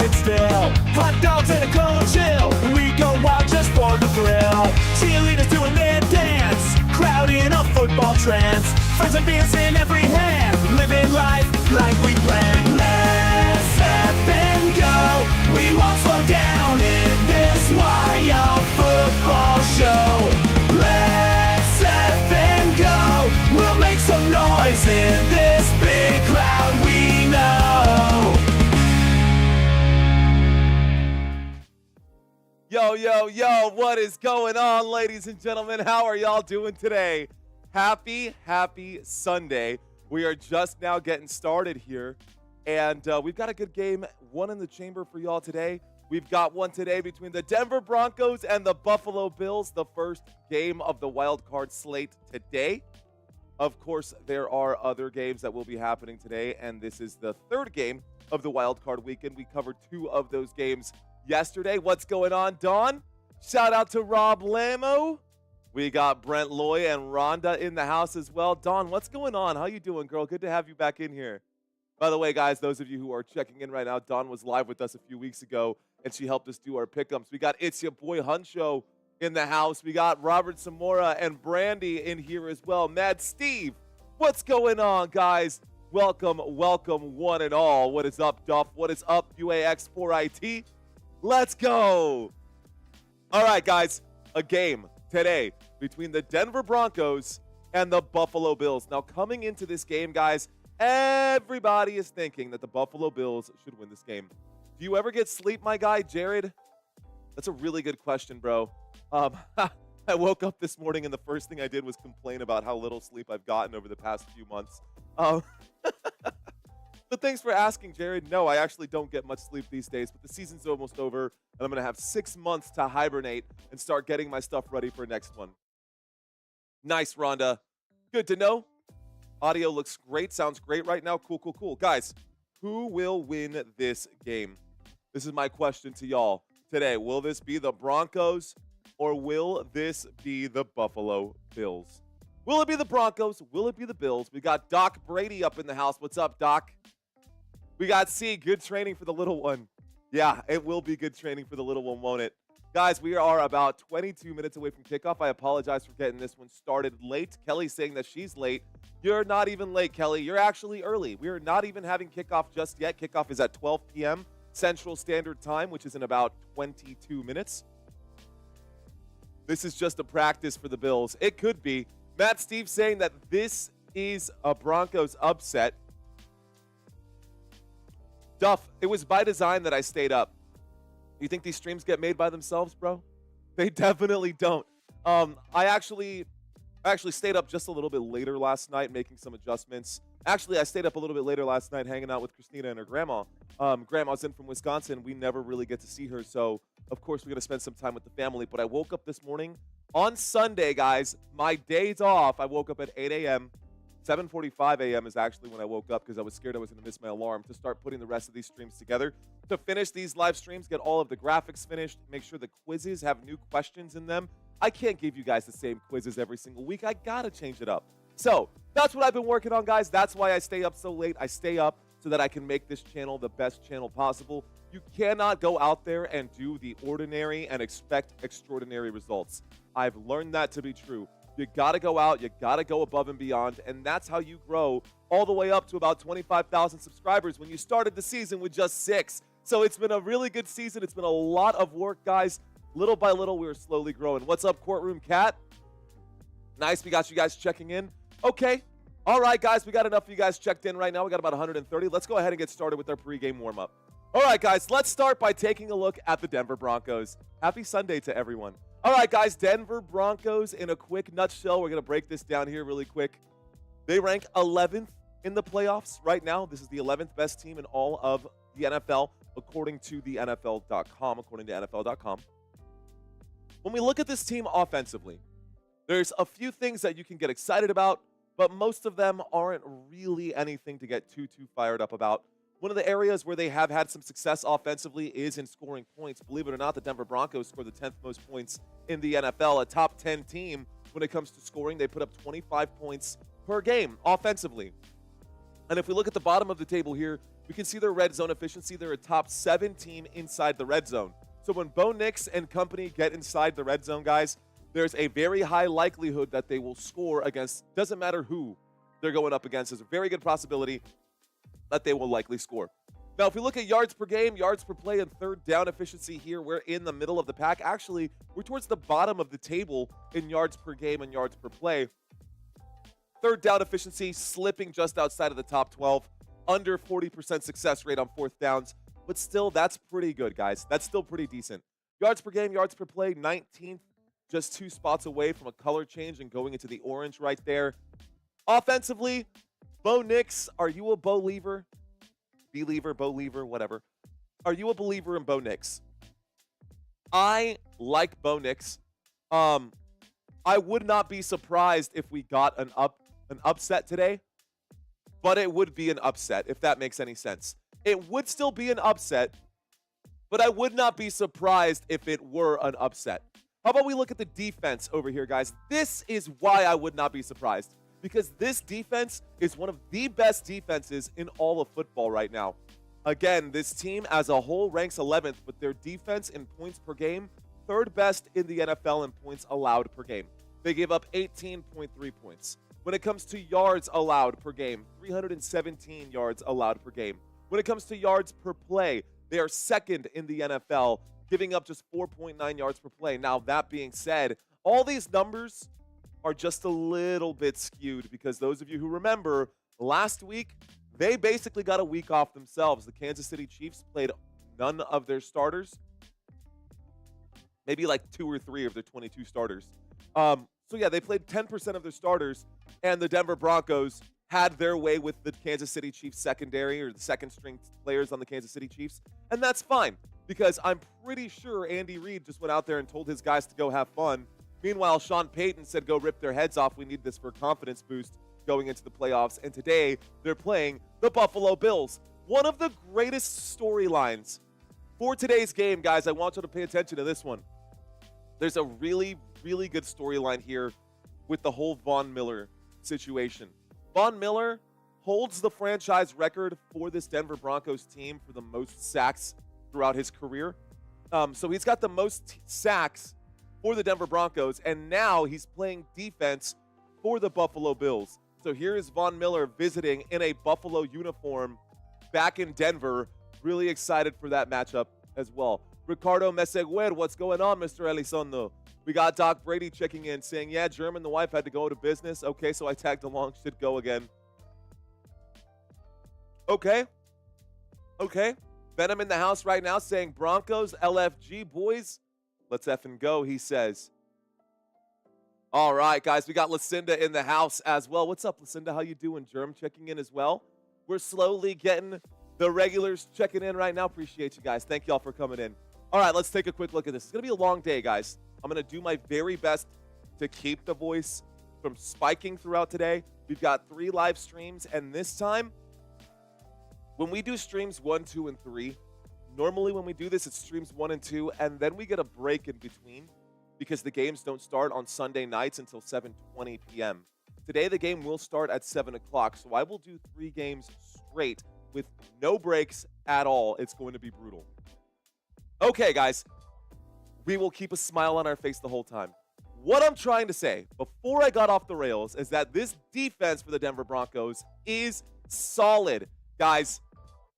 sit still. Hot dogs and a cold chill. We go wild just for the thrill. Cheerleaders doing their dance. Crowd in a football trance. Friends and beers in every hand. Living life like we planned. Let's step and go. We won't slow down in this wild football show. Let's step and go. We'll make some noise in this big crowd we know. Yo, yo, yo, what is going on, ladies and gentlemen? How are y'all doing today? Happy Sunday. We are just now getting started here, and we've got a good game, one in the chamber for y'all today. We've got one today between the Denver Broncos and the Buffalo Bills, the first game of the wild card slate today. Of course, there are other games that will be happening today, and this is the third game of the wild card weekend. We covered two of those games yesterday. What's going on, Dawn? Shout out to Rob Lamo. We got Brent Loy and Rhonda in the house as well. Dawn, what's going on? How you doing, girl? Good to have you back in here. By the way, guys, those of you who are checking in right now, Dawn was live with us a few weeks ago, and she helped us do our pick'ems. We got It's Your Boy Huncho in the house. We got Robert Zamora and Brandy in here as well. Mad Steve, what's going on, guys? Welcome, one and all. What is up, Duff? What is up, UAX4IT? Let's go. All right, guys, a game today between the Denver Broncos and the Buffalo Bills. Now, coming into this game, guys, everybody is thinking that the Buffalo Bills should win this game. Do you ever get sleep, my guy, Jared? That's a really good question, bro. I woke up this morning and the first thing I did was complain about how little sleep I've gotten over the past few months. But thanks for asking, Jared. No, I actually don't get much sleep these days, but the season's almost over, and I'm going to have 6 months to hibernate and start getting my stuff ready for next one. Nice, Rhonda. Good to know. Audio looks great. Sounds great right now. Cool. Guys, who will win this game? This is my question to y'all today. Will this be the Broncos, or will this be the Buffalo Bills? Will it be the Broncos? Will it be the Bills? We got Doc Brady up in the house. What's up, Doc? We got C, good training for the little one. Yeah, it will be good training for the little one, won't it? Guys, we are about 22 minutes away from kickoff. I apologize for getting this one started late. Kelly's saying that she's late. You're not even late, Kelly. You're actually early. We are not even having kickoff just yet. Kickoff is at 12 p.m. Central Standard Time, which is in about 22 minutes. This is just a practice for the Bills. It could be. Matt Steve saying that this is a Broncos upset. Duff, it was by design that I stayed up. You think these streams get made by themselves, bro? They definitely don't. I actually stayed up just a little bit later last night, making some adjustments. Actually, I stayed up a little bit later last night hanging out with Christina and her grandma. Grandma's in from Wisconsin. We never really get to see her, so of course we're going to spend some time with the family. But I woke up this morning on Sunday, guys. My day's off. I woke up at 8 a.m. 7:45 a.m. is actually when I woke up because I was scared I was going to miss my alarm to start putting the rest of these streams together. To finish these live streams, get all of the graphics finished, make sure the quizzes have new questions in them. I can't give you guys the same quizzes every single week. I got to change it up. So that's what I've been working on, guys. That's why I stay up so late. I stay up so that I can make this channel the best channel possible. You cannot go out there and do the ordinary and expect extraordinary results. I've learned that to be true. You got to go out, you got to go above and beyond, and that's how you grow all the way up to about 25,000 subscribers when you started the season with just 6. So it's been a really good season. It's been a lot of work, guys. Little by little, we're slowly growing. What's up, Courtroom Cat? Nice, we got you guys checking in. Okay. All right, guys, we got enough of you guys checked in right now. We got about 130. Let's go ahead and get started with our pregame warm-up. All right, guys, let's start by taking a look at the Denver Broncos. Happy Sunday to everyone. All right, guys, Denver Broncos in a quick nutshell. We're going to break this down here really quick. They rank 11th in the playoffs right now. This is the 11th best team in all of the NFL, according to the NFL.com, When we look at this team offensively, there's a few things that you can get excited about, but most of them aren't really anything to get too fired up about. One of the areas where they have had some success offensively is in scoring points. Believe it or not, the Denver Broncos score the 10th most points in the NFL, a top 10 team when it comes to scoring. They put up 25 points per game offensively. And if we look at the bottom of the table here, we can see their red zone efficiency. They're a top 7 team inside the red zone. So when Bo Nix and company get inside the red zone, guys, there's a very high likelihood that they will score against, doesn't matter who they're going up against. There's a very good possibility that they will likely score. Now, if we look at yards per game, yards per play, and third down efficiency here, we're in the middle of the pack. Actually, we're towards the bottom of the table in yards per game and yards per play. Third down efficiency slipping just outside of the top 12, under 40% success rate on fourth downs, but still, that's pretty good, guys. That's still pretty decent. Yards per game, yards per play, 19th, just 2 spots away from a color change and going into the orange right there. Offensively, Bo Nix, are you a believer? Believer, Bo-lever, whatever. Are you a believer in Bo Nix? I like Bo Nix. I would not be surprised if we got an upset today, but it would be an upset, if that makes any sense. It would still be an upset, but I would not be surprised if it were an upset. How about we look at the defense over here, guys? This is why I would not be surprised, because this defense is one of the best defenses in all of football right now. Again, this team as a whole ranks 11th, but their defense in points per game, 3rd best in the NFL in points allowed per game. They gave up 18.3 points. When it comes to yards allowed per game, 317 yards allowed per game. When it comes to yards per play, they are 2nd in the NFL, giving up just 4.9 yards per play. Now, that being said, all these numbers are just a little bit skewed because those of you who remember, last week, they basically got a week off themselves. The Kansas City Chiefs played none of their starters, maybe like 2 or 3 of their 22 starters. So yeah, they played 10% of their starters, and the Denver Broncos had their way with the Kansas City Chiefs secondary, or the second-string players on the Kansas City Chiefs, and that's fine because I'm pretty sure Andy Reid just went out there and told his guys to go have fun. Meanwhile, Sean Payton said, go rip their heads off. We need this for a confidence boost going into the playoffs. And today, they're playing the Buffalo Bills. One of the greatest storylines for today's game, guys. I want you to pay attention to this one. There's a really, really good storyline here with the whole Von Miller situation. Von Miller holds the franchise record for this Denver Broncos team for the most sacks throughout his career. So he's got the most sacks for the Denver Broncos, and now he's playing defense for the Buffalo Bills. So here is Von Miller visiting in a Buffalo uniform back in Denver. Really excited for that matchup as well. Ricardo Meseguer, what's going on, Mr. Elizondo? We got Doc Brady checking in saying, yeah, German, the wife had to go to business. Okay, so I tagged along, should go again. Okay. Venom in the house right now saying Broncos, LFG, boys. Let's effing go, he says. All right, guys, we got Lucinda in the house as well. What's up, Lucinda? How you doing? Germ checking in as well. We're slowly getting the regulars checking in right now. Appreciate you guys. Thank you all for coming in. All right, let's take a quick look at this. It's going to be a long day, guys. I'm going to do my very best to keep the voice from spiking throughout today. We've got 3 live streams, and this time, when we do streams 1, 2, and 3, normally when we do this, it's streams 1 and 2, and then we get a break in between because the games don't start on Sunday nights until 7:20 p.m. Today, the game will start at 7 o'clock, so I will do 3 games straight with no breaks at all. It's going to be brutal. Okay, guys, we will keep a smile on our face the whole time. What I'm trying to say before I got off the rails is that this defense for the Denver Broncos is solid. Guys,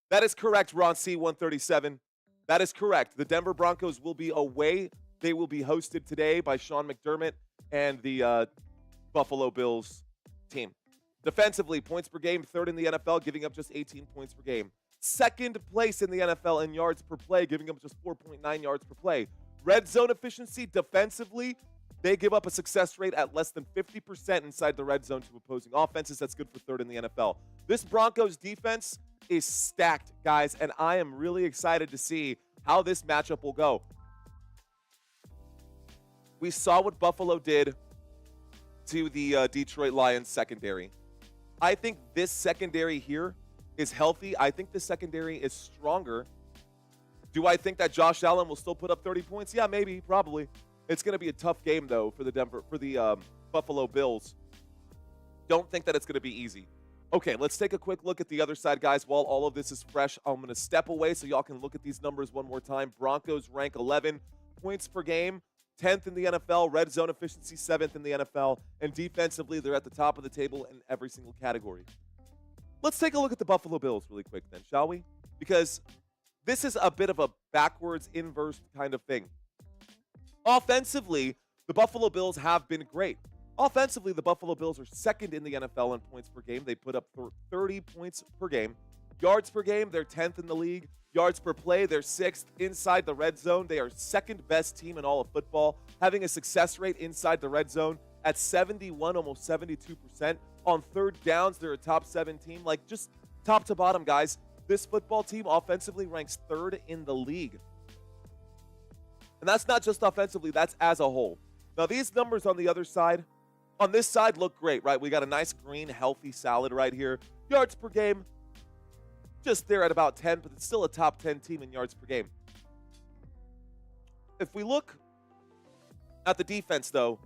that is correct, Ron C137. That is correct. The Denver Broncos will be away. They will be hosted today by Sean McDermott and the Buffalo Bills team. Defensively, points per game, 3rd in the NFL, giving up just 18 points per game. 2nd place in the NFL in yards per play, giving up just 4.9 yards per play. Red zone efficiency, defensively, they give up a success rate at less than 50% inside the red zone to opposing offenses. That's good for 3rd in the NFL. This Broncos defense is stacked, guys, and I am really excited to see how this matchup will go. We saw what Buffalo did to the Detroit Lions secondary. I think this secondary here is healthy. I think the secondary is stronger. Do I think that Josh Allen will still put up 30 points? Yeah, maybe, probably. It's going to be a tough game though for the Buffalo Bills. Don't think that it's going to be easy. Okay, let's take a quick look at the other side, guys. While all of this is fresh, I'm going to step away so y'all can look at these numbers one more time. Broncos rank 11 points per game, 10th in the NFL, red zone efficiency 7th in the NFL, and defensively, they're at the top of the table in every single category. Let's take a look at the Buffalo Bills really quick then, shall we? Because this is a bit of a backwards, inverse kind of thing. Offensively, the Buffalo Bills have been great. Offensively, the Buffalo Bills are second in the NFL in points per game. They put up 30 points per game. Yards per game, they're 10th in the league. Yards per play, they're 6th inside the red zone. They are second best team in all of football, having a success rate inside the red zone at 71, almost 72%. On third downs, they're a top 7 team. Like, just top to bottom, guys, this football team offensively ranks 3rd in the league. And that's not just offensively, that's as a whole. Now, these numbers on the other side, on this side look great, right? We got a nice green, healthy salad right here. Yards per game, just there at about 10, but it's still a top 10 team in yards per game. If we look at the defense, though,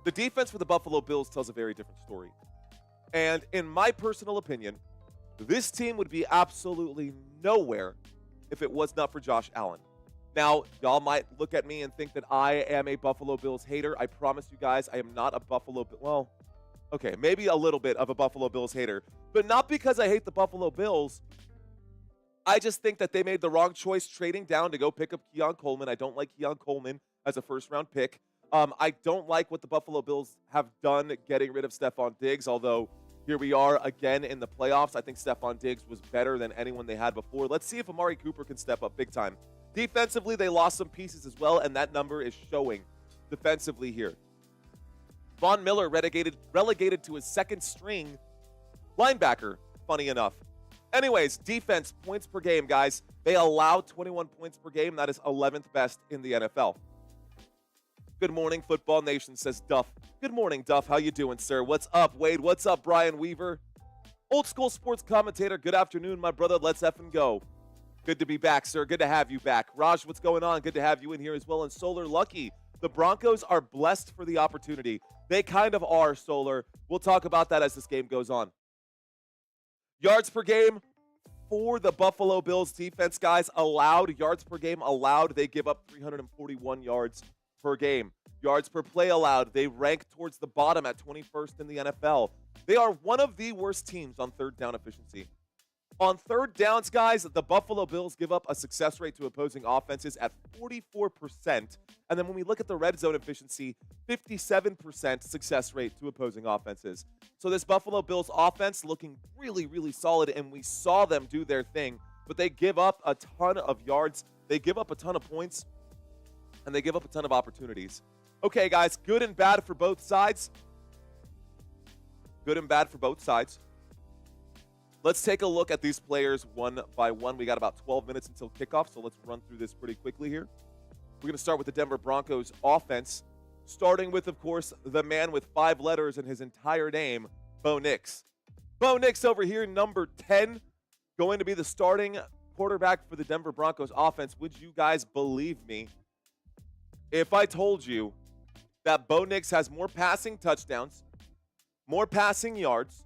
the defense for the Buffalo Bills tells a very different story. And in my personal opinion, this team would be absolutely nowhere if it was not for Josh Allen. Now, y'all might look at me and think that I am a Buffalo Bills hater. I promise you guys, I am not a well, okay, maybe a little bit of a Buffalo Bills hater, but not because I hate the Buffalo Bills. I just think that they made the wrong choice trading down to go pick up Keon Coleman. I don't like Keon Coleman as a first-round pick. I don't like what the Buffalo Bills have done getting rid of Stephon Diggs, although here we are again in the playoffs. I think Stephon Diggs was better than anyone they had before. Let's see if Amari Cooper can step up big time. Defensively, they lost some pieces as well, and that number is showing defensively here. Von Miller relegated to his second string linebacker, funny enough. Anyways, defense, points per game, guys. They allowed 21 points per game. That is 11th best in the NFL. Good morning, Football Nation, says Duff. Good morning, Duff. How you doing, sir? What's up, Wade? What's up, Brian Weaver? Old school sports commentator. Good afternoon, my brother. Let's effing go. Good to be back, sir. Good to have you back. Raj, what's going on? Good to have you in here as well. And Solar Lucky, the Broncos are blessed for the opportunity. They kind of are, Solar. We'll talk about that as this game goes on. Yards per game for the Buffalo Bills defense, guys. Allowed, yards per game allowed. They give up 341 yards per game. Yards per play allowed. They rank towards the bottom at 21st in the NFL. They are one of the worst teams on third down efficiency. On third downs, guys, the Buffalo Bills give up a success rate to opposing offenses at 44%. And then when we look at the red zone efficiency, 57% success rate to opposing offenses. So this Buffalo Bills offense looking really, really solid, and we saw them do their thing. But they give up a ton of yards. They give up a ton of points, and they give up a ton of opportunities. Okay, guys, good and bad for both sides. Good and bad for both sides. Let's take a look at these players one by one. We got about 12 minutes until kickoff, so let's run through this pretty quickly here. We're going to start with the Denver Broncos offense, starting with, of course, the man with 5 letters in his entire name, Bo Nix. Bo Nix over here, number 10, going to be the starting quarterback for the Denver Broncos offense. Would you guys believe me if I told you that Bo Nix has more passing touchdowns, more passing yards,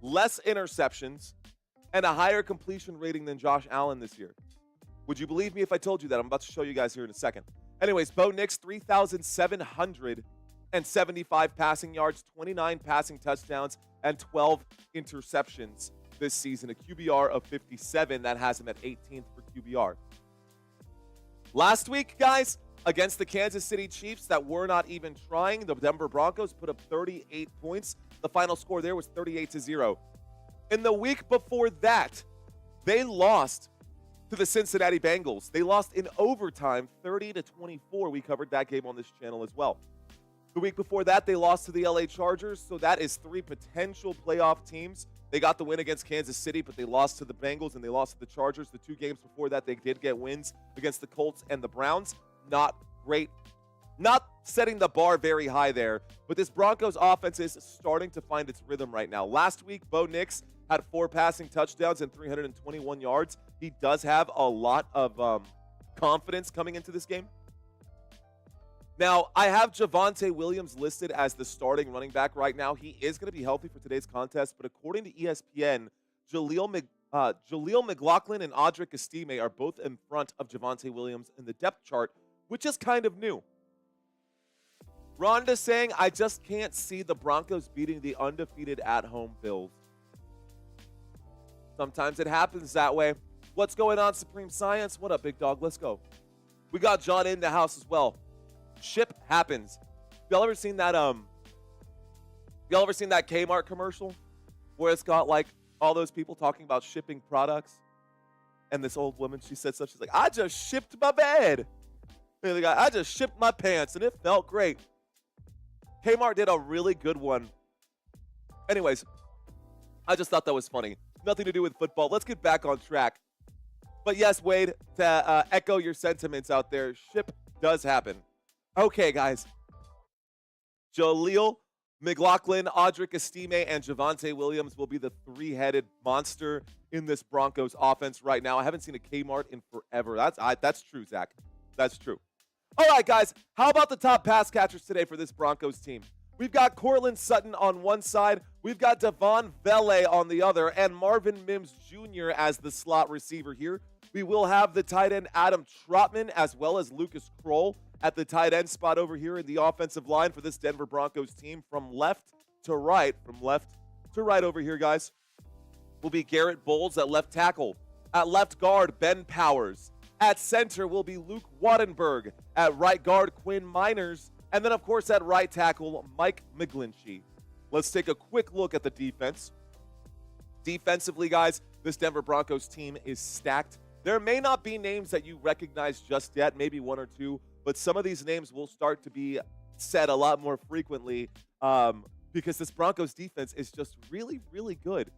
less interceptions, and a higher completion rating than Josh Allen this year? Would you believe me if I told you that? I'm about to show you guys here in a second. Anyways, Bo Nix, 3,775 passing yards, 29 passing touchdowns, and 12 interceptions this season. A QBR of 57. That has him at 18th for QBR. Last week, guys, against the Kansas City Chiefs that were not even trying, the Denver Broncos put up 38 points. The final score there was 38-0. In the week before that, they lost to the Cincinnati Bengals. They lost in overtime, 30-24. We covered that game on this channel as well. The week before that, they lost to the LA Chargers. So that is 3 potential playoff teams. They got the win against Kansas City, but they lost to the Bengals and they lost to the Chargers. The 2 games before that, they did get wins against the Colts and the Browns. Not great. Not setting the bar very high there, but this Broncos offense is starting to find its rhythm right now. Last week, Bo Nix had 4 passing touchdowns and 321 yards. He does have a lot of confidence coming into this game. Now, I have Javonte Williams listed as the starting running back right now. He is going to be healthy for today's contest, but according to ESPN, Jaleel McLaughlin and Audric Estime are both in front of Javonte Williams in the depth chart, which is kind of new. Rhonda saying, I just can't see the Broncos beating the undefeated at-home Bills. Sometimes it happens that way. What's going on, Supreme Science? What up, big dog? Let's go. We got John in the house as well. Ship happens. Y'all ever seen that Kmart commercial where it's got like all those people talking about shipping products? And this old woman, she said stuff. She's like, I just shipped my bed. And the guy, I just shipped my pants and it felt great. Kmart did a really good one. Anyways, I just thought that was funny. Nothing to do with football. Let's get back on track. But yes, Wade, to echo your sentiments out there, ship does happen. Okay, guys. Jaleel McLaughlin, Audric Estime, and Javonte Williams will be the three-headed monster in this Broncos offense right now. I haven't seen a Kmart in forever. That's true, Zach. That's true. All right, guys. How about the top pass catchers today for this Broncos team? We've got Cortland Sutton on one side. We've got Devon Vele on the other, and Marvin Mims Jr. as the slot receiver here. We will have the tight end Adam Trotman as well as Lucas Kroll at the tight end spot over here in the offensive line for this Denver Broncos team from left to right. From left to right over here, guys, will be Garrett Bowles at left tackle. At left guard, Ben Powers. At center will be Luke Wattenberg. At right guard, Quinn Miners. And then, of course, at right tackle, Mike McGlinchey. Let's take a quick look at the defense. Defensively, guys, this Denver Broncos team is stacked. There may not be names that you recognize just yet, maybe one or two, but some of these names will start to be said a lot more frequently because this Broncos defense is just really, really good.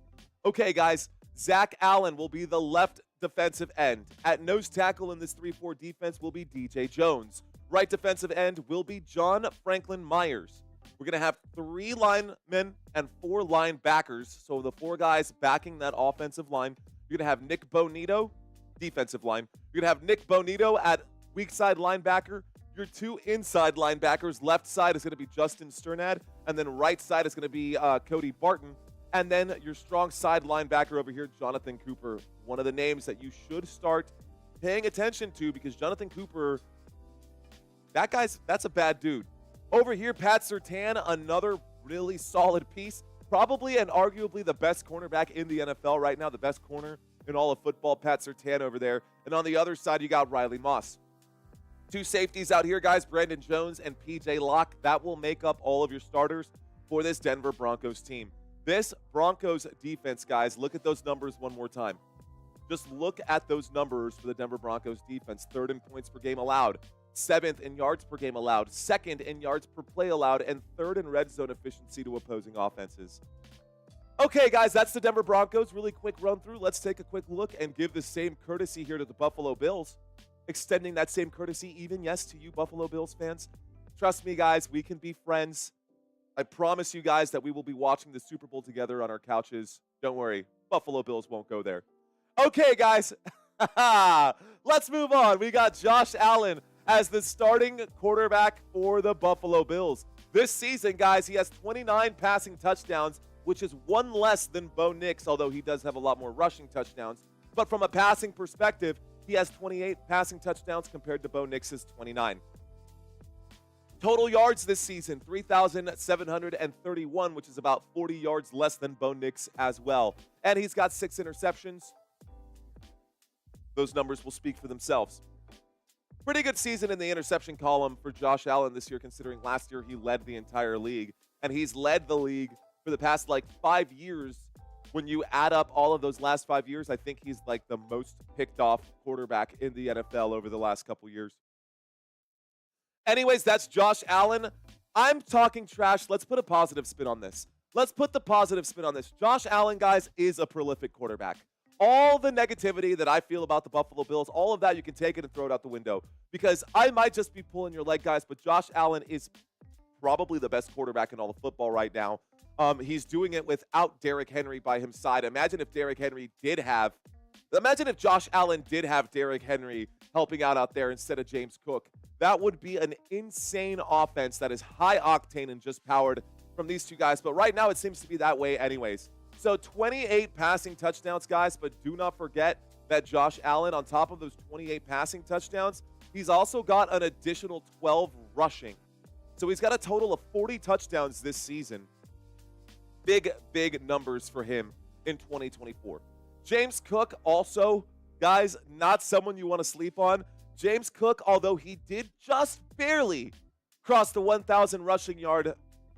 Okay, guys, Zach Allen will be the left defensive end. At nose tackle in this 3-4 defense will be DJ Jones. Right defensive end will be John Franklin Myers. We're going to have 3 linemen and 4 linebackers. So the 4 guys backing that offensive line. You're going to have Nick Bonito, defensive line. You're going to have Nick Bonito at weak side linebacker. Your 2 inside linebackers. Left side is going to be Justin Sternad. And then right side is going to be Cody Barton. And then your strong side linebacker over here, Jonathan Cooper. One of the names that you should start paying attention to because Jonathan Cooper, that's a bad dude. Over here, Pat Surtain, another really solid piece. Probably and arguably the best cornerback in the NFL right now, the best corner in all of football, Pat Surtain over there. And on the other side, you got Riley Moss. 2 safeties out here, guys, Brandon Jones and PJ Locke. That will make up all of your starters for this Denver Broncos team. This Broncos defense, guys, look at those numbers one more time. Just look at those numbers for the Denver Broncos defense. 3rd in points per game allowed, 7th in yards per game allowed, 2nd in yards per play allowed, and 3rd in red zone efficiency to opposing offenses. Okay, guys, that's the Denver Broncos. Really quick run through. Let's take a quick look and give the same courtesy here to the Buffalo Bills. Extending that same courtesy even, yes, to you Buffalo Bills fans. Trust me, guys, we can be friends. I promise you guys that we will be watching the Super Bowl together on our couches. Don't worry, Buffalo Bills won't go there. Okay, guys, let's move on. We got Josh Allen as the starting quarterback for the Buffalo Bills. This season, guys, he has 29 passing touchdowns, which is 1 less than Bo Nix, although he does have a lot more rushing touchdowns. But from a passing perspective, he has 28 passing touchdowns compared to Bo Nix's 29. Total yards this season, 3,731, which is about 40 yards less than Bo Nix as well. And he's got 6 interceptions. Those numbers will speak for themselves. Pretty good season in the interception column for Josh Allen this year, considering last year he led the entire league. And he's led the league for the past, 5 years. When you add up all of those last 5 years, I think he's, the most picked off quarterback in the NFL over the last couple years. Anyways, that's Josh Allen. I'm talking trash. Let's put a positive spin on this. Let's put the positive spin on this. Josh Allen, guys, is a prolific quarterback. All the negativity that I feel about the Buffalo Bills, all of that, you can take it and throw it out the window. Because I might just be pulling your leg, guys, but Josh Allen is probably the best quarterback in all of football right now. He's doing it without Derrick Henry by his side. Imagine if Josh Allen did have Derrick Henry helping out there instead of James Cook. That would be an insane offense that is high octane and just powered from these two guys. But right now it seems to be that way anyways. So 28 passing touchdowns, guys, but do not forget that Josh Allen, on top of those 28 passing touchdowns, he's also got an additional 12 rushing. So he's got a total of 40 touchdowns this season. Big, big numbers for him in 2024. James Cook also, guys, not someone you want to sleep on. James Cook, although he did just barely cross the 1,000 rushing yard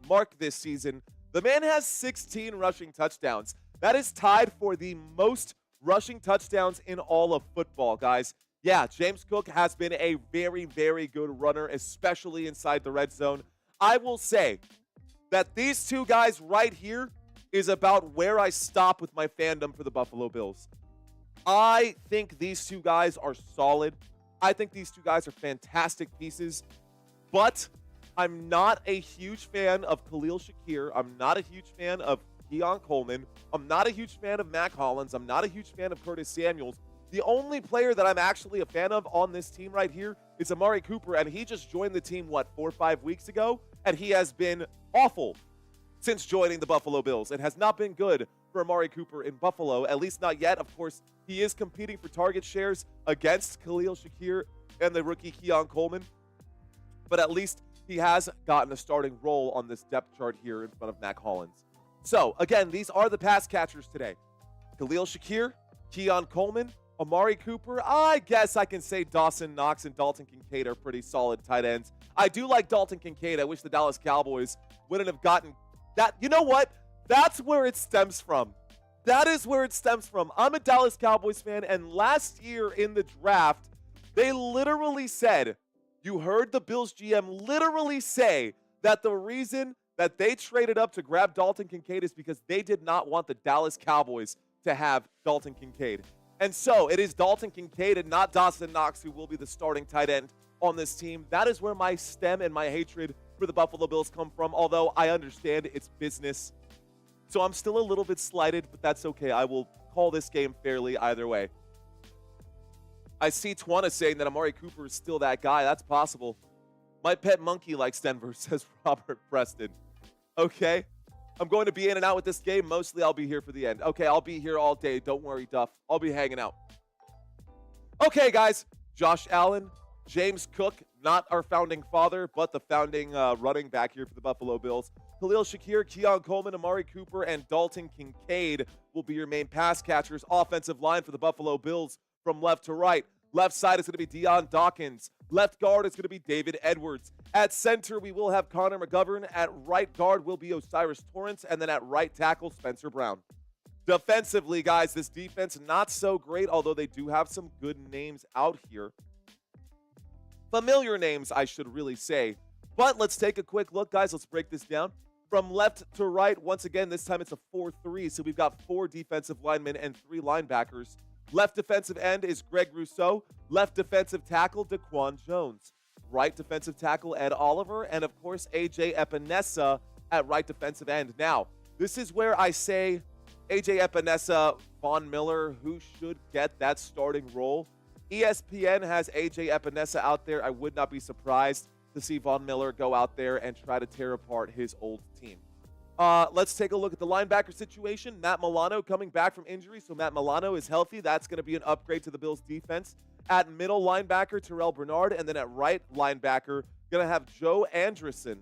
mark this season, the man has 16 rushing touchdowns. That is tied for the most rushing touchdowns in all of football, guys. Yeah, James Cook has been a very, very good runner, especially inside the red zone. I will say that these two guys right here is about where I stop with my fandom for the Buffalo Bills. I think these two guys are solid. I think these two guys are fantastic pieces, but I'm not a huge fan of Khalil Shakir. I'm not a huge fan of Keon Coleman. I'm not a huge fan of Mac Hollins. I'm not a huge fan of Curtis Samuels. The only player that I'm actually a fan of on this team right here is Amari Cooper, and he just joined the team, 4 or 5 weeks ago, and he has been awful since joining the Buffalo Bills. It has not been good for Amari Cooper in Buffalo, at least not yet. Of course, he is competing for target shares against Khalil Shakir and the rookie Keon Coleman, but at least he has gotten a starting role on this depth chart here in front of Mac Hollins. So, again, these are the pass catchers today. Khalil Shakir, Keon Coleman, Amari Cooper. I guess I can say Dawson Knox and Dalton Kincaid are pretty solid tight ends. I do like Dalton Kincaid. I wish the Dallas Cowboys wouldn't have gotten that. You know what? That's where it stems from. That is where it stems from. I'm a Dallas Cowboys fan, and last year in the draft, they literally said, you heard the Bills GM literally say that the reason that they traded up to grab Dalton Kincaid is because they did not want the Dallas Cowboys to have Dalton Kincaid. And so it is Dalton Kincaid and not Dawson Knox who will be the starting tight end on this team. That is where my stem and my hatred for the Buffalo Bills come from, although I understand it's business. So I'm still a little bit slighted, but that's okay. I will call this game fairly either way. I see Twana saying that Amari Cooper is still that guy. That's possible. My pet monkey likes Denver, says Robert Preston. Okay. I'm going to be in and out with this game. Mostly I'll be here for the end. Okay, I'll be here all day. Don't worry, Duff. I'll be hanging out. Okay, guys. Josh Allen, James Cook, not our founding father, but the founding running back here for the Buffalo Bills. Khalil Shakir, Keon Coleman, Amari Cooper, and Dalton Kincaid will be your main pass catchers. Offensive line for the Buffalo Bills from left to right. Left side is going to be Deion Dawkins. Left guard is going to be David Edwards. At center, we will have Connor McGovern. At right guard will be Osiris Torrance. And then at right tackle, Spencer Brown. Defensively, guys, this defense not so great, although they do have some good names out here. Familiar names, I should really say. But let's take a quick look, guys. Let's break this down. From left to right, once again, this time it's a 4-3. So we've got 4 defensive linemen and 3 linebackers. Left defensive end is Greg Rousseau. Left defensive tackle, Daquan Jones. Right defensive tackle, Ed Oliver. And, of course, A.J. Epinesa at right defensive end. Now, this is where I say A.J. Epinesa, Von Miller, who should get that starting role. ESPN has A.J. Epinesa out there. I would not be surprised to see Von Miller go out there and try to tear apart his old team. Let's take a look at the linebacker situation. Matt Milano coming back from injury, so Matt Milano is healthy. That's going to be an upgrade to the Bills' defense. At middle linebacker, Terrell Bernard, and then at right linebacker, going to have Joe Anderson.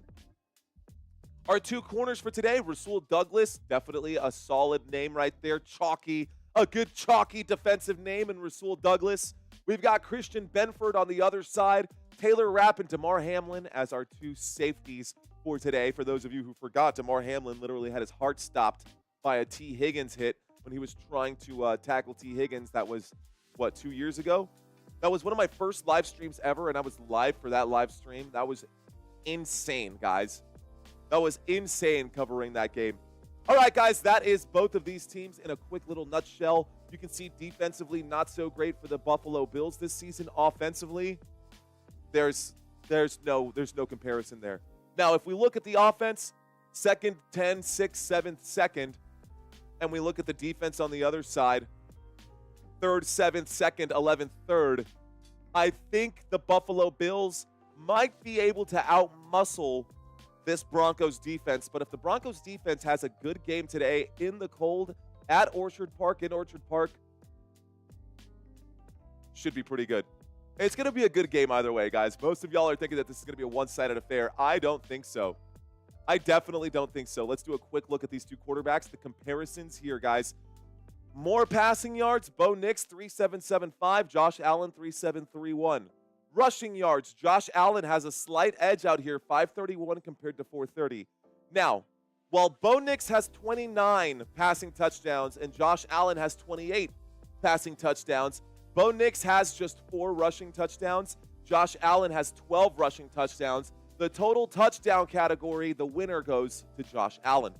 Our 2 corners for today, Rasul Douglas, definitely a solid name right there. Chalky, a good chalky defensive name in Rasul Douglas. We've got Christian Benford on the other side. Taylor Rapp and DeMar Hamlin as our 2 safeties for today. For those of you who forgot, DeMar Hamlin literally had his heart stopped by a T. Higgins hit when he was trying to tackle T. Higgins. That was, 2 years ago? That was one of my first live streams ever, and I was live for that live stream. That was insane, guys. That was insane covering that game. All right, guys, that is both of these teams in a quick little nutshell. You can see defensively not so great for the Buffalo Bills this season. Offensively, there's no comparison there. Now, if we look at the offense, 2nd, 10, 6th, 7th, 2nd, and we look at the defense on the other side, 3rd, 7th, 2nd, 11th, 3rd, I think the Buffalo Bills might be able to outmuscle this Broncos defense. But if the Broncos defense has a good game today in the cold at Orchard Park, should be pretty good. It's going to be a good game either way, guys. Most of y'all are thinking that this is going to be a one-sided affair. I don't think so. I definitely don't think so. Let's do a quick look at these two quarterbacks. The comparisons here, guys. More passing yards, Bo Nix, 3.775. Josh Allen, 3.731. Rushing yards, Josh Allen has a slight edge out here, 531 compared to 430. Now, while Bo Nix has 29 passing touchdowns and Josh Allen has 28 passing touchdowns, Bo Nix has just 4 rushing touchdowns. Josh Allen has 12 rushing touchdowns. The total touchdown category, the winner goes to Josh Allen.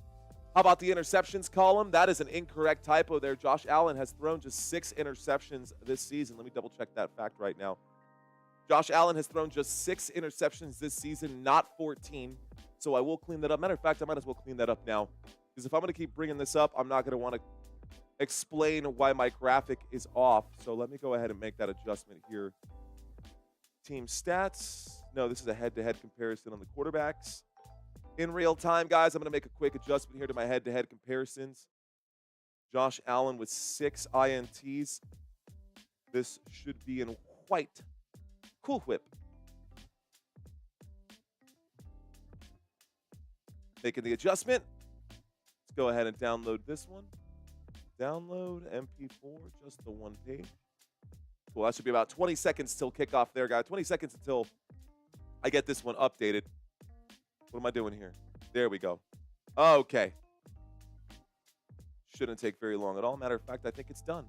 How about the interceptions column? That is an incorrect typo there. Josh Allen has thrown just 6 interceptions this season. Let me double check that fact right now. Josh Allen has thrown just 6 interceptions this season, not 14. So I will clean that up. Matter of fact, I might as well clean that up now. Because if I'm going to keep bringing this up, I'm not going to want to explain why my graphic is off. So let me go ahead and make that adjustment here. Team stats. No, this is a head-to-head comparison on the quarterbacks. In real time, guys, I'm going to make a quick adjustment here to my head-to-head comparisons. Josh Allen with 6 INTs. This should be in white. Cool Whip. Making the adjustment. Let's go ahead and download this one. Download MP4, just the one page. Cool, that should be about 20 seconds till kickoff there, guys. 20 seconds until I get this one updated. What am I doing here? There we go. Okay. Shouldn't take very long at all. Matter of fact, I think it's done.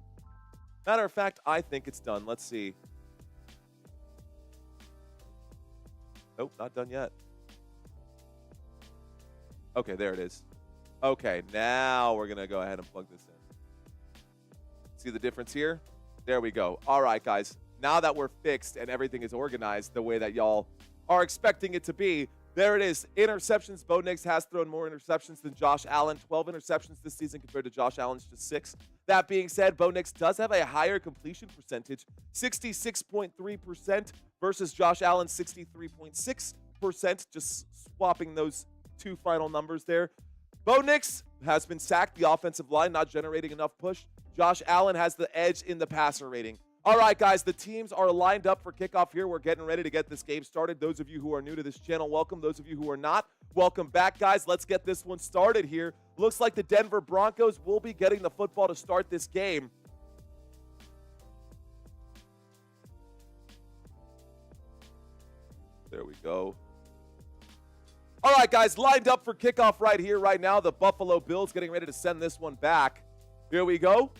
Let's see. Nope, not done yet. Okay, there it is. Okay, now we're going to go ahead and plug this in. See the difference here? There we go. All right, guys. Now that we're fixed and everything is organized the way that y'all are expecting it to be, there it is. Interceptions. Bo Nix has thrown more interceptions than Josh Allen. 12 interceptions this season compared to Josh Allen's just 6. That being said, Bo Nix does have a higher completion percentage, 66.3% versus Josh Allen's 63.6%. Just swapping those two final numbers there. Bo Nix has been sacked. The offensive line not generating enough push. Josh Allen has the edge in the passer rating. All right, guys, the teams are lined up for kickoff here. We're getting ready to get this game started. Those of you who are new to this channel, welcome. Those of you who are not, welcome back, guys. Let's get this one started here. Looks like the Denver Broncos will be getting the football to start this game. There we go. All right, guys, lined up for kickoff right here, right now. The Buffalo Bills getting ready to send this one back. Here we go.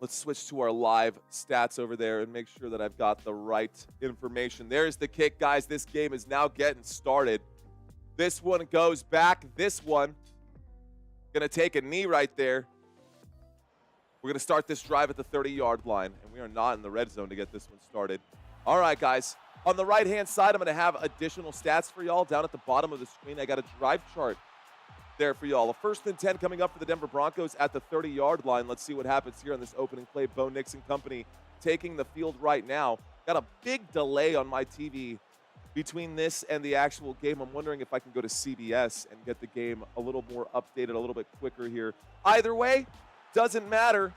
Let's switch to our live stats over there and make sure that I've got the right information. There's the kick, guys. This game is now getting started. This one goes back. This one going to take a knee right there. We're going to start this drive at the 30-yard line, and we are not in the red zone to get this one started. All right, guys. On the right-hand side, I'm going to have additional stats for y'all. Down at the bottom of the screen, I got a drive chart there for y'all. A 1st and 10 coming up for the Denver Broncos at the 30-yard line. Let's see what happens here on this opening play. Bo Nix and company taking the field right now. Got a big delay on my TV between this and the actual game. I'm wondering if I can go to CBS and get the game a little more updated, a little bit quicker here. Either way, doesn't matter.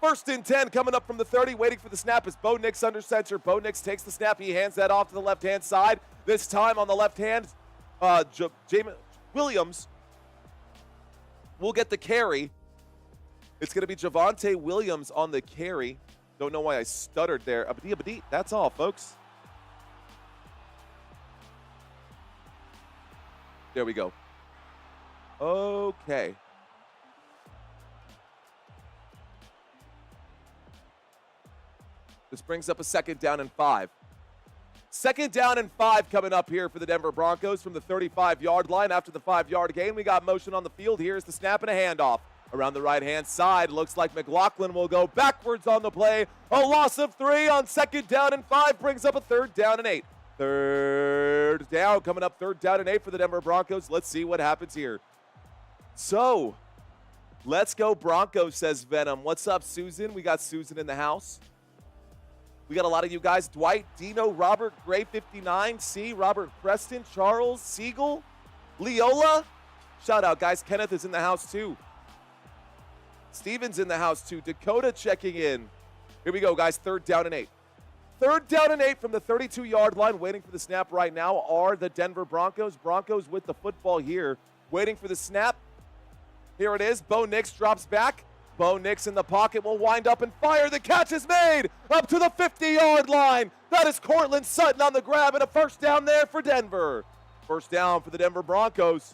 1st and 10 coming up from the 30, waiting for the snap is Bo Nix under center. Bo Nix takes the snap. He hands that off to the left-hand side. This time on the left hand, James Williams will get the carry. It's going to be Javonte Williams on the carry. Don't know why I stuttered there. Abdi, that's all, folks. There we go. Okay. This brings up a 2nd down and 5. 2nd down and 5 coming up here for the Denver Broncos from the 35-yard line. After the 5-yard gain, we got motion on the field. Here's the snap and a handoff. Around the right-hand side, looks like McLaughlin will go backwards on the play. A loss of 3 on 2nd down and 5 brings up a 3rd down and 8. 3rd down coming up, 3rd down and 8 for the Denver Broncos. Let's see what happens here. So, Let's go Broncos, says Venom. What's up, Susan? We got Susan in the house. We got a lot of you guys. Dwight, Dino, Robert, Gray 59, C, Robert Preston, Charles, Siegel, Leola. Shout out, guys. Kenneth is in the house, too. Steven's in the house, too. Dakota checking in. Here we go, guys. 3rd down and 8. 3rd down and 8 from the 32-yard line. Waiting for the snap right now are the Denver Broncos. Broncos with the football here. Waiting for the snap. Here it is. Bo Nix drops back. Bo Nix in the pocket will wind up and fire. The catch is made up to the 50-yard line. That is Cortland Sutton on the grab, and a 1st down there for Denver. 1st down for the Denver Broncos.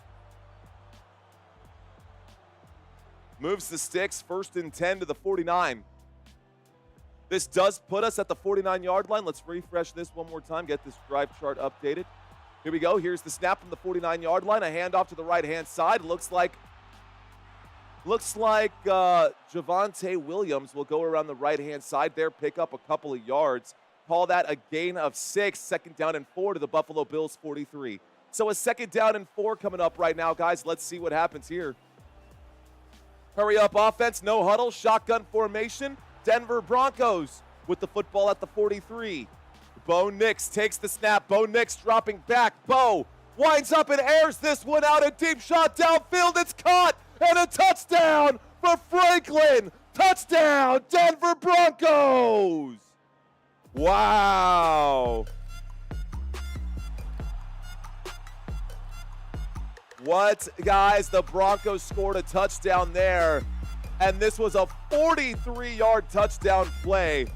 Moves the sticks. 1st and 10 to the 49. This does put us at the 49-yard line. Let's refresh this one more time, get this drive chart updated. Here we go. Here's the snap from the 49-yard line. A handoff to the right-hand side. Looks like Javonte Williams will go around the right-hand side there, pick up a couple of yards. Call that a gain of 6. 2nd down and 4 to the Buffalo Bills 43. So a 2nd down and 4 coming up right now, guys. Let's see what happens here. Hurry up offense, no huddle, shotgun formation. Denver Broncos with the football at the 43. Bo Nix takes the snap. Bo Nix dropping back. Bo winds up and airs this one out. A deep shot downfield. It's caught. And a touchdown for Franklin. Touchdown, Denver Broncos. Wow. What, guys? The Broncos scored a touchdown there. And this was a 43-yard touchdown play.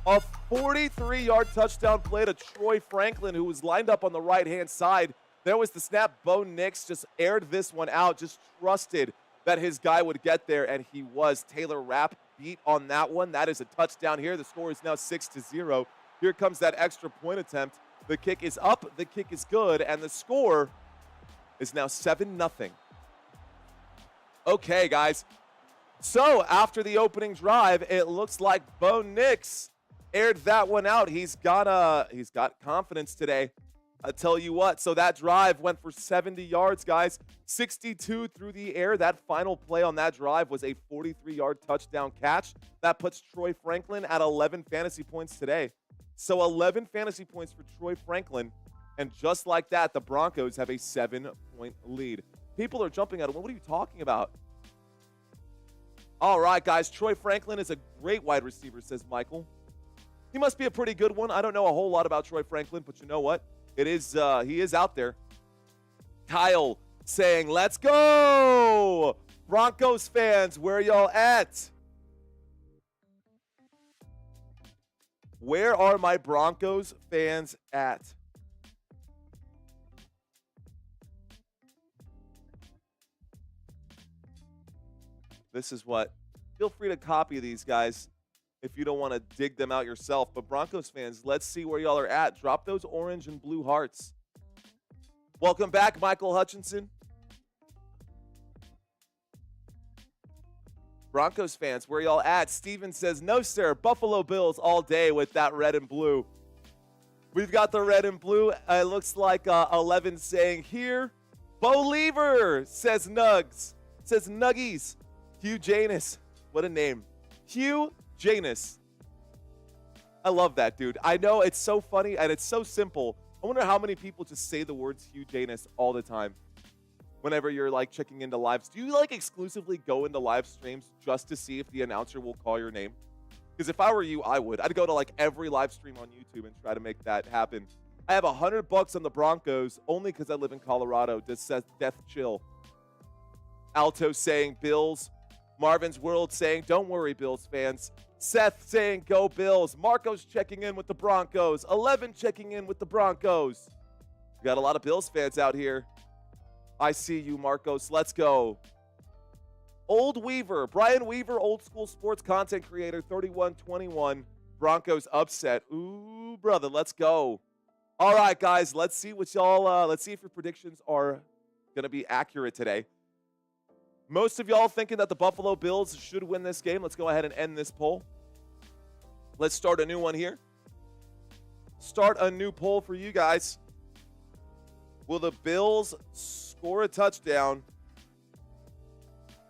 A 43-yard touchdown play to Troy Franklin, who was lined up on the right-hand side. There was the snap. Bo Nix just aired this one out, just trusted that his guy would get there, and he was. Taylor Rapp beat on that one. That is a touchdown here. The score is now 6-0. Here comes that extra point attempt. The kick is up. The kick is good, and the score is now 7-0. Okay, guys. So after the opening drive, it looks like Bo Nix aired that one out. He's got confidence today. I tell you what, so that drive went for 70 yards, guys. 62 through the air. That final play on that drive was a 43-yard touchdown catch. That puts Troy Franklin at 11 fantasy points today. So 11 fantasy points for Troy Franklin. And just like that, the Broncos have a 7-point lead. People are jumping at it. What are you talking about? All right, guys. Troy Franklin is a great wide receiver, says Michael. He must be a pretty good one. I don't know a whole lot about Troy Franklin, but you know what? It is, he is out there. Kyle saying, let's go! Broncos fans, where y'all at? Where are my Broncos fans at? This is what. Feel free to copy these guys if you don't want to dig them out yourself. But Broncos fans, let's see where y'all are at. Drop those orange and blue hearts. Welcome back, Michael Hutchinson. Broncos fans, where y'all at? Steven says, no, sir. Buffalo Bills all day with that red and blue. We've got the red and blue. It looks like 11 saying here. Bo Lever says Nugs. Says Nuggies. Hugh Janus. What a name. Hugh Janus. I love that, dude. I know it's so funny and it's so simple. I wonder how many people just say the words Hugh Janus all the time whenever you're like checking into lives. Do you like exclusively go into live streams just to see if the announcer will call your name? Because if I were you, I would. I'd go to like every live stream on YouTube and try to make that happen. I have $100 on the Broncos only because I live in Colorado. Just says Death Chill. Alto saying Bills. Marvin's World saying, don't worry, Bills fans. Seth saying, go Bills. Marcos checking in with the Broncos. 11 checking in with the Broncos. We got a lot of Bills fans out here. I see you, Marcos. Let's go. Old Weaver. Brian Weaver, old school sports content creator, 31-21. Broncos upset. Ooh, brother, let's go. All right, guys, let's see what y'all, let's see if your predictions are going to be accurate today. Most of y'all thinking that the Buffalo Bills should win this game. Let's go ahead and end this poll. Let's start a new one here. Start a new poll for you guys. Will the Bills score a touchdown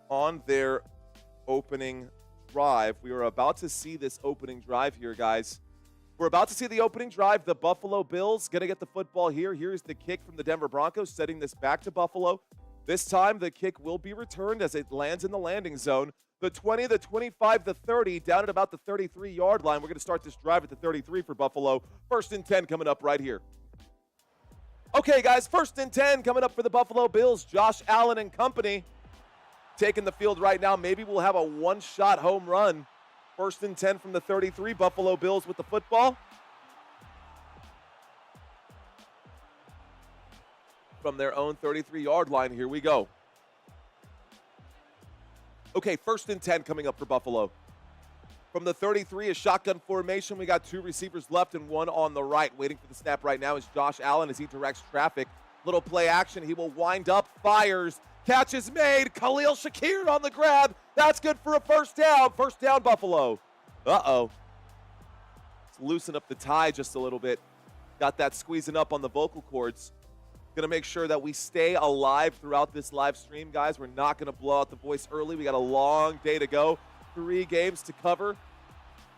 on their opening drive. We are about to see this opening drive here, guys. We're about to see the opening drive. The Buffalo Bills going to get the football here. Here's the kick from the Denver Broncos, setting this back to Buffalo. This time, the kick will be returned as it lands in the landing zone. The 20, the 25, the 30, down at about the 33-yard line. We're going to start this drive at the 33 for Buffalo. 1st and 10 coming up right here. Okay, guys, 1st and 10 coming up for the Buffalo Bills. Josh Allen and company taking the field right now. Maybe we'll have a one-shot home run. 1st and 10 from the 33. Buffalo Bills with the football. From their own 33-yard line, here we go. Okay, 1st and 10 coming up for Buffalo. From the 33, a shotgun formation. We got 2 receivers left and 1 on the right. Waiting for the snap right now is Josh Allen as he directs traffic. Little play action. He will wind up, fires. Catch is made. Khalil Shakir on the grab. That's good for a 1st down. 1st down, Buffalo. Uh-oh. Let's loosen up the tie just a little bit. Got that squeezing up on the vocal cords. Going to make sure that we stay alive throughout this live stream, guys. We're not going to blow out the voice early. We got a long day to go. 3 games to cover.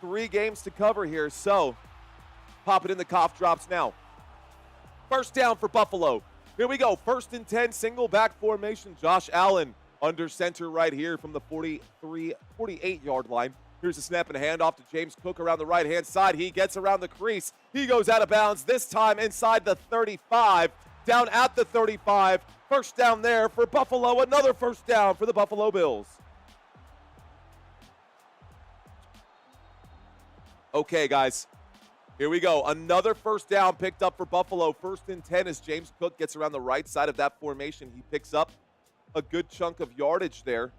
3 games to cover here. So, pop it in the cough drops now. 1st down for Buffalo. Here we go. 1st and 10, single back formation. Josh Allen under center right here from the 48-yard line. Here's a snap and a handoff to James Cook around the right-hand side. He gets around the crease. He goes out of bounds, this time inside the 35, down at the 35. 1st down there for Buffalo. Another 1st down for the Buffalo Bills. Okay, guys. Here we go. Another 1st down picked up for Buffalo. 1st and 10 as James Cook gets around the right side of that formation. He picks up a good chunk of yardage there.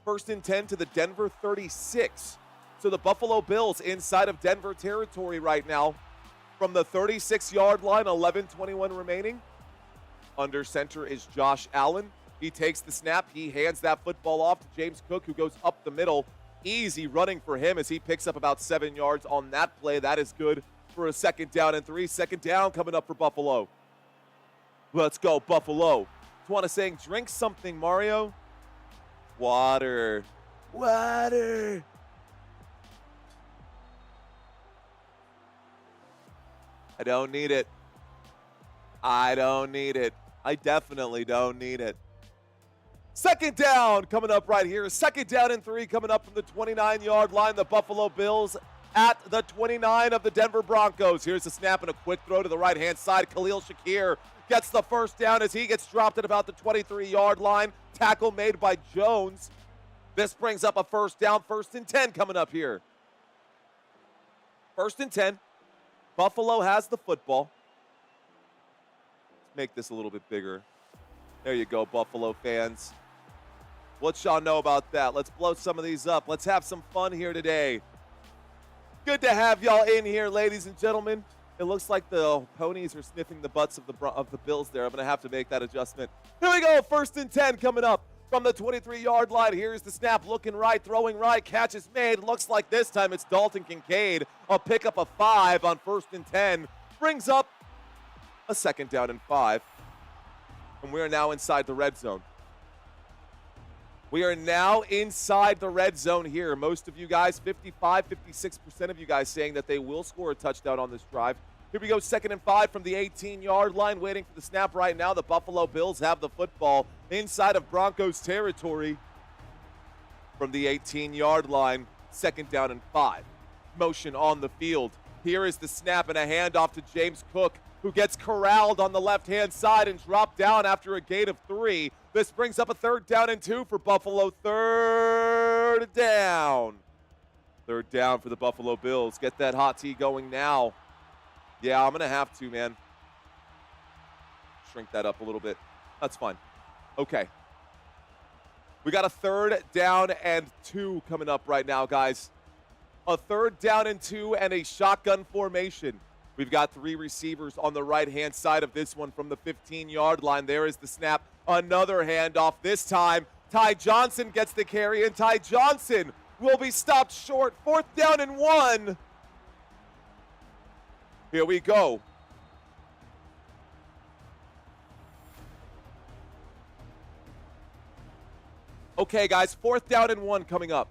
1st and 10 to the Denver 36. So the Buffalo Bills inside of Denver territory right now. From the 36-yard line, 11:21 remaining. Under center is Josh Allen. He takes the snap. He hands that football off to James Cook, who goes up the middle. Easy running for him as he picks up about 7 yards on that play. That is good for a 2nd down and 3. 2nd down coming up for Buffalo. Let's go, Buffalo. Twana saying, drink something, Mario. Water. Water. I don't need it. I don't need it. I definitely don't need it. 2nd down coming up right here. 2nd down and 3 coming up from the 29-yard line. The Buffalo Bills at the 29 of the Denver Broncos. Here's a snap and a quick throw to the right-hand side. Khalil Shakir gets the 1st down as he gets dropped at about the 23-yard line. Tackle made by Jones. This brings up a 1st down. 1st and 10 coming up here. 1st and 10. Buffalo has the football. Let's make this a little bit bigger. There you go, Buffalo fans. What y'all know about that? Let's blow some of these up. Let's have some fun here today. Good to have y'all in here, ladies and gentlemen. It looks like the ponies are sniffing the butts of the Bills there. I'm going to have to make that adjustment. Here we go. 1st and 10 coming up from the 23-yard line. Here's the snap. Looking right, throwing right. Catch is made. Looks like this time it's Dalton Kincaid. A pickup of 5 on 1st and 10. Brings up a 2nd down and 5. And we are now inside the red zone. We are now inside the red zone here. Most of you guys, 55, 56% of you guys saying that they will score a touchdown on this drive. Here we go, 2nd and 5 from the 18-yard line. Waiting for the snap right now. The Buffalo Bills have the football inside of Broncos territory. From the 18-yard line, 2nd down and 5. Motion on the field. Here is the snap and a handoff to James Cook, who gets corralled on the left-hand side and dropped down after a gain of 3. This brings up a 3rd down and 2 for Buffalo. 3rd down. 3rd down for the Buffalo Bills. Get that hot tea going now. Yeah, I'm going to have to, man. Shrink that up a little bit. That's fine. Okay. We got a 3rd down and 2 coming up right now, guys. A 3rd down and 2 and a shotgun formation. We've got 3 receivers on the right-hand side of this one from the 15-yard line. There is the snap. Another handoff. This time, Ty Johnson gets the carry, and Ty Johnson will be stopped short. 4th down and 1. Here we go. Okay, guys, 4th down and 1 coming up.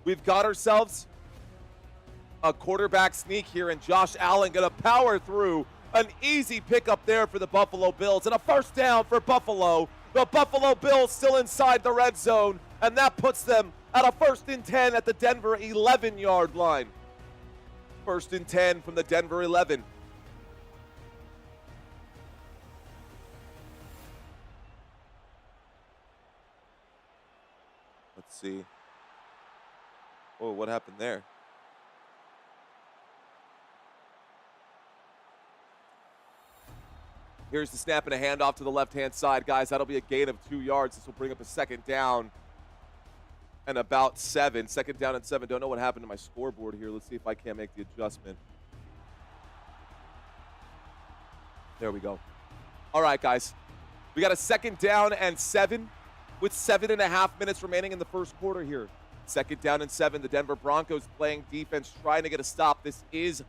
We've got ourselves a quarterback sneak here, and Josh Allen going to power through an easy pickup there for the Buffalo Bills, and a 1st down for Buffalo. The Buffalo Bills still inside the red zone, and that puts them at a 1st and 10 at the Denver 11-yard line. 1st and 10 from the Denver 11. Let's see. Oh, what happened there? Here's the snap and a handoff to the left-hand side, guys. That'll be a gain of 2 yards. This will bring up a 2nd down and about 7. 2nd down and 7. Don't know what happened to my scoreboard here. Let's see if I can't make the adjustment. There we go. All right, guys. We got a 2nd down and 7 with 7.5 minutes remaining in the 1st quarter here. 2nd down and 7. The Denver Broncos playing defense, trying to get a stop. This is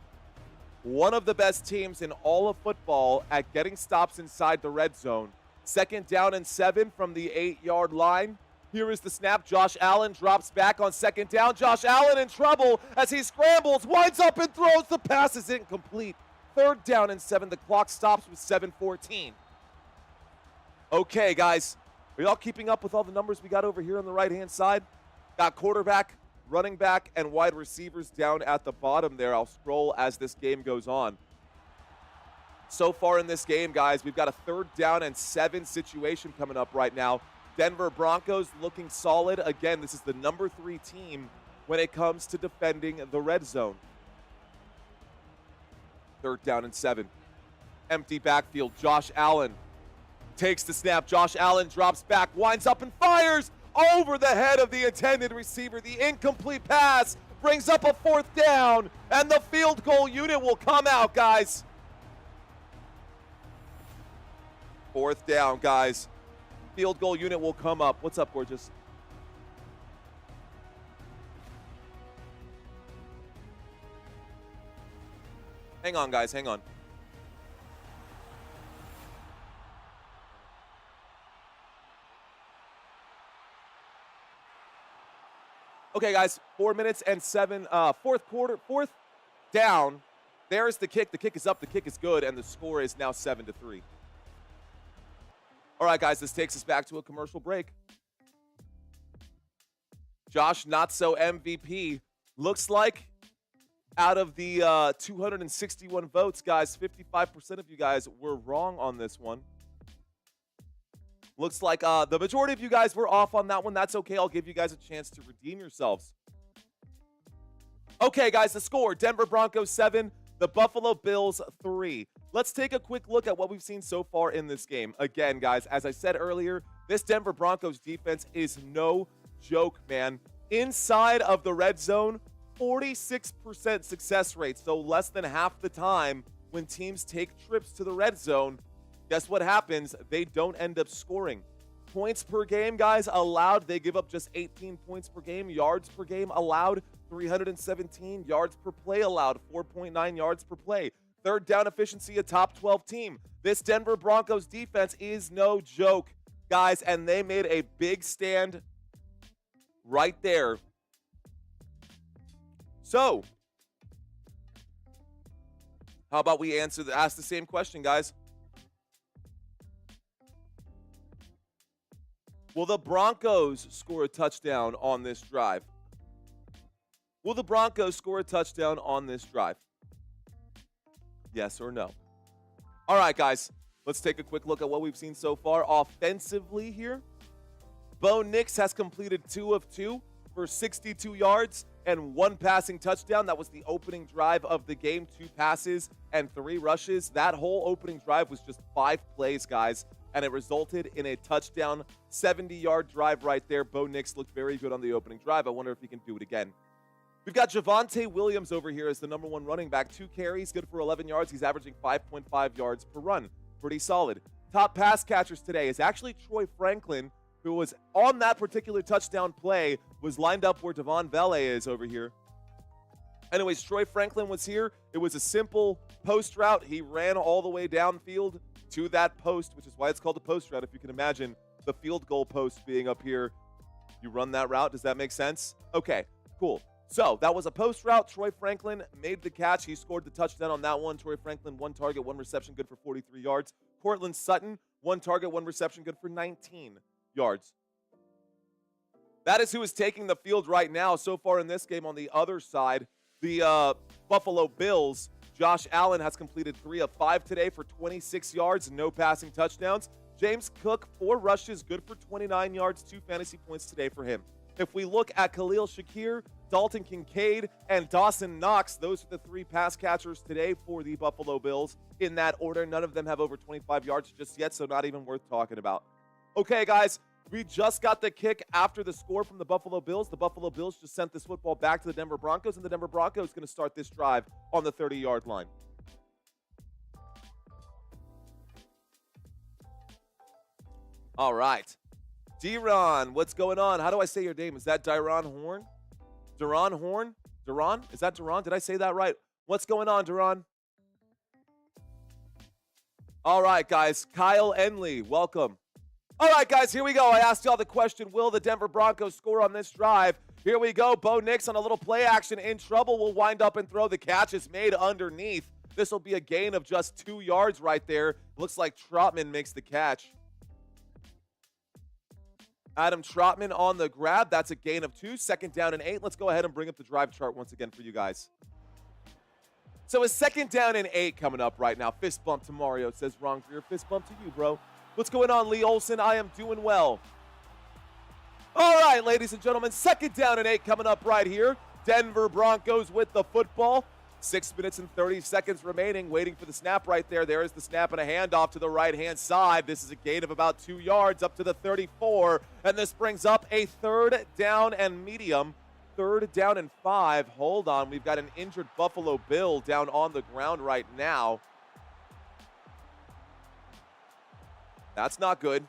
one of the best teams in all of football at getting stops inside the red zone. 2nd down and 7 from the 8-yard line. Here is the snap. Josh Allen drops back on 2nd down. Josh Allen in trouble as he scrambles, winds up and throws. The pass is incomplete. 3rd down and 7. The clock stops with 7:14. Okay, guys. Are y'all keeping up with all the numbers we got over here on the right-hand side? Got quarterback, running back, and wide receivers down at the bottom there. I'll scroll as this game goes on. So far in this game, guys, we've got a 3rd down and 7 situation coming up right now. Denver Broncos looking solid. Again, this is the number 3 team when it comes to defending the red zone. 3rd down and 7. Empty backfield. Josh Allen takes the snap. Josh Allen drops back, winds up and fires over the head of the intended receiver. The incomplete pass brings up a 4th down, and the field goal unit will come out, guys. 4th down, guys. Field goal unit will come up. What's up, gorgeous? Hang on, guys. Hang on. Okay, guys, 4 minutes and 7, 4th quarter, 4th down. There's the kick. The kick is up. The kick is good, and the score is now 7-3. All right, guys, this takes us back to a commercial break. Josh, not so MVP. Looks like out of the 261 votes, guys, 55% of you guys were wrong on this one. Looks like the majority of you guys were off on that one. That's okay. I'll give you guys a chance to redeem yourselves. Okay, guys, the score. Denver Broncos 7, the Buffalo Bills 3. Let's take a quick look at what we've seen so far in this game. Again, guys, as I said earlier, this Denver Broncos defense is no joke, man. Inside of the red zone, 46% success rate. So less than half the time when teams take trips to the red zone, guess what happens? They don't end up scoring. Points per game, guys, allowed. They give up just 18 points per game. Yards per game allowed, 317. Yards per play allowed, 4.9 yards per play. 3rd down efficiency, a top 12 team. This Denver Broncos defense is no joke, guys, and they made a big stand right there. So, how about we ask the same question, guys? Will the Broncos score a touchdown on this drive? Will the Broncos score a touchdown on this drive? Yes or no? All right, guys, let's take a quick look at what we've seen so far offensively here. Bo Nix has completed 2 of 2 for 62 yards and 1 passing touchdown. That was the opening drive of the game, 2 passes and 3 rushes. That whole opening drive was just 5 plays, guys, and it resulted in a touchdown, 70-yard drive right there. Bo Nix looked very good on the opening drive. I wonder if he can do it again. We've got Javonte Williams over here as the number 1 running back. 2 carries, good for 11 yards. He's averaging 5.5 yards per run. Pretty solid. Top pass catchers today is actually Troy Franklin, who was on that particular touchdown play, was lined up where Devon Vele is over here. Anyways, Troy Franklin was here. It was a simple post route. He ran all the way downfield to that post, which is why it's called a post route, if you can imagine the field goal post being up here You run that route. Does that make sense? Okay, cool. So that was a post route. Troy Franklin made the catch. He scored the touchdown on that one. Troy Franklin, 1 target, 1 reception, good for 43 yards. Cortland Sutton, 1 target, 1 reception, good for 19 yards. That is who is taking the field right now. So far in this game, on the other side, the Buffalo Bills, Josh Allen has completed 3 of 5 today for 26 yards, no passing touchdowns. James Cook, 4 rushes, good for 29 yards, 2 fantasy points today for him. If we look at Khalil Shakir, Dalton Kincaid, and Dawson Knox, those are the 3 pass catchers today for the Buffalo Bills. In that order, none of them have over 25 yards just yet, so not even worth talking about. Okay, guys, we just got the kick after the score from the Buffalo Bills. The Buffalo Bills just sent this football back to the Denver Broncos, and the Denver Broncos going to start this drive on the 30-yard line. All right. Deron, what's going on? How do I say your name? Is that Dyron Horn? Deron Horn? Deron? Is that Deron? Did I say that right? What's going on, Deron? All right, guys. Kyle Enley, welcome. All right, guys, here we go. I asked y'all the question, will the Denver Broncos score on this drive? Here we go. Bo Nix on a little play action in trouble. Will wind up and throw. The catch is made underneath. This will be a gain of just 2 yards right there. Looks like Trotman makes the catch. Adam Trotman on the grab. That's a gain of 2. 2nd down and 8. Let's go ahead and bring up the drive chart once again for you guys. So a 2nd down and 8 coming up right now. Fist bump to Mario. It says wrong for your fist bump to you, bro. What's going on, Lee Olson? I am doing well. All right, ladies and gentlemen, 2nd down and 8 coming up right here. Denver Broncos with the football. 6 minutes and 30 seconds remaining, waiting for the snap right there. There is the snap and a handoff to the right-hand side. This is a gain of about 2 yards up to the 34, and this brings up a 3rd down and medium. 3rd down and 5. Hold on, we've got an injured Buffalo Bill down on the ground right now. That's not good.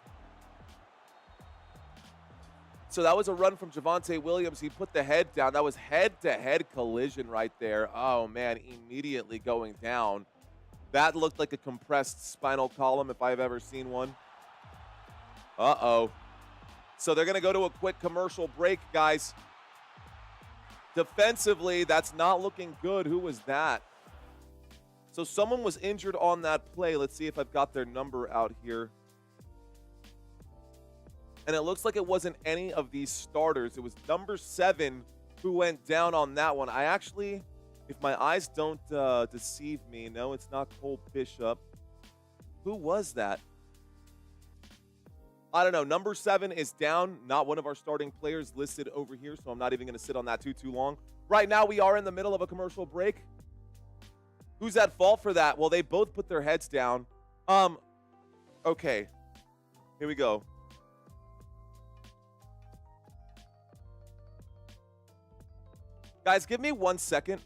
So that was a run from Javonte Williams. He put the head down. That was head-to-head collision right there. Oh, man, immediately going down. That looked like a compressed spinal column if I've ever seen one. Uh-oh. So they're going to go to a quick commercial break, guys. Defensively, that's not looking good. Who was that? So someone was injured on that play. Let's see if I've got their number out here. And it looks like it wasn't any of these starters. It was number 7 who went down on that one. I actually, if my eyes don't deceive me, no, it's not Cole Bishop. Who was that? I don't know. Number 7 is down. Not one of our starting players listed over here, so I'm not even going to sit on that too long. Right now, we are in the middle of a commercial break. Who's at fault for that? Well, they both put their heads down. Okay. Here we go. Guys, give me 1 second.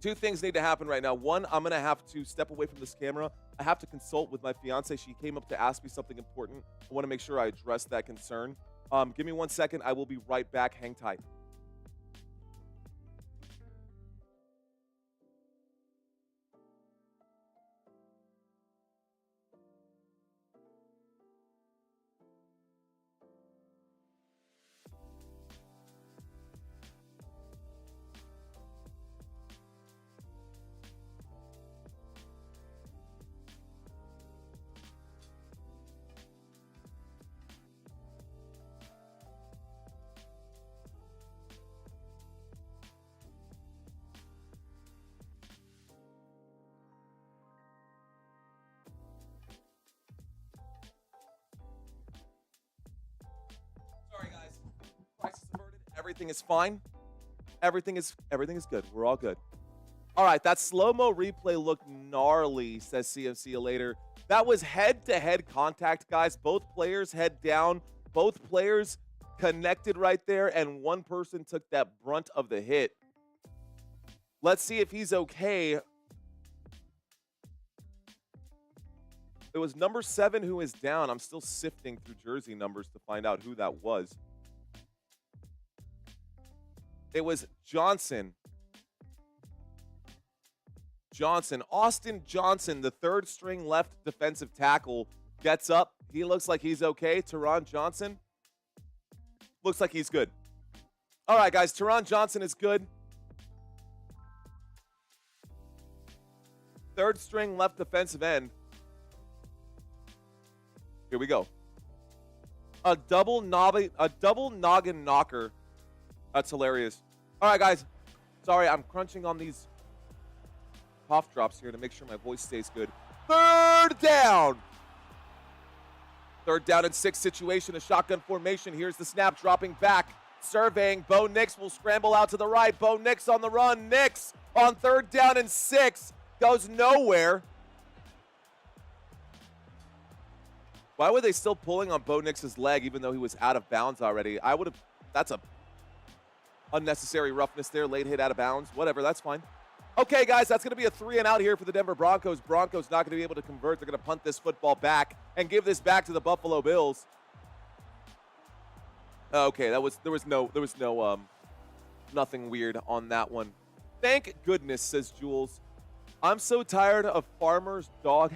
2 things need to happen right now. 1, I'm going to have to step away from this camera. I have to consult with my fiance. She came up to ask me something important. I want to make sure I address that concern. Give me 1 second. I will be right back. Hang tight. Everything is fine. Everything is good. We're all good. All right, that slow-mo replay looked gnarly, says CMC later. That was head-to-head contact, guys. Both players head down. Both players connected right there, and one person took that brunt of the hit. Let's see if he's okay. It was number 7 who is down. I'm still sifting through jersey numbers to find out who that was. It was Johnson. Austin Johnson, the 3rd string left defensive tackle, gets up. He looks like he's okay. Teron Johnson. Looks like he's good. All right, guys. Teron Johnson is good. Third string left defensive end. Here we go. A double noggin knocker. That's hilarious. All right, guys. Sorry, I'm crunching on these cough drops here to make sure my voice stays good. Third down. Third down and 6 situation, a shotgun formation. Here's the snap, dropping back, surveying. Bo Nix will scramble out to the right. Bo Nix on the run. Nix on third down and 6. Goes nowhere. Why were they still pulling on Bo Nix's leg even though he was out of bounds already? That's a unnecessary roughness there. Late hit out of bounds. Whatever, that's fine. Okay, guys, that's going to be a 3 and out here for the Denver Broncos. Broncos not going to be able to convert. They're going to punt this football back and give this back to the Buffalo Bills. Okay, there was no nothing weird on that one. Thank goodness, says Jules. I'm so tired of Farmer's dog.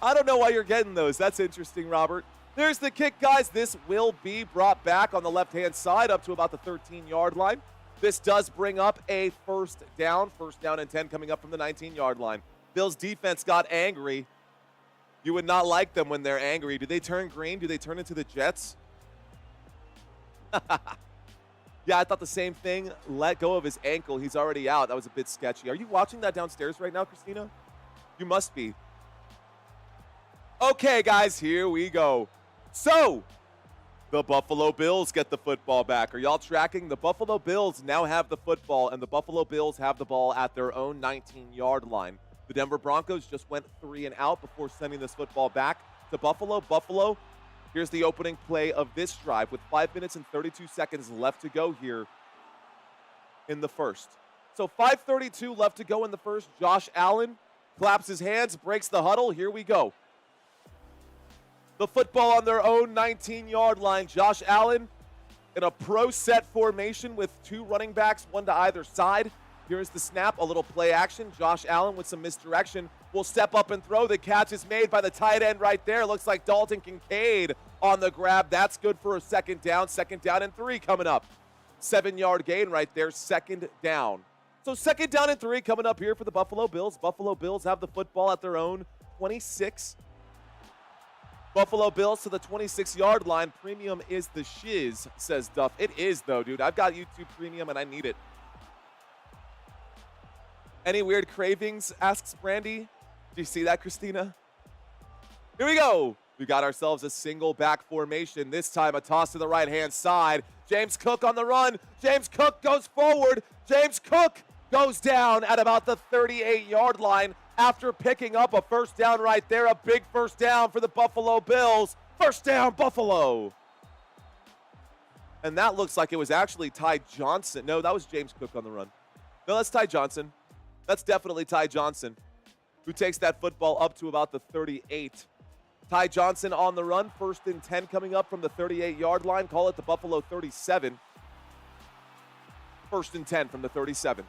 I don't know why you're getting those. That's interesting, Robert. There's the kick, guys. This will be brought back on the left-hand side up to about the 13-yard line. This does bring up a first down and 10 coming up from the 19-yard line. Bills defense got angry. You would not like them when they're angry. Do they turn green? Do they turn into the Jets? Yeah, I thought the same thing. Let go of his ankle. He's already out. That was a bit sketchy. Are you watching that downstairs right now, Christina? You must be. Okay, guys, here we go. So, the Buffalo Bills get the football back. Are y'all tracking? The Buffalo Bills now have the football, and the Buffalo Bills have the ball at their own 19-yard line. The Denver Broncos just went 3 and out before sending this football back to Buffalo. Buffalo, here's the opening play of this drive with 5 minutes and 32 seconds left to go here in the first. So 5:32 left to go in the first. Josh Allen claps his hands, breaks the huddle. Here we go. The football on their own 19-yard line. Josh Allen in a pro set formation with 2 running backs, 1 to either side. Here's the snap, a little play action. Josh Allen with some misdirection will step up and throw. The catch is made by the tight end right there. Looks like Dalton Kincaid on the grab. That's good for a second down. Second down and 3 coming up. 7-yard gain right there, second down. So second down and 3 coming up here for the Buffalo Bills. Buffalo Bills have the football at their own 26. Buffalo Bills to the 26-yard line. Premium is the shiz, says Duff. It is, though, dude. I've got YouTube Premium, and I need it. Any weird cravings, asks Brandy. Do you see that, Christina? Here we go. We got ourselves a single back formation. This time, a toss to the right-hand side. James Cook on the run. James Cook goes forward. James Cook goes down at about the 38-yard line. After picking up a first down right there, a big first down for the Buffalo Bills. First down, Buffalo. And that looks like it was actually Ty Johnson. No, that was James Cook on the run. No, that's Ty Johnson. That's definitely Ty Johnson, who takes that football up to about the 38. Ty Johnson on the run. First and 10 coming up from the 38-yard line. Call it the Buffalo 37. First and 10 from the 37.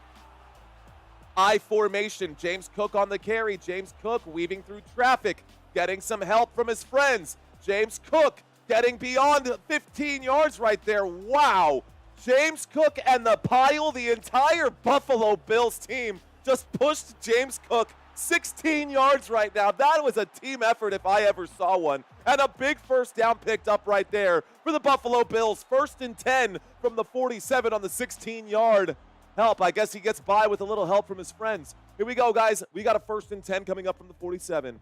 I formation. James Cook on the carry. James Cook weaving through traffic, getting some help from his friends. James Cook getting beyond 15 yards right there. Wow. James Cook and the pile, the entire Buffalo Bills team just pushed James Cook 16 yards right now. That was a team effort if I ever saw one. And a big first down picked up right there for the Buffalo Bills. First and 10 from the 47 on the 16-yard help. I guess he gets by with a little help from his friends. Here we go, guys. We got a first and 10 coming up from the 47.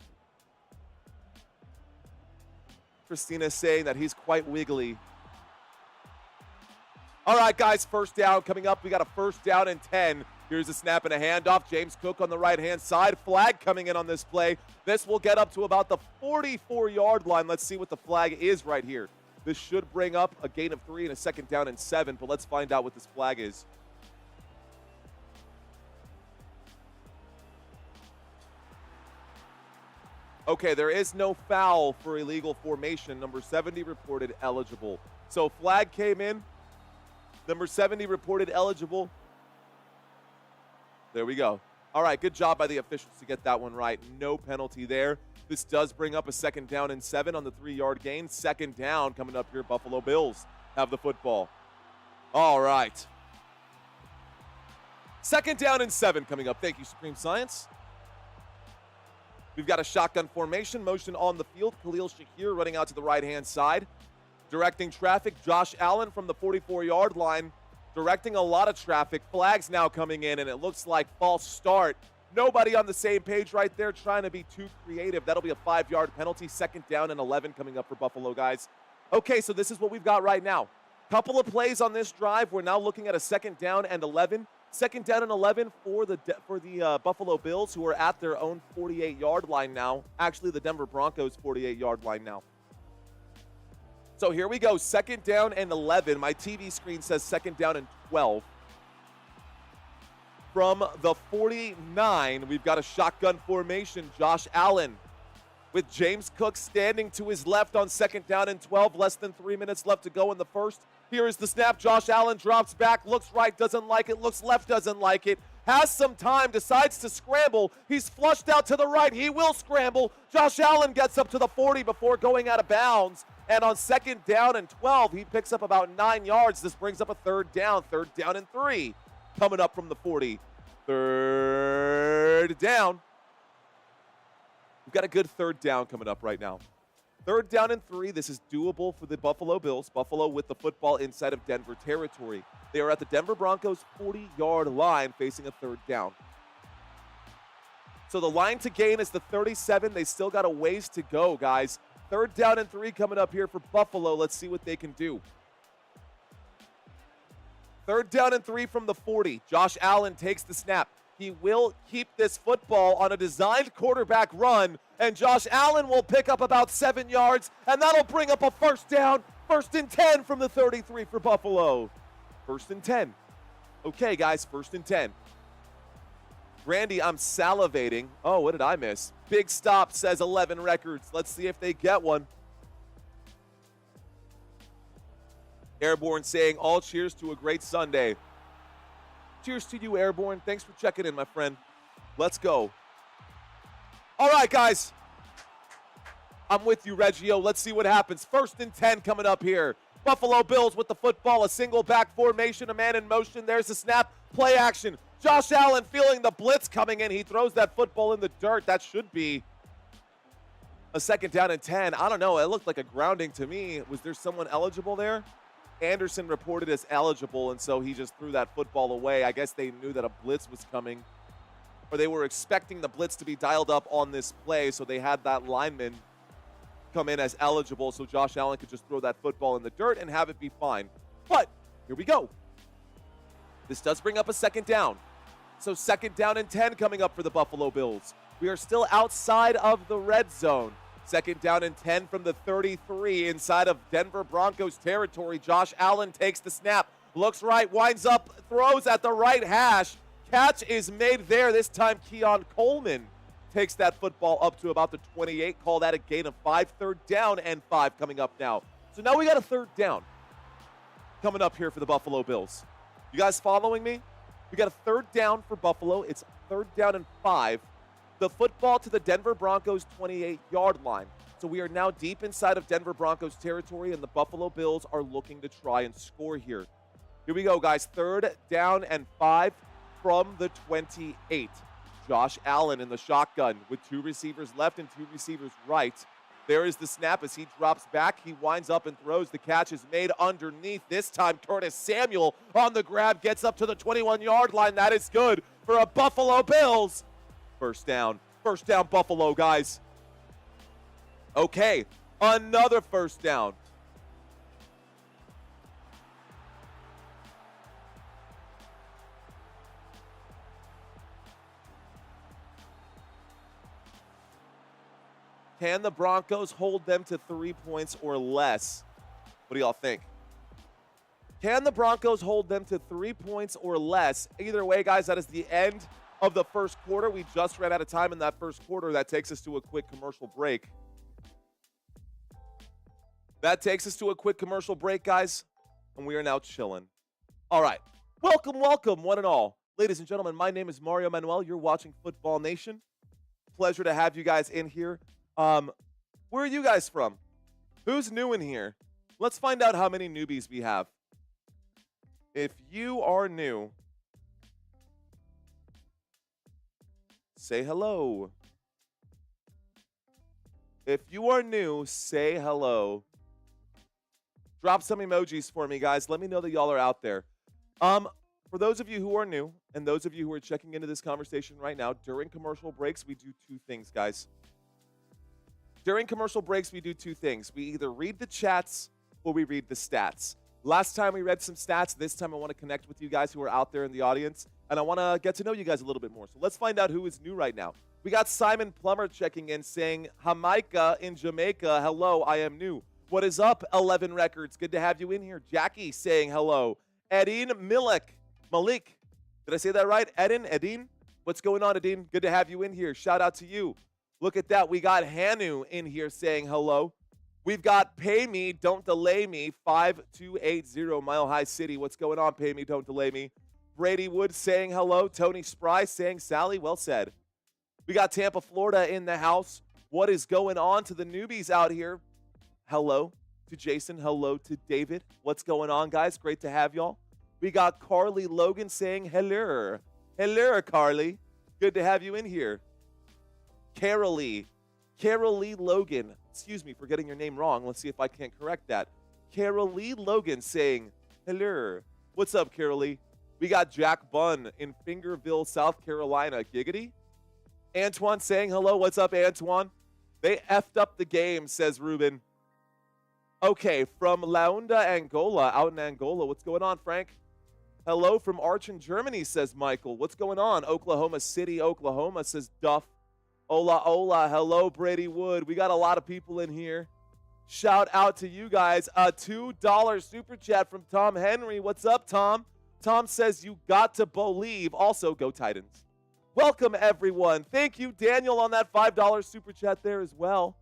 Christina is saying that he's quite wiggly. All right, guys, first down coming up. We got a first down and 10. Here's a snap and a handoff. James Cook on the right-hand side. Flag coming in on this play. This will get up to about the 44-yard line. Let's see what the flag is right here. This should bring up a gain of 3 and a second down and 7, but let's find out what this flag is. Okay, there is no foul for illegal formation. Number 70 reported eligible. So flag came in. Number 70 reported eligible. There we go. All right, good job by the officials to get that one right. No penalty there. This does bring up a 2nd down and 7 on the 3-yard gain. 2nd down coming up here. Buffalo Bills have the football. All right. 2nd down and 7 coming up. Thank you, Supreme Science. We've got a shotgun formation, motion on the field. Khalil Shakir running out to the right-hand side. Directing traffic, Josh Allen from the 44-yard line. Directing a lot of traffic. Flags now coming in, and it looks like false start. Nobody on the same page right there trying to be too creative. That'll be a 5-yard penalty. 2nd down and 11 coming up for Buffalo, guys. Okay, so this is what we've got right now. Couple of plays on this drive. We're now looking at a 2nd down and 11. 2nd down and 11 for the Buffalo Bills, who are at their own 48-yard line now. Actually, the Denver Broncos 48-yard line now. So here we go. 2nd down and 11. My TV screen says 2nd down and 12. From the 49, we've got a shotgun formation. Josh Allen with James Cook standing to his left on 2nd down and 12. Less than 3 minutes left to go in the first. Here is the snap. Josh Allen drops back, looks right, doesn't like it, looks left, doesn't like it. Has some time, decides to scramble. He's flushed out to the right. He will scramble. Josh Allen gets up to the 40 before going out of bounds. And on 2nd down and 12, he picks up about 9 yards. This brings up a 3rd down and 3. Coming up from the 40. 3rd down. We've got a good 3rd down coming up right now. 3rd down and 3. This is doable for the Buffalo Bills. Buffalo with the football inside of Denver territory. They are at the Denver Broncos 40-yard line facing a 3rd down. So the line to gain is the 37. They still got a ways to go, guys. 3rd down and 3 coming up here for Buffalo. Let's see what they can do. 3rd down and 3 from the 40. Josh Allen takes the snap. He will keep this football on a designed quarterback run, and Josh Allen will pick up about 7 yards, and that'll bring up a 1st down. 1st and 10 from the 33 for Buffalo. 1st and 10. Okay, guys, 1st and 10. Randy, I'm salivating. Oh, what did I miss? Big Stop says 11 records. Let's see if they get one. Airborne saying, all cheers to a great Sunday. Cheers to you, Airborne. Thanks for checking in, my friend. Let's go. All right, guys. I'm with you, Reggio. Let's see what happens. 1st and 10 coming up here. Buffalo Bills with the football. A single back formation, a man in motion. There's the snap. Play action. Josh Allen feeling the blitz coming in. He throws that football in the dirt. That should be a 2nd down and 10. I don't know. It looked like a grounding to me. Was there someone eligible there? Anderson reported as eligible, and so he just threw that football away. I guess they knew that a blitz was coming, or they were expecting the blitz to be dialed up on this play, so they had that lineman come in as eligible so Josh Allen could just throw that football in the dirt and have it be fine. But here we go. This does bring up a 2nd down. So 2nd down and 10 coming up for the Buffalo Bills. We are still outside of the red zone. 2nd down and 10 from the 33 inside of Denver Broncos territory. Josh Allen takes the snap, looks right, winds up, throws at the right hash. Catch is made there. This time Keon Coleman takes that football up to about the 28. Call that a gain of 5. 3rd down and 5 coming up now. So now we got a 3rd down coming up here for the Buffalo Bills. You guys following me? We got a 3rd down for Buffalo. It's 3rd down and 5. The football to the Denver Broncos 28-yard line. So we are now deep inside of Denver Broncos territory, and the Buffalo Bills are looking to try and score here. Here we go, guys. 3rd down and 5 from the 28. Josh Allen in the shotgun with 2 receivers left and 2 receivers right. There is the snap as he drops back. He winds up and throws. The catch is made underneath. This time, Curtis Samuel on the grab gets up to the 21-yard line. That is good for a Buffalo Bills. 1st down. 1st down, Buffalo, guys. Okay, another 1st down. Can the Broncos hold them to 3 points or less? What do y'all think? Can the Broncos hold them to 3 points or less? Either way, guys, that is the end of the first quarter. We just ran out of time in that first quarter. That takes us to a quick commercial break. Guys, and we are now chilling. All right. Welcome, welcome, one and all. Ladies and gentlemen, my name is Mario Manuel. You're watching Football Nation. Pleasure to have you guys in here. Where are you guys from? Who's new in here? Let's find out how many newbies we have. If you are new, say hello. If you are new, say hello. Drop some emojis for me, guys. Let me know that y'all are out there. For those of you who are new and those of you who are checking into this conversation right now, during commercial breaks, we do two things, guys. During commercial breaks, we do two things. We either read the chats or we read the stats. Last time we read some stats. This time I want to connect with you guys who are out there in the audience, and I want to get to know you guys a little bit more. So let's find out who is new right now. We got Simon Plummer checking in saying, Jamaica in Jamaica, hello, I am new. What is up, 11 Records? Good to have you in here. Jackie saying hello. Edin Malik. Did I say that right? Edin? What's going on, Edin? Good to have you in here. Shout out to you. Look at that. We got Hanu in here saying hello. We've got Pay Me, Don't Delay Me, 5280 Mile High City. What's going on, Pay Me, Don't Delay Me? Brady Wood saying hello. Tony Spry saying Sally, well said. We got Tampa, Florida in the house. What is going on to the newbies out here? Hello to Jason. Hello to David. What's going on, guys? Great to have y'all. We got Carly Logan saying hello. Hello, Carly. Good to have you in here. Carolee Logan. Excuse me for getting your name wrong. Let's see if I can't correct that. Carolee Logan saying hello. What's up, Carolee? We got Jack Bunn in Fingerville, South Carolina. Giggity. Antoine saying hello. What's up, Antoine? They effed up the game, says Ruben. Okay, from Launda, Angola, out in Angola. What's going on, Frank? Hello from Archen, Germany, says Michael. What's going on? Oklahoma City, Oklahoma, says Duff. Hola, hola. Hello, Brady Wood. We got a lot of people in here. Shout out to you guys. A $2 super chat from Tom Henry. What's up, Tom? Tom says you got to believe. Also, go Titans. Welcome, everyone. Thank you, Daniel, on that $5 super chat there as well.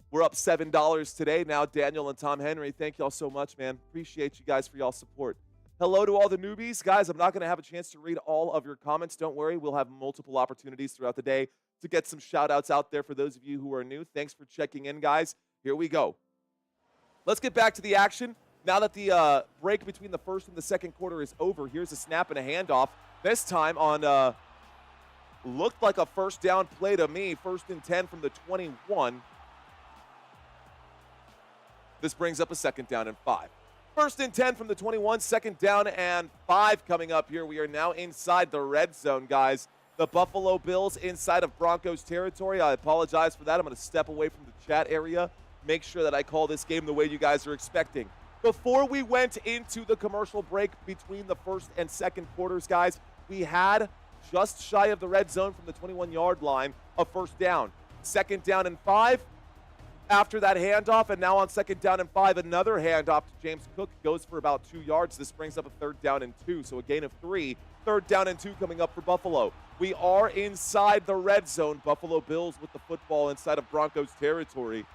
We're up $7 today now, Daniel and Tom Henry. Thank y'all so much, man. Appreciate you guys for y'all support. Hello to all the newbies. Guys, I'm not going to have a chance to read all of your comments. Don't worry. We'll have multiple opportunities throughout the day to get some shout-outs out there for those of you who are new. Thanks for checking in, guys. Here we go. Let's get back to the action. Now that the break between the first and the second quarter is over, here's a snap and a handoff. This time on looked like a first down play to me. 1st and 10 from the 21. This brings up a 2nd down and 5. 1st and 10 from the 21, 2nd down and 5 coming up here. We are now inside the red zone, guys. The Buffalo Bills inside of Broncos territory. I apologize for that. I'm going to step away from the chat area. Make sure that I call this game the way you guys are expecting. Before we went into the commercial break between the first and second quarters, guys, we had just shy of the red zone from the 21-yard line, a 1st down. 2nd down and 5. After that handoff, and now on 2nd down and 5, another handoff to James Cook goes for about 2 yards. This brings up a 3rd down and 2, so a gain of 3. 3rd down and 2 coming up for Buffalo. We are inside the red zone. Buffalo Bills with the football inside of Broncos territory.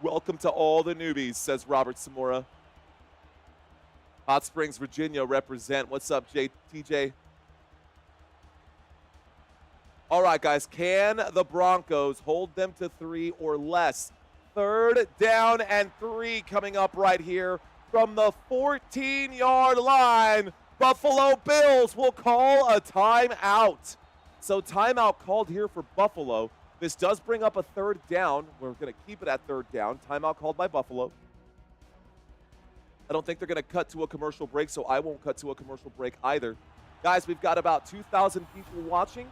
Welcome to all the newbies, says Robert Samora. Hot Springs, Virginia represent. What's up, TJ? All right, guys, can the Broncos hold them to 3 or less? 3rd down and 3 coming up right here from the 14-yard line. Buffalo Bills will call a timeout. So timeout called here for Buffalo. This does bring up a 3rd down. We're going to keep it at 3rd down. Timeout called by Buffalo. I don't think they're going to cut to a commercial break, so I won't cut to a commercial break either. Guys, we've got about 2,000 people watching.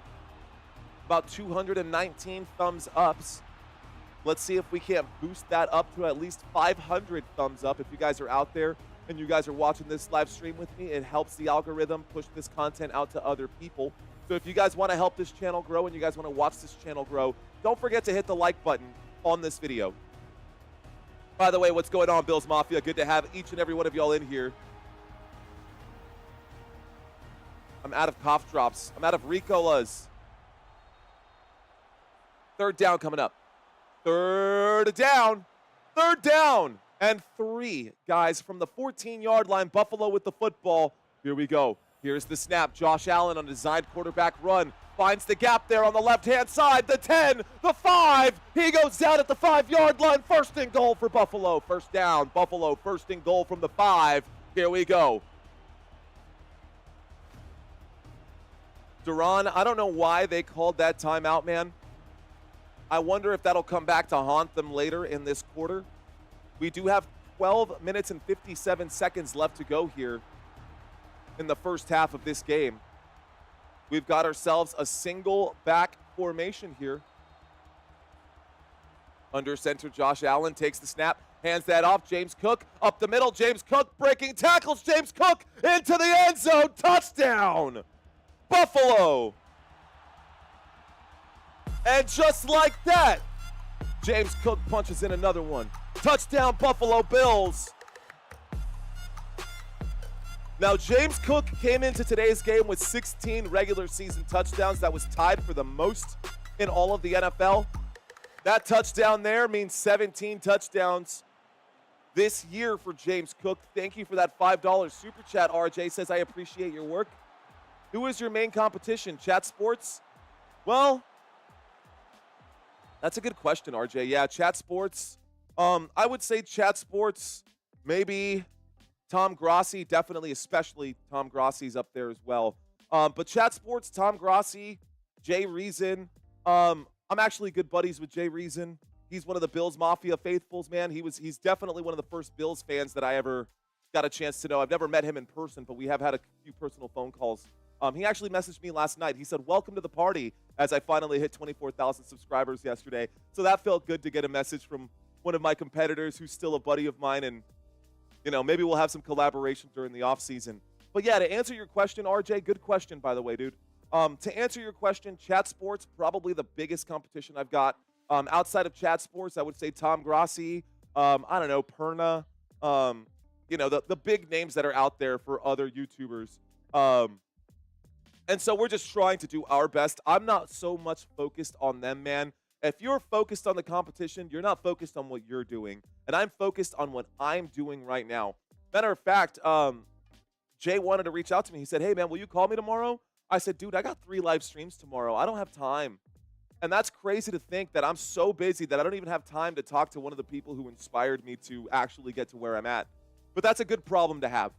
About 219 thumbs ups. Let's see if we can't boost that up to at least 500 thumbs up. If you guys are out there and you guys are watching this live stream with me, it helps the algorithm push this content out to other people. So if you guys want to help this channel grow and you guys want to watch this channel grow, don't forget to hit the like button on this video. By the way, what's going on, Bills Mafia? Good to have each and every one of y'all in here. I'm out of cough drops. I'm out of Ricolas. 3rd down coming up. 3rd down. 3rd down and 3. Guys, from the 14-yard line, Buffalo with the football. Here we go. Here's the snap. Josh Allen on a designed quarterback run. Finds the gap there on the left-hand side. The 10, the 5. He goes down at the 5-yard line. First and goal for Buffalo. First down. Buffalo first and goal from the 5. Here we go. Duran, I don't know why they called that timeout, man. I wonder if that'll come back to haunt them later in this quarter. We do have 12 minutes and 57 seconds left to go here in the first half of this game. We've got ourselves a single back formation here. Under center, Josh Allen takes the snap, hands that off. James Cook up the middle. James Cook breaking tackles. James Cook into the end zone. Touchdown, Buffalo. And just like that, James Cook punches in another one. Touchdown, Buffalo Bills. Now, James Cook came into today's game with 16 regular season touchdowns. That was tied for the most in all of the NFL. That touchdown there means 17 touchdowns this year for James Cook. Thank you for that $5 super chat. RJ says, I appreciate your work. Who is your main competition? Chat Sports? Well, that's a good question, RJ. Yeah, Chat Sports. I would say Chat Sports, maybe Tom Grossi, definitely, especially Tom Grossi's up there as well. But Chat Sports, Tom Grossi, Jay Reason. I'm actually good buddies with Jay Reason. He's one of the Bills Mafia faithfuls, man. He's definitely one of the first Bills fans that I ever got a chance to know. I've never met him in person, but we have had a few personal phone calls. He actually messaged me last night. He said, welcome to the party, as I finally hit 24,000 subscribers yesterday. So that felt good to get a message from one of my competitors who's still a buddy of mine, and you know, maybe we'll have some collaboration during the offseason. But yeah, to answer your question, RJ, good question, by the way, dude. To answer your question, Chat Sports, probably the biggest competition I've got. Outside of Chat Sports, I would say Tom Grossi, I don't know, Perna, you know, the big names that are out there for other YouTubers. And so we're just trying to do our best. I'm not so much focused on them, man. If you're focused on the competition, you're not focused on what you're doing. And I'm focused on what I'm doing right now. Matter of fact, Jay wanted to reach out to me. He said, hey, man, will you call me tomorrow? I said, dude, I got 3 live streams tomorrow. I don't have time. And that's crazy to think that I'm so busy that I don't even have time to talk to one of the people who inspired me to actually get to where I'm at. But that's a good problem to have.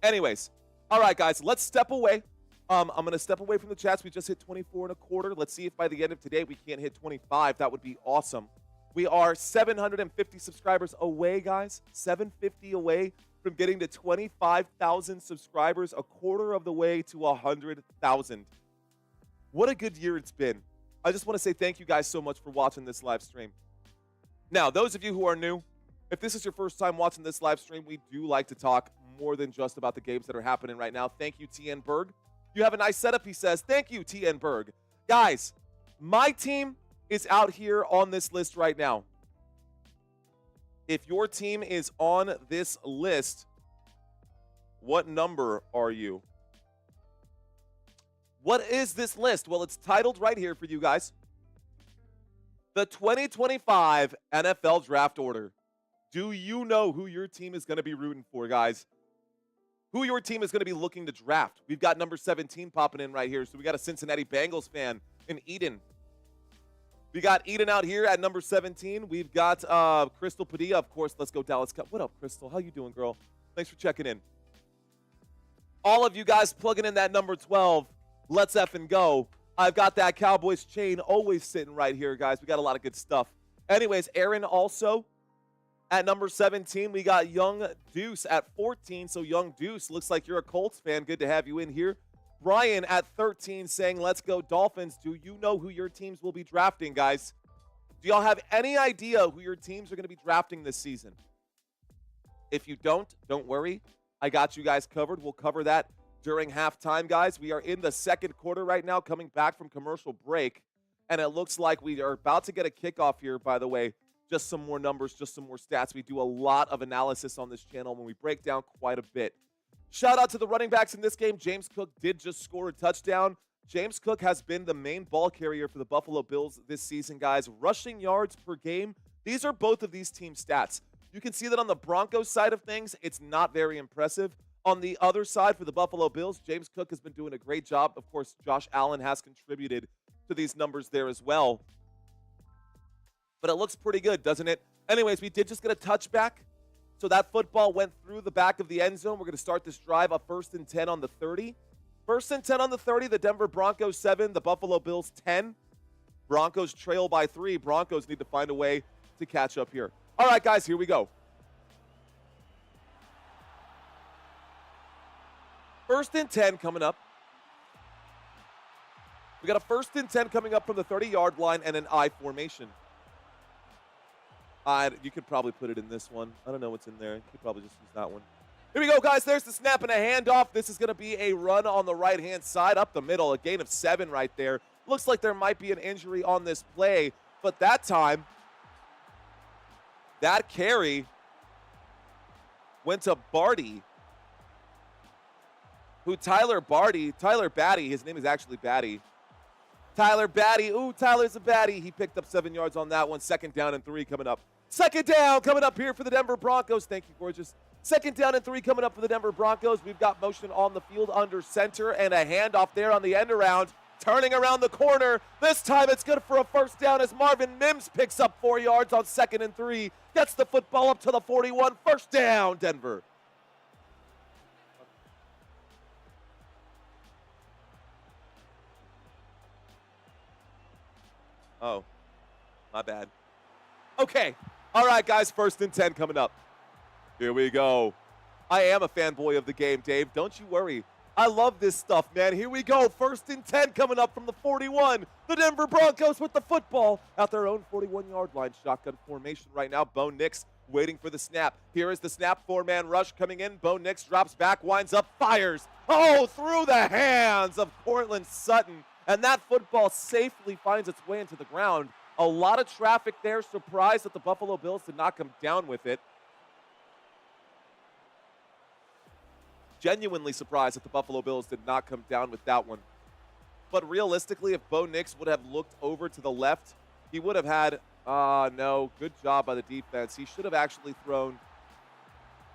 Anyways, all right, guys, let's step away. I'm going to step away from the chats. We just hit 24 and a quarter. Let's see if by the end of today we can't hit 25. That would be awesome. We are 750 subscribers away, guys. 750 away from getting to 25,000 subscribers, a quarter of the way to 100,000. What a good year it's been. I just want to say thank you guys so much for watching this live stream. Now, those of you who are new, if this is your first time watching this live stream, we do like to talk more than just about the games that are happening right now. Thank you, TN Berg. You have a nice setup, he says. Thank you, TN Berg. Guys, my team is out here on this list right now. If your team is on this list, what number are you? What is this list? Well, it's titled right here for you guys. The 2025 NFL Draft Order. Do you know who your team is going to be rooting for, guys? Who your team is going to be looking to draft? We've got number 17 popping in right here. So we got a Cincinnati Bengals fan in Eden. We got Eden out here at number 17. We've got Crystal Padilla, of course. Let's go Dallas. What up, Crystal? How you doing, girl? Thanks for checking in. All of you guys plugging in that number 12. Let's effing go. I've got that Cowboys chain always sitting right here, guys. We got a lot of good stuff. Anyways, Aaron also at number 17. We got Young Deuce at 14. So Young Deuce, looks like you're a Colts fan. Good to have you in here. Brian at 13 saying, let's go Dolphins. Do you know who your teams will be drafting, guys? Do y'all have any idea who your teams are going to be drafting this season? If you don't worry. I got you guys covered. We'll cover that during halftime, guys. We are in the second quarter right now, coming back from commercial break. And it looks like we are about to get a kickoff here, by the way. Just some more numbers, just some more stats. We do a lot of analysis on this channel when we break down quite a bit. Shout out to the running backs in this game. James Cook did just score a touchdown. James Cook has been the main ball carrier for the Buffalo Bills this season, guys. Rushing yards per game. These are both of these team stats. You can see that on the Broncos side of things, it's not very impressive. On the other side for the Buffalo Bills, James Cook has been doing a great job. Of course, Josh Allen has contributed to these numbers there as well. But it looks pretty good, doesn't it? Anyways, we did just get a touchback. So that football went through the back of the end zone. We're going to start this drive up 1st and 10 on the 30. 1st and 10 on the 30, the Denver Broncos 7, the Buffalo Bills 10. Broncos trail by 3. Broncos need to find a way to catch up here. All right, guys, here we go. 1st and 10 coming up. We got a 1st and 10 coming up from the 30-yard line and an I formation. You could probably put it in this one. I don't know what's in there. You could probably just use that one. Here we go, guys. There's the snap and a handoff. This is going to be a run on the right-hand side up the middle. A gain of 7 right there. Looks like there might be an injury on this play. But that time, that carry went to Barty. Tyler Batty. His name is actually Batty. Tyler Batty. Ooh, Tyler's a Batty. He picked up 7 yards on that one. 2nd down and 3 coming up. 2nd down coming up here for the Denver Broncos. Thank you, gorgeous. 2nd down and 3 coming up for the Denver Broncos. We've got motion on the field under center and a handoff there on the end around. Turning around the corner. This time it's good for a 1st down as Marvin Mims picks up 4 yards on 2nd and 3. Gets the football up to the 41. 1st down, Denver. Oh, my bad. Okay. All right, guys, 1st and 10 coming up. Here we go. I am a fanboy of the game, Dave. Don't you worry. I love this stuff, man. Here we go. 1st and 10 coming up from the 41. The Denver Broncos with the football at their own 41-yard line. Shotgun formation right now. Bo Nix waiting for the snap. Here is the snap. 4-man rush coming in. Bo Nix drops back, winds up, fires. Oh, through the hands of Courtland Sutton. And that football safely finds its way into the ground. A lot of traffic there. Surprised that the Buffalo Bills did not come down with it. Genuinely surprised that the Buffalo Bills did not come down with that one. But realistically, if Bo Nix would have looked over to the left, he would have had, no, good job by the defense. He should have actually thrown.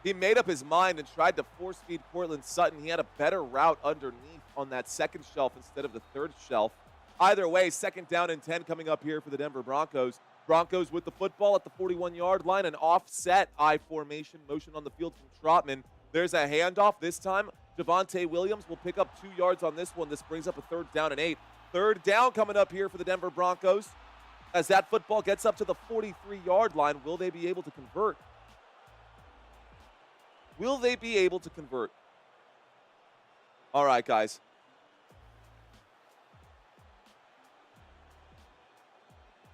He made up his mind and tried to force feed Courtland Sutton. He had a better route underneath on that 2nd shelf instead of the 3rd shelf. Either way, 2nd down and 10 coming up here for the Denver Broncos. Broncos with the football at the 41-yard line, an offset I formation motion on the field from Trotman. There's a handoff this time. Javonte Williams will pick up 2 yards on this one. This brings up a 3rd down and 8. 3rd down coming up here for the Denver Broncos. As that football gets up to the 43-yard line, will they be able to convert? Will they be able to convert? All right, guys.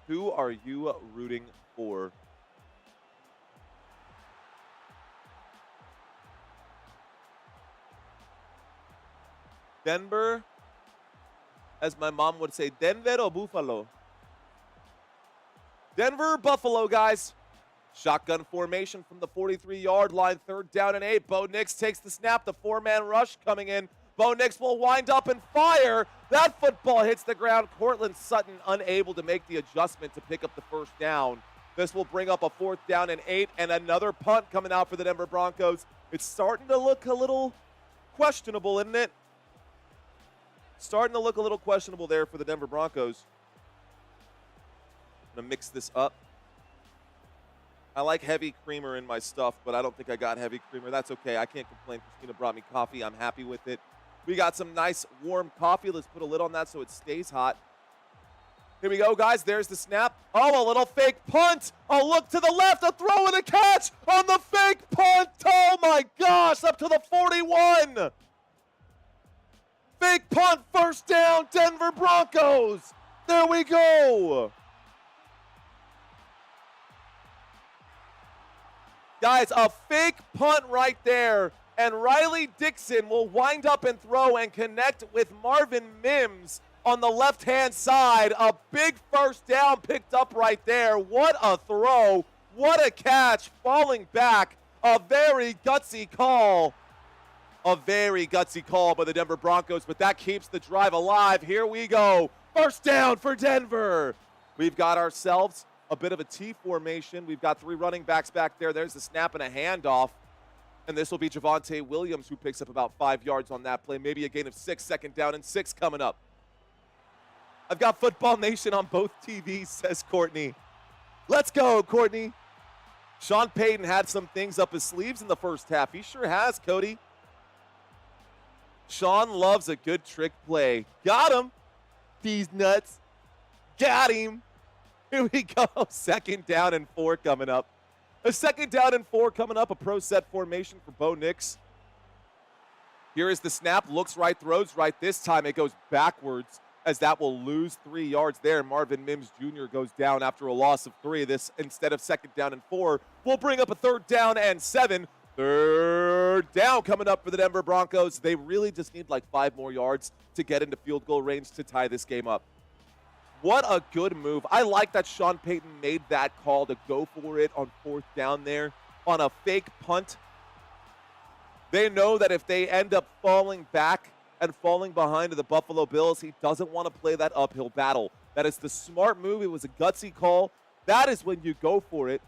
Who are you rooting for? Denver, as my mom would say, Denver or Buffalo? Denver, Buffalo, guys. Shotgun formation from the 43-yard line, 3rd down and 8. Bo Nix takes the snap, the 4-man rush coming in. Bo Nix will wind up and fire. That football hits the ground. Courtland Sutton unable to make the adjustment to pick up the 1st down. This will bring up a 4th down and 8 and another punt coming out for the Denver Broncos. It's starting to look a little questionable, isn't it? Starting to look a little questionable there for the Denver Broncos. I'm going to mix this up. I like heavy creamer in my stuff, but I don't think I got heavy creamer. That's okay. I can't complain. Christina brought me coffee. I'm happy with it. We got some nice warm coffee. Let's put a lid on that so it stays hot. Here we go, guys. There's the snap. Oh, a little fake punt. A look to the left. A throw and a catch on the fake punt. Oh, my gosh. Up to the 41. Fake punt. 1st down. Denver Broncos. There we go. Guys, a fake punt right there. And Riley Dixon will wind up and throw and connect with Marvin Mims on the left-hand side. A big 1st down picked up right there. What a throw. What a catch. Falling back. A very gutsy call. A very gutsy call by the Denver Broncos, but that keeps the drive alive. Here we go. 1st down for Denver. We've got ourselves a bit of a T formation. We've got 3 running backs back there. There's the snap and a handoff. And this will be Javonte Williams who picks up about 5 yards on that play. Maybe a gain of 6, 2nd down and 6 coming up. I've got Football Nation on both TVs, says Courtney. Let's go, Courtney. Sean Payton had some things up his sleeves in the first half. He sure has, Cody. Sean loves a good trick play. Got him. These nuts. Got him. Here we go. 2nd down and 4 coming up. A 2nd down and 4 coming up. A pro set formation for Bo Nix. Here is the snap. Looks right, throws right. This time it goes backwards, as that will lose 3 yards there. Marvin Mims Jr. goes down after a loss of 3. This, instead of 2nd down and 4, will bring up a 3rd down and 7. 3rd down coming up for the Denver Broncos. They really just need like 5 more yards to get into field goal range to tie this game up. What a good move. I like that Sean Payton made that call to go for it on 4th down there on a fake punt. They know that if they end up falling back and falling behind to the Buffalo Bills, he doesn't want to play that uphill battle. That is the smart move. It was a gutsy call. That is when you go for it.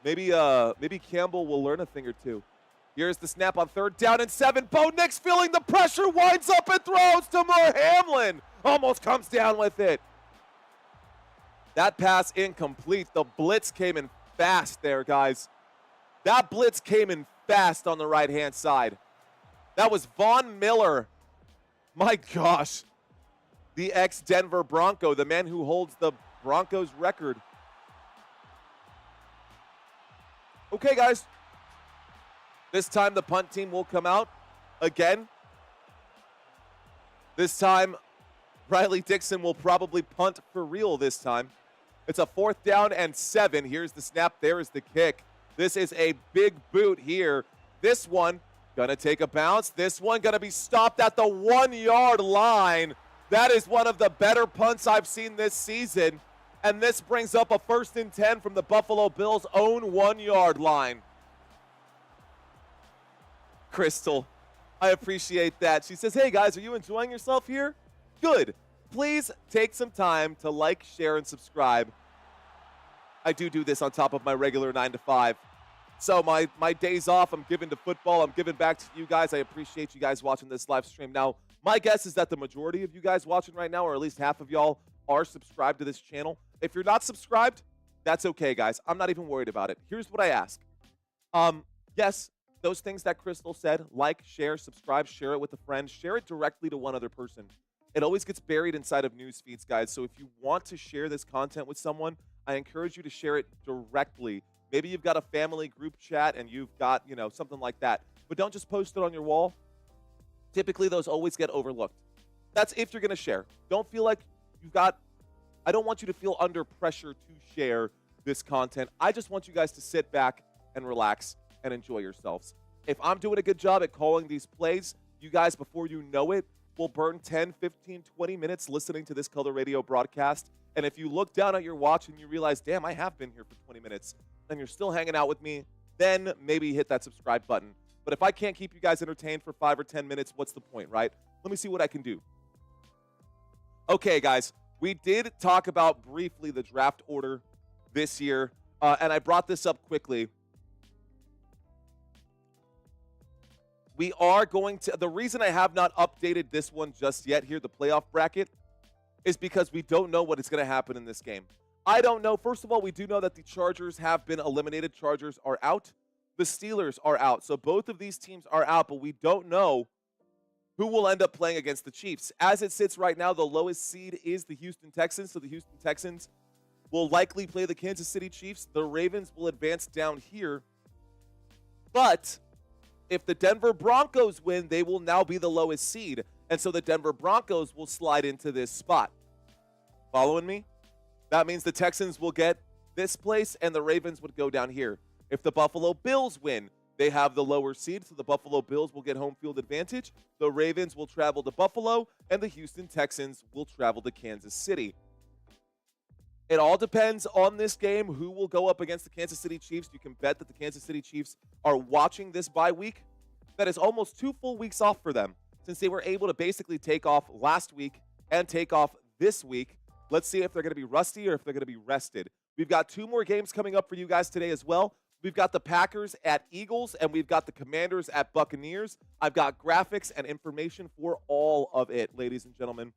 Maybe Campbell will learn a thing or two. Here's the snap on 3rd down and 7. Bo Nix feeling the pressure, winds up and throws to Moore Hamlin. Almost comes down with it. That pass incomplete. The blitz came in fast there, guys. That blitz came in fast on the right-hand side. That was Von Miller. My gosh. The ex-Denver Bronco, the man who holds the Broncos record. Okay, guys. This time the punt team will come out again. This time, Riley Dixon will probably punt for real this time. It's a 4th down and 7. Here's the snap. There is the kick. This is a big boot here. This one gonna take a bounce. This one gonna be stopped at the 1-yard line. That is one of the better punts I've seen this season. And this brings up a 1st and 10 from the Buffalo Bills' own 1-yard line. Crystal, I appreciate that. She says, hey guys, are you enjoying yourself here? Good. Please take some time to like, share, and subscribe. I do this on top of my regular 9 to 5. So my days off, I'm giving to football. I'm giving back to you guys. I appreciate you guys watching this live stream. Now, my guess is that the majority of you guys watching right now, or at least half of y'all, are subscribed to this channel. If you're not subscribed, that's okay, guys. I'm not even worried about it. Here's what I ask. Yes, those things that Crystal said, like, share, subscribe, share it with a friend, share it directly to one other person. It always gets buried inside of news feeds, guys. So if you want to share this content with someone, I encourage you to share it directly. Maybe you've got a family group chat and you've got, something like that. But don't just post it on your wall. Typically, those always get overlooked. That's if you're going to share. Don't feel like I don't want you to feel under pressure to share this content. I just want you guys to sit back and relax and enjoy yourselves. If I'm doing a good job at calling these plays, you guys, before you know it, will burn 10, 15, 20 minutes listening to this color radio broadcast. And if you look down at your watch and you realize, damn, I have been here for 20 minutes, and you're still hanging out with me, then maybe hit that subscribe button. But if I can't keep you guys entertained for 5 or 10 minutes, what's the point, right? Let me see what I can do. Okay, guys, we did talk about briefly the draft order this year, and I brought this up quickly. We are going to, the reason I have not updated this one just yet here, the playoff bracket, is because we don't know what is going to happen in this game. I don't know. First of all, we do know that the Chargers have been eliminated. Chargers are out. The Steelers are out. So both of these teams are out, but we don't know who will end up playing against the Chiefs. As it sits right now, the lowest seed is the Houston Texans. So the Houston Texans will likely play the Kansas City Chiefs. The Ravens will advance down here. But if the Denver Broncos win, they will now be the lowest seed. And so the Denver Broncos will slide into this spot. Following me? That means the Texans will get this place and the Ravens would go down here. If the Buffalo Bills win, they have the lower seed, so the Buffalo Bills will get home field advantage. The Ravens will travel to Buffalo, and the Houston Texans will travel to Kansas City. It all depends on this game, who will go up against the Kansas City Chiefs. You can bet that the Kansas City Chiefs are watching this bye week. That is almost 2 full weeks off for them, since they were able to basically take off last week and take off this week. Let's see if they're going to be rusty or if they're going to be rested. We've got 2 more games coming up for you guys today as well. We've got the Packers at Eagles, and we've got the Commanders at Buccaneers. I've got graphics and information for all of it, ladies and gentlemen.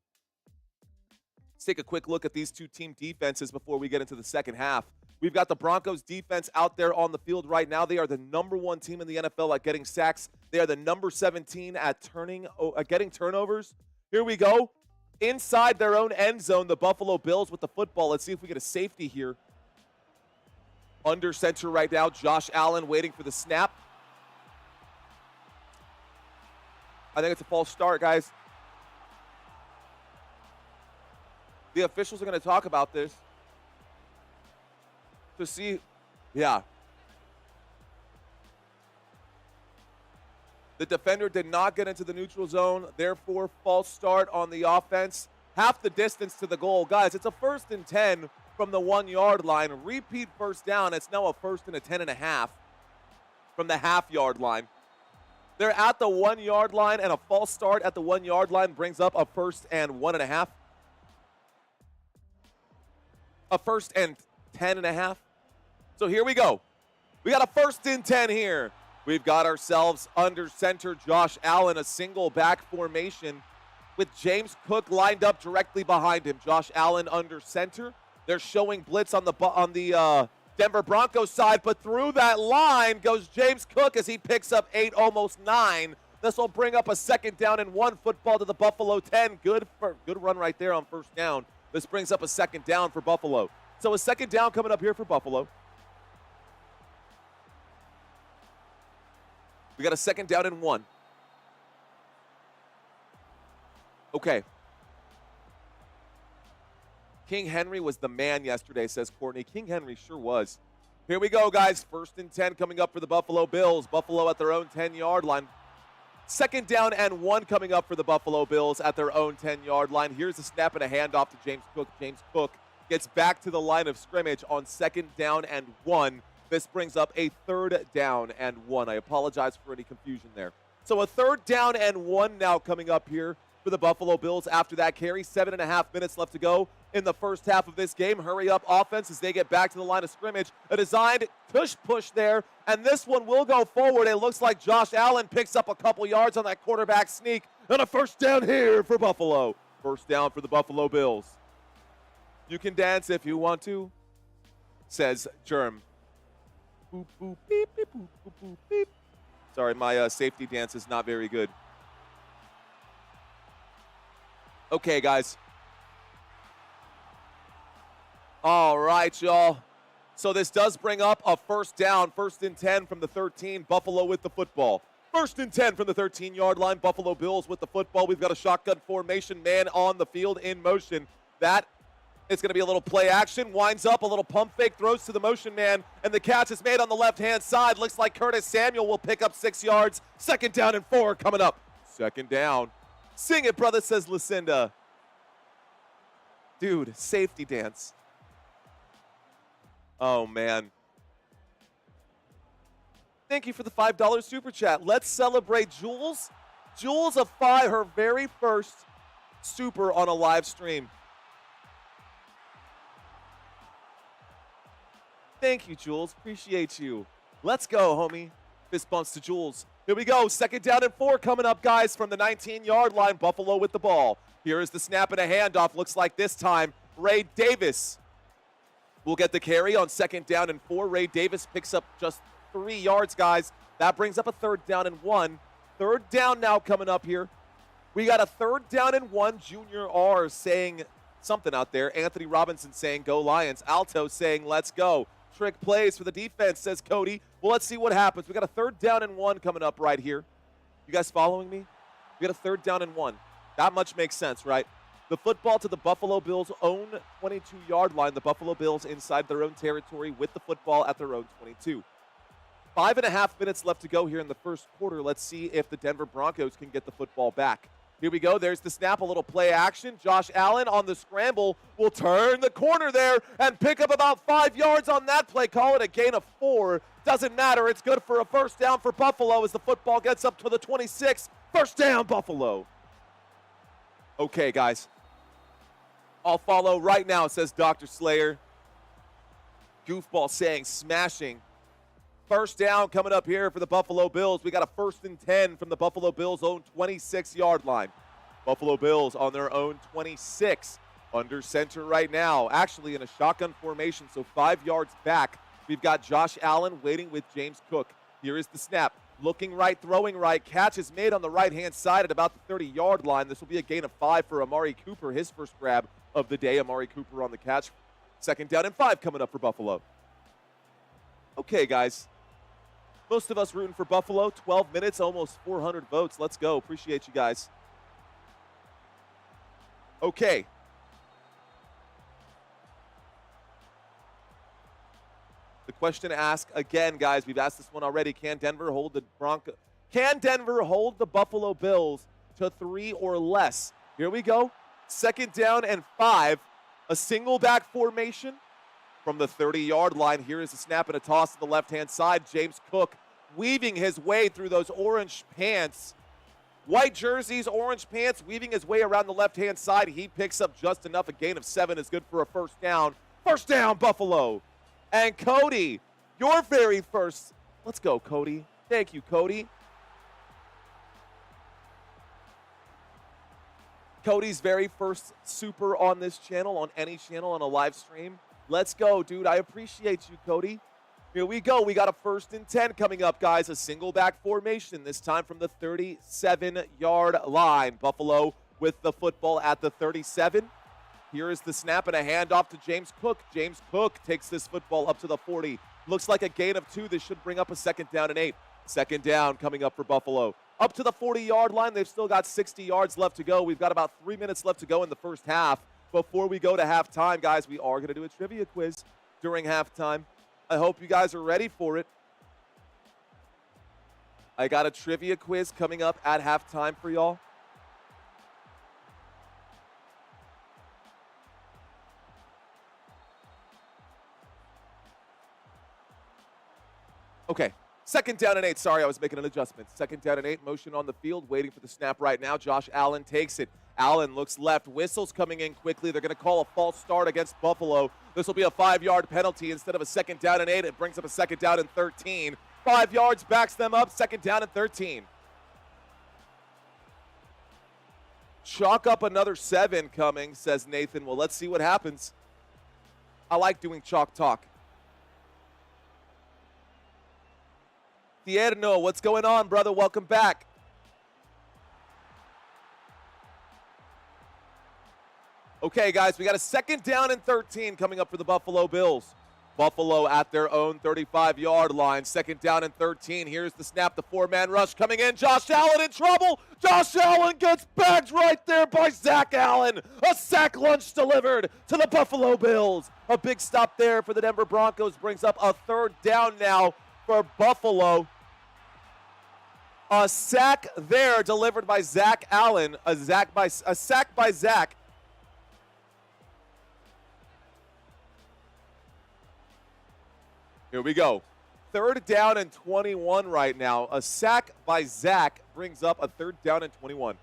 Let's take a quick look at these two team defenses before we get into the second half. We've got the Broncos defense out there on the field right now. They are the #1 team in the NFL at getting sacks. They are the number 17 at getting turnovers. Here we go. Inside their own end zone, the Buffalo Bills with the football. Let's see if we get a safety here. Under center right now, Josh Allen waiting for the snap. I think it's a false start, guys. The officials are going to talk about this to see, yeah. The defender did not get into the neutral zone, therefore false start on the offense. Half the distance to the goal. Guys, it's a 1st and 10 from the 1-yard line. Repeat first down. It's now a 1st and a 10.5 from the half-yard line. They're at the 1-yard line, and a false start at the 1-yard line brings up a 1st and 1.5. A 1st and 10.5. So here we go. We got a 1st and 10 here. We've got ourselves under center Josh Allen, a single back formation with James Cook lined up directly behind him. Josh Allen under center. They're showing blitz on the Denver Broncos side, but through that line goes James Cook as he picks up 8, almost 9. This will bring up a 2nd down and 1, football to the Buffalo 10. Good run right there on 1st down. This brings up a 2nd down for Buffalo. So a 2nd down coming up here for Buffalo. We got a 2nd down and 1. Okay. King Henry was the man yesterday, says Courtney. King Henry sure was. Here we go, guys. 1st and 10 coming up for the Buffalo Bills. Buffalo at their own 10-yard line. 2nd down and 1 coming up for the Buffalo Bills at their own 10-yard line. Here's a snap and a handoff to James Cook. James Cook gets back to the line of scrimmage on 2nd down and 1. This brings up a 3rd down and 1. I apologize for any confusion there. So a 3rd down and 1 now coming up here for the Buffalo Bills after that carry. 7.5 minutes left to go in the first half of this game. Hurry up offense as they get back to the line of scrimmage. A designed push there, and this one will go forward. It looks like Josh Allen picks up a couple yards on that quarterback sneak, and a 1st down here for Buffalo. 1st down for the Buffalo Bills. You can dance if you want to, says Germ. Boop, boop, beep, beep, boop, boop, boop, beep. Sorry, my safety dance is not very good. Okay, guys. All right, y'all. So this does bring up a 1st down, 1st and 10 from the 13. Buffalo with the football. 1st and 10 from the 13-yard line. Buffalo Bills with the football. We've got a shotgun formation, man on the field in motion. That is going to be a little play action. Winds up, a little pump fake, throws to the motion man, and the catch is made on the left-hand side. Looks like Curtis Samuel will pick up 6 yards. 2nd down and 4 coming up. 2nd down. Sing it, brother, says Lucinda. Dude, safety dance. Oh, man. Thank you for the $5 super chat. Let's celebrate Jules. Jules of her very first super on a live stream. Thank you, Jules. Appreciate you. Let's go, homie. Fist bumps to Jules. Here we go. 2nd down and 4 coming up, guys, from the 19-yard line. Buffalo with the ball. Here is the snap and a handoff. Looks like this time Ray Davis will get the carry on 2nd down and 4. Ray Davis picks up just 3 yards, guys. That brings up a 3rd down and 1. 3rd down now coming up here. We got a 3rd down and 1. Junior R saying something out there. Anthony Robinson saying, go Lions. Alto saying, let's go. Trick plays for the defense, says Cody. Well, let's see what happens. We got a 3rd down and 1 coming up right here. You guys following me? We got a 3rd down and 1. That much makes sense, right? The football to the Buffalo Bills' own 22-yard line. The Buffalo Bills inside their own territory with the football at their own 22. 5.5 minutes left to go here in the first quarter. Let's see if the Denver Broncos can get the football back. Here we go. There's the snap, a little play action. Josh Allen on the scramble will turn the corner there and pick up about 5 yards on that play. Call it a gain of 4. Doesn't matter. It's good for a 1st down for Buffalo as the football gets up to the 26. 1st down, Buffalo. Okay, guys. I'll follow right now, says Dr. Slayer. Goofball saying smashing. First down coming up here for the Buffalo Bills. We got a 1st and 10 from the Buffalo Bills' own 26-yard line. Buffalo Bills on their own 26, under center right now. Actually in a shotgun formation, so 5 yards back. We've got Josh Allen waiting with James Cook. Here is the snap. Looking right, throwing right. Catch is made on the right-hand side at about the 30-yard line. This will be a gain of 5 for Amari Cooper, his first grab of the day. Amari Cooper on the catch. 2nd down and 5 coming up for Buffalo. Okay, guys. Most of us rooting for Buffalo. 12 minutes, almost 400 votes. Let's go. Appreciate you guys. Okay. The question to ask again, guys. We've asked this one already. Can Denver hold the Buffalo Bills to 3 or less? Here we go. 2nd down and 5. A single back formation from the 30-yard line. Here is a snap and a toss to the left-hand side. James Cook weaving his way through those orange pants. White jerseys, orange pants, weaving his way around the left-hand side. He picks up just enough. A gain of 7 is good for a 1st down. 1st down, Buffalo. And Cody, your very first. Let's go, Cody. Thank you, Cody. Cody's very first super on this channel, on any channel, on a live stream. Let's go, dude. I appreciate you, Cody. Here we go. We got a 1st and 10 coming up, guys. A single back formation, this time from the 37-yard line. Buffalo with the football at the 37. Here is the snap and a handoff to James Cook. James Cook takes this football up to the 40. Looks like a gain of 2. This should bring up a 2nd down and 8. 2nd down coming up for Buffalo. Up to the 40-yard line. They've still got 60 yards left to go. We've got about 3 minutes left to go in the first half. Before we go to halftime, guys, we are going to do a trivia quiz during halftime. I hope you guys are ready for it. I got a trivia quiz coming up at halftime for y'all. Okay, 2nd down and 8. Sorry, I was making an adjustment. 2nd down and 8, motion on the field, waiting for the snap right now. Josh Allen takes it. Allen looks left. Whistles coming in quickly. They're going to call a false start against Buffalo. This will be a 5-yard penalty. Instead of a 2nd down and 8, it brings up a 2nd down and 13. 5 yards backs them up. 2nd down and 13. Chalk up another 7 coming, says Nathan. Well, let's see what happens. I like doing chalk talk. Tierno, what's going on, brother? Welcome back. Okay, guys, we got a 2nd down and 13 coming up for the Buffalo Bills. Buffalo at their own 35-yard line. 2nd down and 13. Here's the snap, the 4-man rush coming in. Josh Allen in trouble. Josh Allen gets bagged right there by Zach Allen. A sack lunch delivered to the Buffalo Bills. A big stop there for the Denver Broncos brings up a 3rd down now for Buffalo. A sack there delivered by Zach Allen. A sack by Zach. Here we go. 3rd down and 21 right now. A sack by Zach brings up a 3rd down and 21.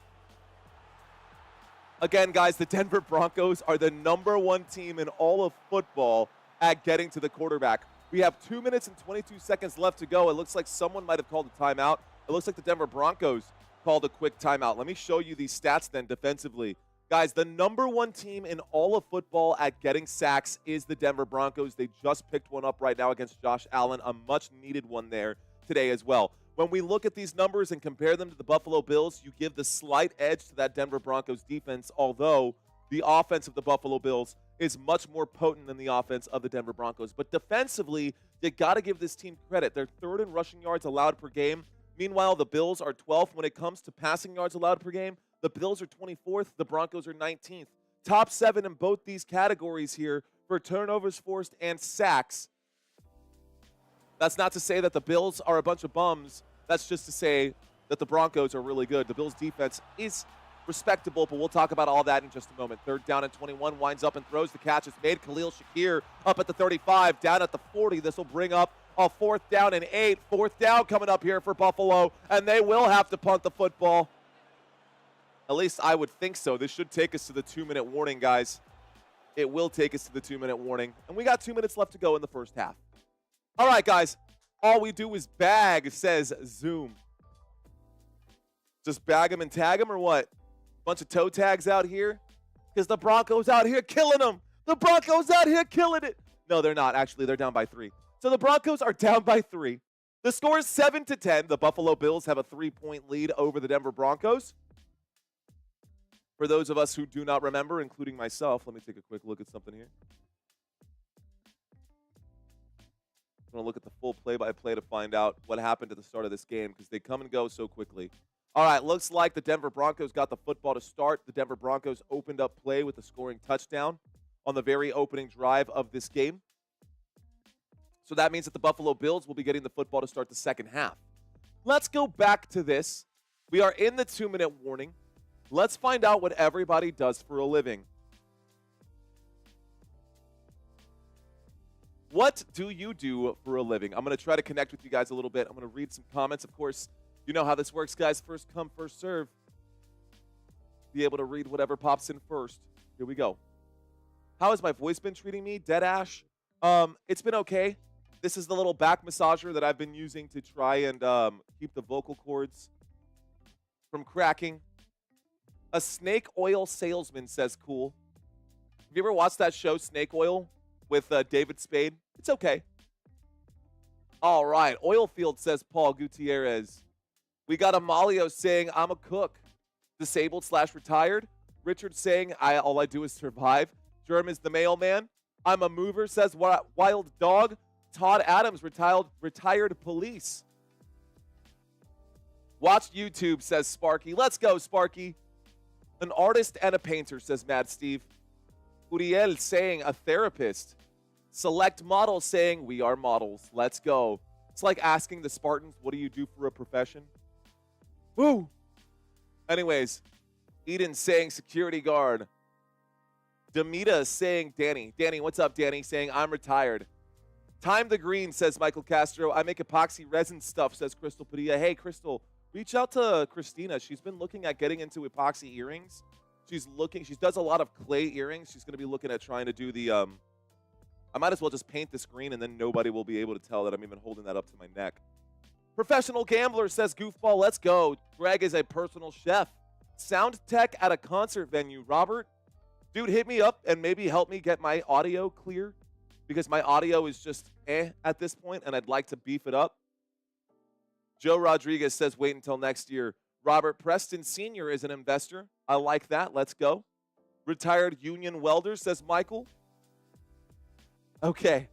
Again, guys, the Denver Broncos are the #1 team in all of football at getting to the quarterback. We have 2 minutes and 22 seconds left to go. It looks like someone might have called a timeout. It looks like the Denver Broncos called a quick timeout. Let me show you these stats then defensively. Guys, the #1 team in all of football at getting sacks is the Denver Broncos. They just picked one up right now against Josh Allen, a much-needed one there today as well. When we look at these numbers and compare them to the Buffalo Bills, you give the slight edge to that Denver Broncos defense, although the offense of the Buffalo Bills is much more potent than the offense of the Denver Broncos. But defensively, you got to give this team credit. They're 3rd in rushing yards allowed per game. Meanwhile, the Bills are 12th when it comes to passing yards allowed per game. The Bills are 24th. The Broncos are 19th. Top 7 in both these categories here for turnovers forced and sacks. That's not to say that the Bills are a bunch of bums. That's just to say that the Broncos are really good. The Bills' defense is respectable, but we'll talk about all that in just a moment. 3rd down and 21, winds up and throws. The catch is made. Khalil Shakir up at the 35, down at the 40. This will bring up a 4th down and 8. 4th down coming up here for Buffalo, and they will have to punt the football. At least I would think so. This should take us to the 2-minute warning, guys. It will take us to the 2-minute warning, and we got 2 minutes left to go in the first half. All right, guys. All we do is bag, says Zoom. Just bag them and tag them or what? Bunch of toe tags out here? Because the Broncos out here killing them. The Broncos out here killing it. No, they're not. Actually, they're down by 3. So the Broncos are down by 3. The score is 7-10. The Buffalo Bills have a 3-point lead over the Denver Broncos. For those of us who do not remember, including myself, let me take a quick look at something here. I'm going to look at the full play-by-play to find out what happened at the start of this game because they come and go so quickly. All right, looks like the Denver Broncos got the football to start. The Denver Broncos opened up play with a scoring touchdown on the very opening drive of this game. So that means that the Buffalo Bills will be getting the football to start the second half. Let's go back to this. We are in the 2-minute warning. Let's find out what everybody does for a living. What do you do for a living? I'm going to try to connect with you guys a little bit. I'm going to read some comments. Of course, you know how this works, guys. First come, first serve. Be able to read whatever pops in first. Here we go. How has my voice been treating me? Dead Ash. It's been okay. This is the little back massager that I've been using to try and keep the vocal cords from cracking. A snake oil salesman says cool. Have you ever watched that show, Snake Oil, with David Spade? It's okay. All right. Oilfield says Paul Gutierrez. We got Amalio saying, I'm a cook. Disabled/retired. Richard saying, all I do is survive. Germ is the mailman. I'm a mover, says Wild Dog. Todd Adams, retired police. Watch YouTube, says Sparky. Let's go, Sparky. An artist and a painter, says Mad Steve. Uriel saying a therapist. Select model saying we are models. Let's go. It's like asking the Spartans, what do you do for a profession? Woo! Anyways, Eden saying security guard. Demita saying Danny. Danny, what's up, Danny? Saying I'm retired. Time the Green, says Michael Castro. I make epoxy resin stuff, says Crystal Padilla. Hey, Crystal, reach out to Christina. She's been looking at getting into epoxy earrings. She does a lot of clay earrings. She's going to be looking at trying to do the, I might as well just paint this green and then nobody will be able to tell that I'm even holding that up to my neck. Professional Gambler says Goofball, let's go. Greg is a personal chef. Sound tech at a concert venue. Robert, dude, hit me up and maybe help me get my audio clear because my audio is just at this point and I'd like to beef it up. Joe Rodriguez says wait until next year. Robert Preston Sr. is an investor. I like that. Let's go. Retired union welder, says Michael. Okay.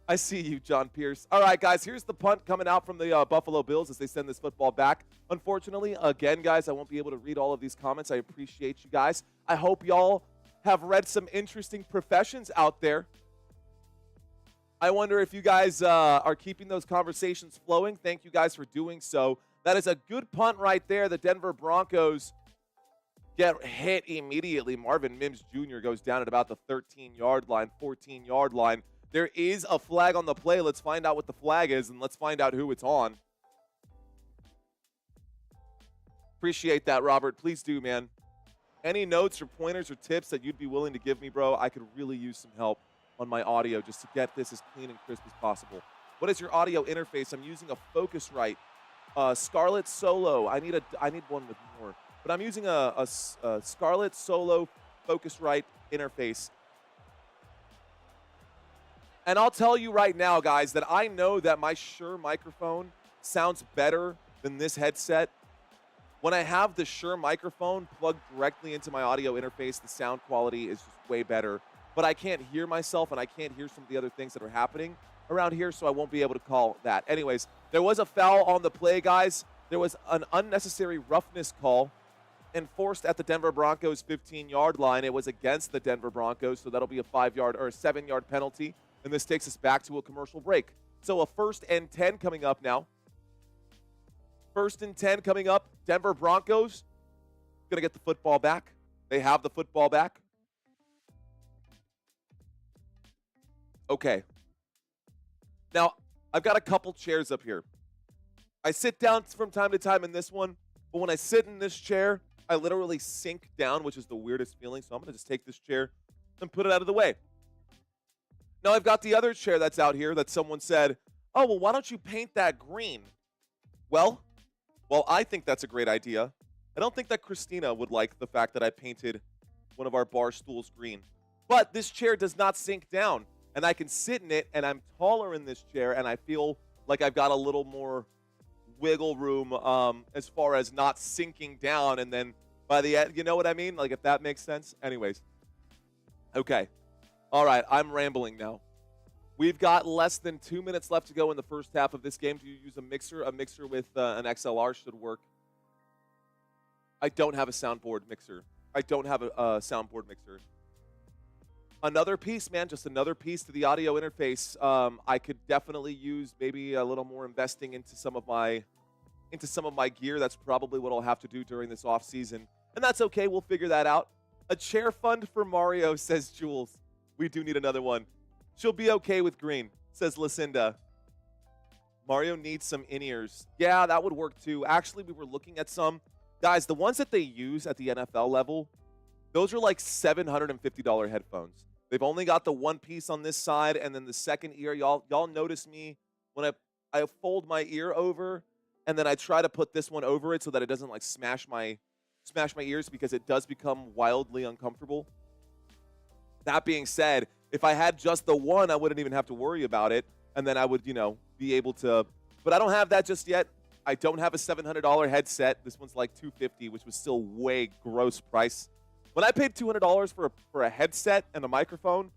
I see you, John Pierce. All right, guys, here's the punt coming out from the Buffalo Bills as they send this football back. Unfortunately, again, guys, I won't be able to read all of these comments. I appreciate you guys. I hope y'all have read some interesting professions out there. I wonder if you guys are keeping those conversations flowing. Thank you guys for doing so. That is a good punt right there. The Denver Broncos get hit immediately. Marvin Mims Jr. goes down at about the 13-yard line, 14-yard line. There is a flag on the play. Let's find out what the flag is, and let's find out who it's on. Appreciate that, Robert. Please do, man. Any notes or pointers or tips that you'd be willing to give me, bro? I could really use some help on my audio just to get this as clean and crisp as possible. What is your audio interface? I'm using a Focusrite Scarlett Solo. I need one with more, but I'm using a Scarlett Solo Focusrite interface. And I'll tell you right now, guys, that I know that my Shure microphone sounds better than this headset. When I have the Shure microphone plugged directly into my audio interface, the sound quality is just way better. But I can't hear myself, and I can't hear some of the other things that are happening around here, so I won't be able to call that. Anyways, there was a foul on the play, guys. There was an unnecessary roughness call enforced at the Denver Broncos 15-yard line. It was against the Denver Broncos, so that'll be a 5-yard or a 7-yard penalty. And this takes us back to a commercial break. So a 1st and 10 coming up now. 1st and 10 coming up. Denver Broncos going to get the football back. They have the football back. Okay. Now, I've got a couple chairs up here. I sit down from time to time in this one, but when I sit in this chair, I literally sink down, which is the weirdest feeling. So I'm going to just take this chair and put it out of the way. Now, I've got the other chair that's out here that someone said, Oh, well, why don't you paint that green? Well, I think that's a great idea. I don't think that Christina would like the fact that I painted one of our bar stools green. But this chair does not sink down, and I can sit in it, and I'm taller in this chair, and I feel like I've got a little more wiggle room as far as not sinking down, and then by the end, you know what I mean? Like, if that makes sense. Anyways. Okay. All right, I'm rambling now. We've got less than 2 minutes left to go in the first half of this game. Do you use a mixer? A mixer with an XLR should work. I don't have a soundboard mixer. I don't have a soundboard mixer. Another piece, man, just another piece to the audio interface. I could definitely use maybe a little more investing into some of my gear. That's probably what I'll have to do during this off season, and that's okay. We'll figure that out. A chair fund for Mario, says Jules. We do need another one. She'll be okay with green, says Lucinda. Mario needs some in-ears. Yeah, that would work too. Actually, we were looking at some. Guys, the ones that they use at the NFL level, those are like $750 headphones. They've only got the one piece on this side, and then the second ear. Y'all notice me when I fold my ear over, and then I try to put this one over it so that it doesn't like smash my ears, because it does become wildly uncomfortable. That being said, if I had just the one, I wouldn't even have to worry about it, and then I would, be able to. But I don't have that just yet. I don't have a $700 headset. This one's like $250, which was still way gross price. When I paid $200 for a headset and a microphone,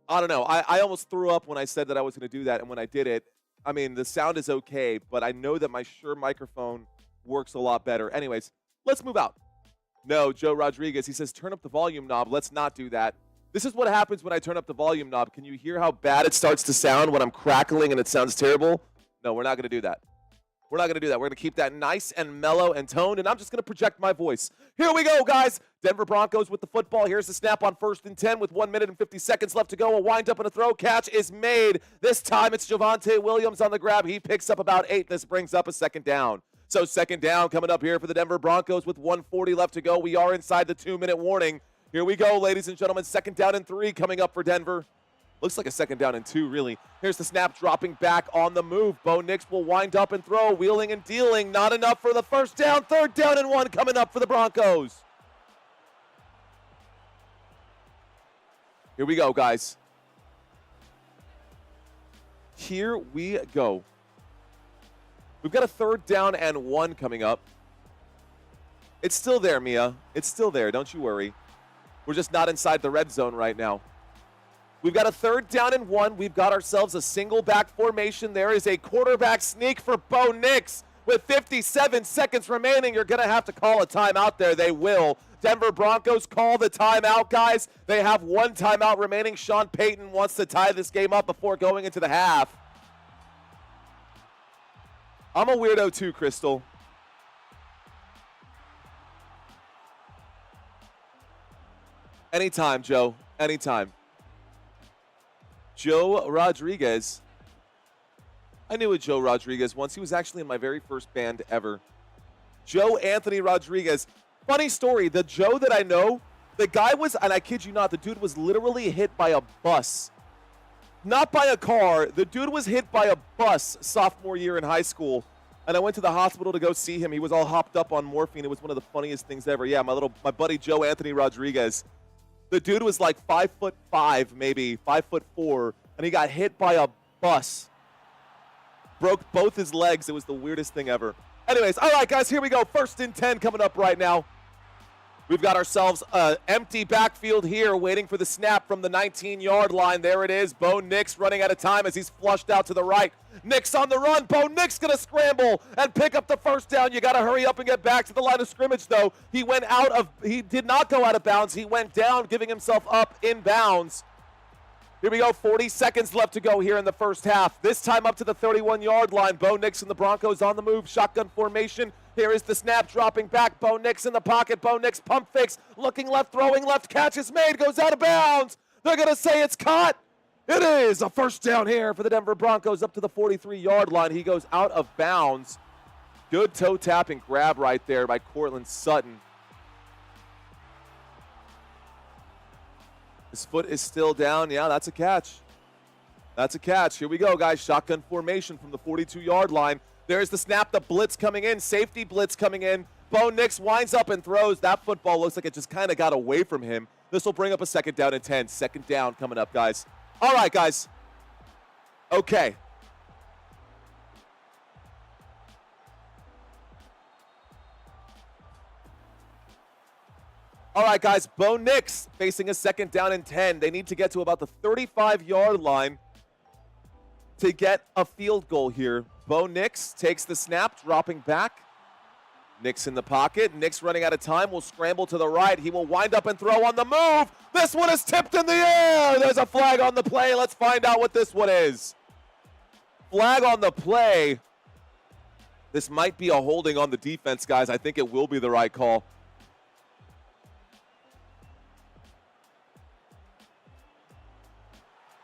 I don't know. I almost threw up when I said that I was going to do that, and when I did it, I mean, the sound is okay, but I know that my Shure microphone works a lot better. Anyways, let's move out. No, Joe Rodriguez, he says, turn up the volume knob. Let's not do that. This is what happens when I turn up the volume knob. Can you hear how bad it starts to sound when I'm crackling and it sounds terrible? No, we're not going to do that. We're not going to do that. We're going to keep that nice and mellow and toned, and I'm just going to project my voice. Here we go, guys. Denver Broncos with the football. Here's the snap on 1st and 10 with 1 minute and 50 seconds left to go. A wind-up and a throw. Catch is made. This time it's Javonte Williams on the grab. He picks up about 8. This brings up a second down. So second down coming up here for the Denver Broncos with 1:40 left to go. We are inside the 2-minute warning. Here we go, ladies and gentlemen. 2nd down and 3 coming up for Denver. Looks like a 2nd down and 2, really. Here's the snap, dropping back on the move. Bo Nix will wind up and throw, wheeling and dealing. Not enough for the 1st down. 3rd down and 1 coming up for the Broncos. Here we go, guys. Here we go. We've got a 3rd down and 1 coming up. It's still there, Mia. It's still there. Don't you worry. We're just not inside the red zone right now. We've got a 3rd down and 1. We've got ourselves a single back formation. There is a quarterback sneak for Bo Nix. With 57 seconds remaining, you're going to have to call a timeout there. They will. Denver Broncos call the timeout, guys. They have 1 timeout remaining. Sean Payton wants to tie this game up before going into the half. I'm a weirdo too, Crystal. Anytime, Joe. Anytime. Joe Rodriguez. I knew a Joe Rodriguez once. He was actually in my very first band ever. Joe Anthony Rodriguez. Funny story. The Joe that I know, the guy was, and I kid you not, the dude was literally hit by a bus. Not by a car. The dude was hit by a bus sophomore year in high school. And I went to the hospital to go see him. He was all hopped up on morphine. It was one of the funniest things ever. Yeah, my buddy Joe Anthony Rodriguez. The dude was like 5'5", maybe 5'4", and he got hit by a bus. Broke both his legs. It was the weirdest thing ever. Anyways, all right, guys, here we go. 1st and 10 coming up right now. We've got ourselves an empty backfield here, waiting for the snap from the 19-yard line. There it is. Bo Nix running out of time as he's flushed out to the right. Nix on the run. Bo Nix going to scramble and pick up the 1st down. You got to hurry up and get back to the line of scrimmage, though. He did not go out of bounds. He went down, giving himself up in bounds. Here we go. 40 seconds left to go here in the first half. This time up to the 31-yard line. Bo Nix and the Broncos on the move. Shotgun formation. Here is the snap, dropping back. Bo Nix in the pocket. Bo Nix pump fakes, looking left, throwing left. Catch is made, goes out of bounds. They're going to say it's caught. It is a 1st down here for the Denver Broncos up to the 43-yard line. He goes out of bounds. Good toe tap and grab right there by Cortland Sutton. His foot is still down. Yeah, that's a catch. That's a catch. Here we go, guys. Shotgun formation from the 42-yard line. There's the snap, the blitz coming in, safety blitz coming in. Bo Nix winds up and throws. That football looks like it just kind of got away from him. This will bring up a 2nd down and 10. 2nd down coming up, guys. All right, guys. Okay. All right, guys. Bo Nix facing a 2nd down and 10. They need to get to about the 35-yard line to get a field goal here. Bo Nix takes the snap, dropping back. Nix in the pocket. Nix running out of time. Will scramble to the right. He will wind up and throw on the move. This one is tipped in the air. There's a flag on the play. Let's find out what this one is. Flag on the play. This might be a holding on the defense, guys. I think it will be the right call.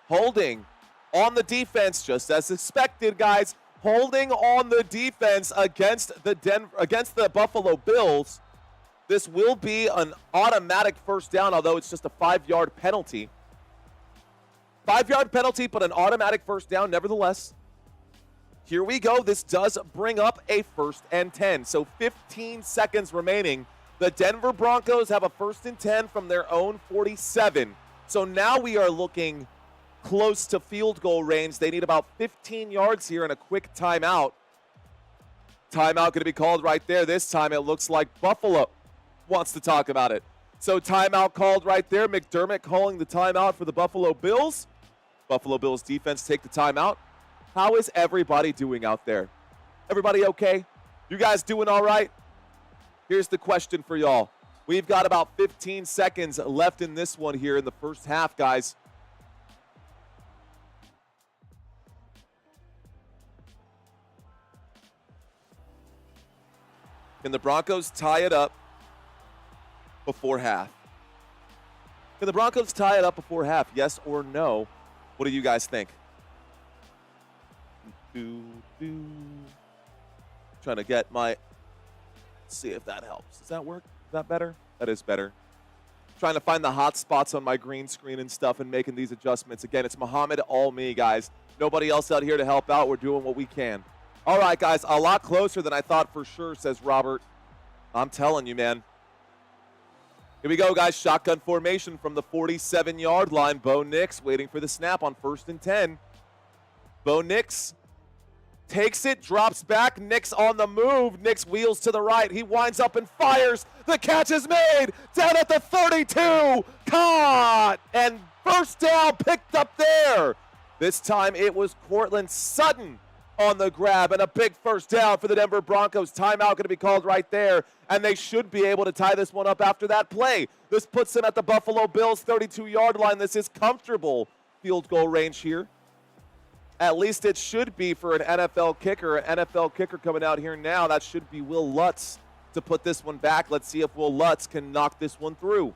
Holding on the defense, just as expected, guys. Holding on the defense against the Buffalo Bills. This will be an automatic 1st down, although it's just a 5-yard penalty. 5-yard penalty, but an automatic 1st down nevertheless. Here we go. This does bring up a 1st and 10. So 15 seconds remaining. The Denver Broncos have a 1st and 10 from their own 47. So now we are looking close to field goal range. They need about 15 yards here and a quick timeout. Timeout going to be called right there. This time it looks like Buffalo wants to talk about it. So timeout called right there. McDermott calling the timeout for the Buffalo Bills. Buffalo Bills defense take the timeout. How is everybody doing out there? Everybody okay? You guys doing all right? Here's the question for y'all. We've got about 15 seconds left in this one here in the 1st half, guys. Can the Broncos tie it up before half? Can the Broncos tie it up before half? Yes or no? What do you guys think? Trying to get my... Let's see if that helps. Does that work? Is that better? That is better. Trying to find the hot spots on my green screen and stuff and making these adjustments. Again, it's Muhammad, all me, guys. Nobody else out here to help out. We're doing what we can. All right, guys, a lot closer than I thought for sure, says Robert. I'm telling you, man. Here we go, guys. Shotgun formation from the 47-yard line. Bo Nix waiting for the snap on 1st and 10. Bo Nix takes it, drops back. Nix on the move. Nix wheels to the right. He winds up and fires. The catch is made. Down at the 32. Caught. And 1st down picked up there. This time it was Courtland Sutton on the grab, and a big 1st down for the Denver Broncos. Timeout going to be called right there, and they should be able to tie this one up after that play. This puts them at the Buffalo Bills 32-yard line. This is comfortable field goal range here. At least it should be for an NFL kicker. An NFL kicker coming out here now. That should be Will Lutz to put this one back. Let's see if Will Lutz can knock this one through.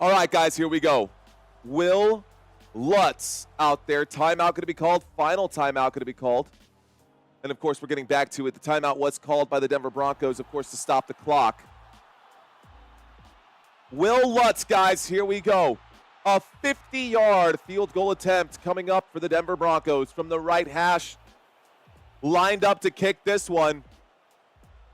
All right, guys, here we go. Will Lutz out there. Timeout going to be called. Final timeout going to be called. And, of course, we're getting back to it. The timeout was called by the Denver Broncos, of course, to stop the clock. Will Lutz, guys, here we go. A 50-yard field goal attempt coming up for the Denver Broncos from the right hash. Lined up to kick this one.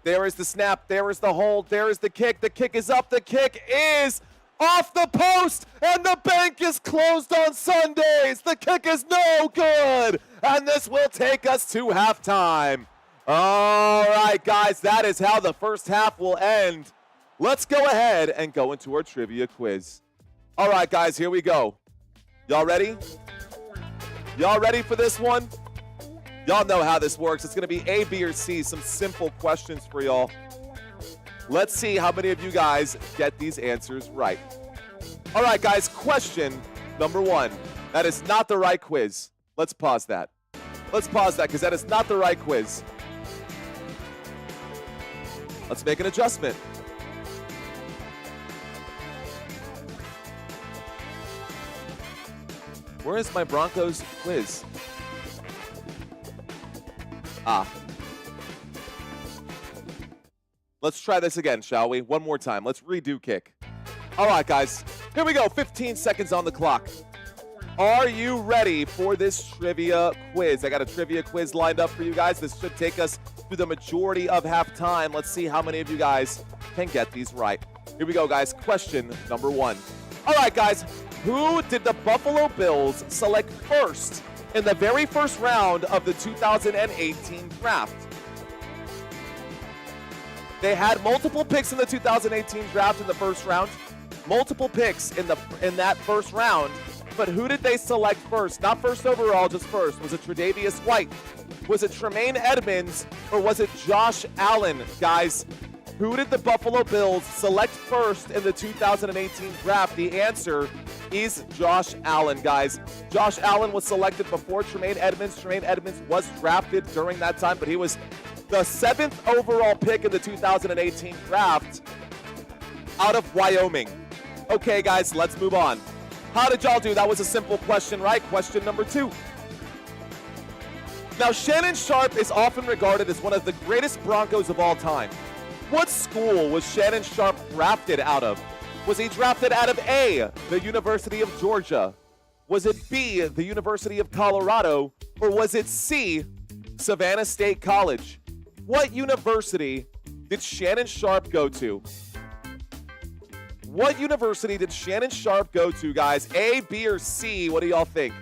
There is the snap. There is the hold. There is the kick. The kick is up. The kick is off the post, and the bank is closed on Sundays. The kick is no good, and this will take us to halftime. All right, guys, that is how the 1st half will end. Let's go ahead and go into our trivia quiz. All right, guys, here we go. Y'all ready? Y'all ready for this one? Y'all know how this works. It's going to be A, B, or C, some simple questions for y'all. Let's see how many of you guys get these answers right. All right, guys, question number 1. That is not the right quiz. Let's pause that. Let's pause that because that is not the right quiz. Let's make an adjustment. Where is my Broncos quiz? Let's try this again, shall we? One more time. Let's redo kick. All right, guys. Here we go. 15 seconds on the clock. Are you ready for this trivia quiz? I got a trivia quiz lined up for you guys. This should take us through the majority of halftime. Let's see how many of you guys can get these right. Here we go, guys. Question number 1. All right, guys. Who did the Buffalo Bills select first in the very first round of the 2018 draft? They had multiple picks in the 2018 draft in the first round. Multiple picks in that first round. But who did they select first? Not first overall, just first. Was it Tre'Davious White? Was it Tremaine Edmonds? Or was it Josh Allen? Guys, who did the Buffalo Bills select first in the 2018 draft? The answer is Josh Allen, guys. Josh Allen was selected before Tremaine Edmonds. Tremaine Edmonds was drafted during that time, but he was the 7th overall pick in the 2018 draft out of Wyoming. Okay, guys, let's move on. How did y'all do? That was a simple question, right? Question number 2. Now, Shannon Sharpe is often regarded as one of the greatest Broncos of all time. What school was Shannon Sharpe drafted out of? Was he drafted out of A, the University of Georgia? Was it B, the University of Colorado? Or was it C, Savannah State College? What university did Shannon Sharpe go to? What university did Shannon Sharpe go to, guys? A, B, or C? What do y'all think?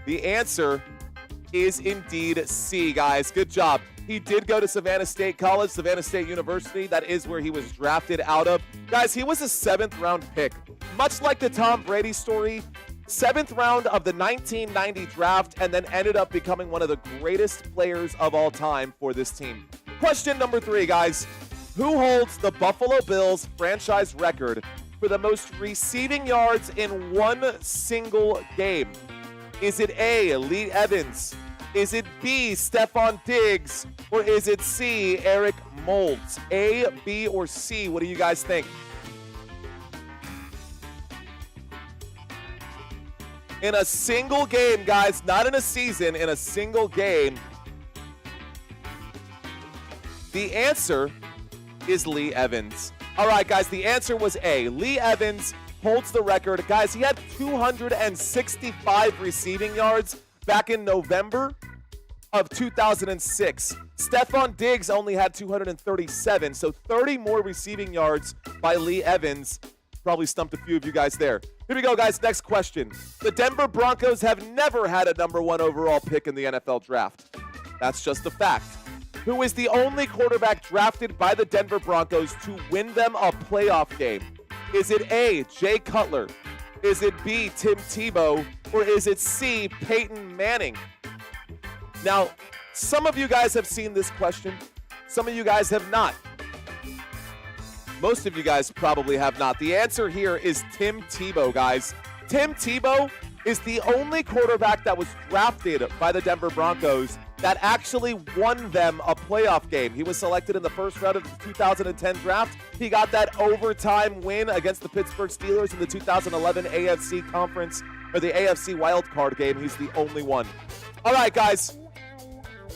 The answer is indeed C, guys. Good job. He did go to Savannah State College, Savannah State University. That is where he was drafted out of. Guys, he was a 7th round pick. Much like the Tom Brady story, 7th round of the 1990 draft, and then ended up becoming one of the greatest players of all time for this team. Question number 3, guys. Who holds the Buffalo Bills franchise record for the most receiving yards in one single game? Is it A, Lee Evans? Is it B, Stephon Diggs? Or is it C, Eric Moulds? A, B, or C? What do you guys think? In a single game, guys, not in a season, in a single game, the answer is Lee Evans. All right, guys, the answer was A. Lee Evans holds the record. Guys, he had 265 receiving yards back in November of 2006. Stephon Diggs only had 237, so 30 more receiving yards by Lee Evans. Probably stumped a few of you guys there. Here we go, guys. Next question. The Denver Broncos have never had a number 1 overall pick in the NFL draft. That's just a fact. Who is the only quarterback drafted by the Denver Broncos to win them a playoff game? Is it A, Jay Cutler? Is it B, Tim Tebow? Or is it C, Peyton Manning? Now, some of you guys have seen this question. Some of you guys have not. Most of you guys probably have not. The answer here is Tim Tebow, guys. Tim Tebow is the only quarterback that was drafted by the Denver Broncos that actually won them a playoff game. He was selected in the first round of the 2010 draft. He got that overtime win against the Pittsburgh Steelers in the 2011 AFC Conference, or the AFC Wild Card game. He's the only one. All right, guys.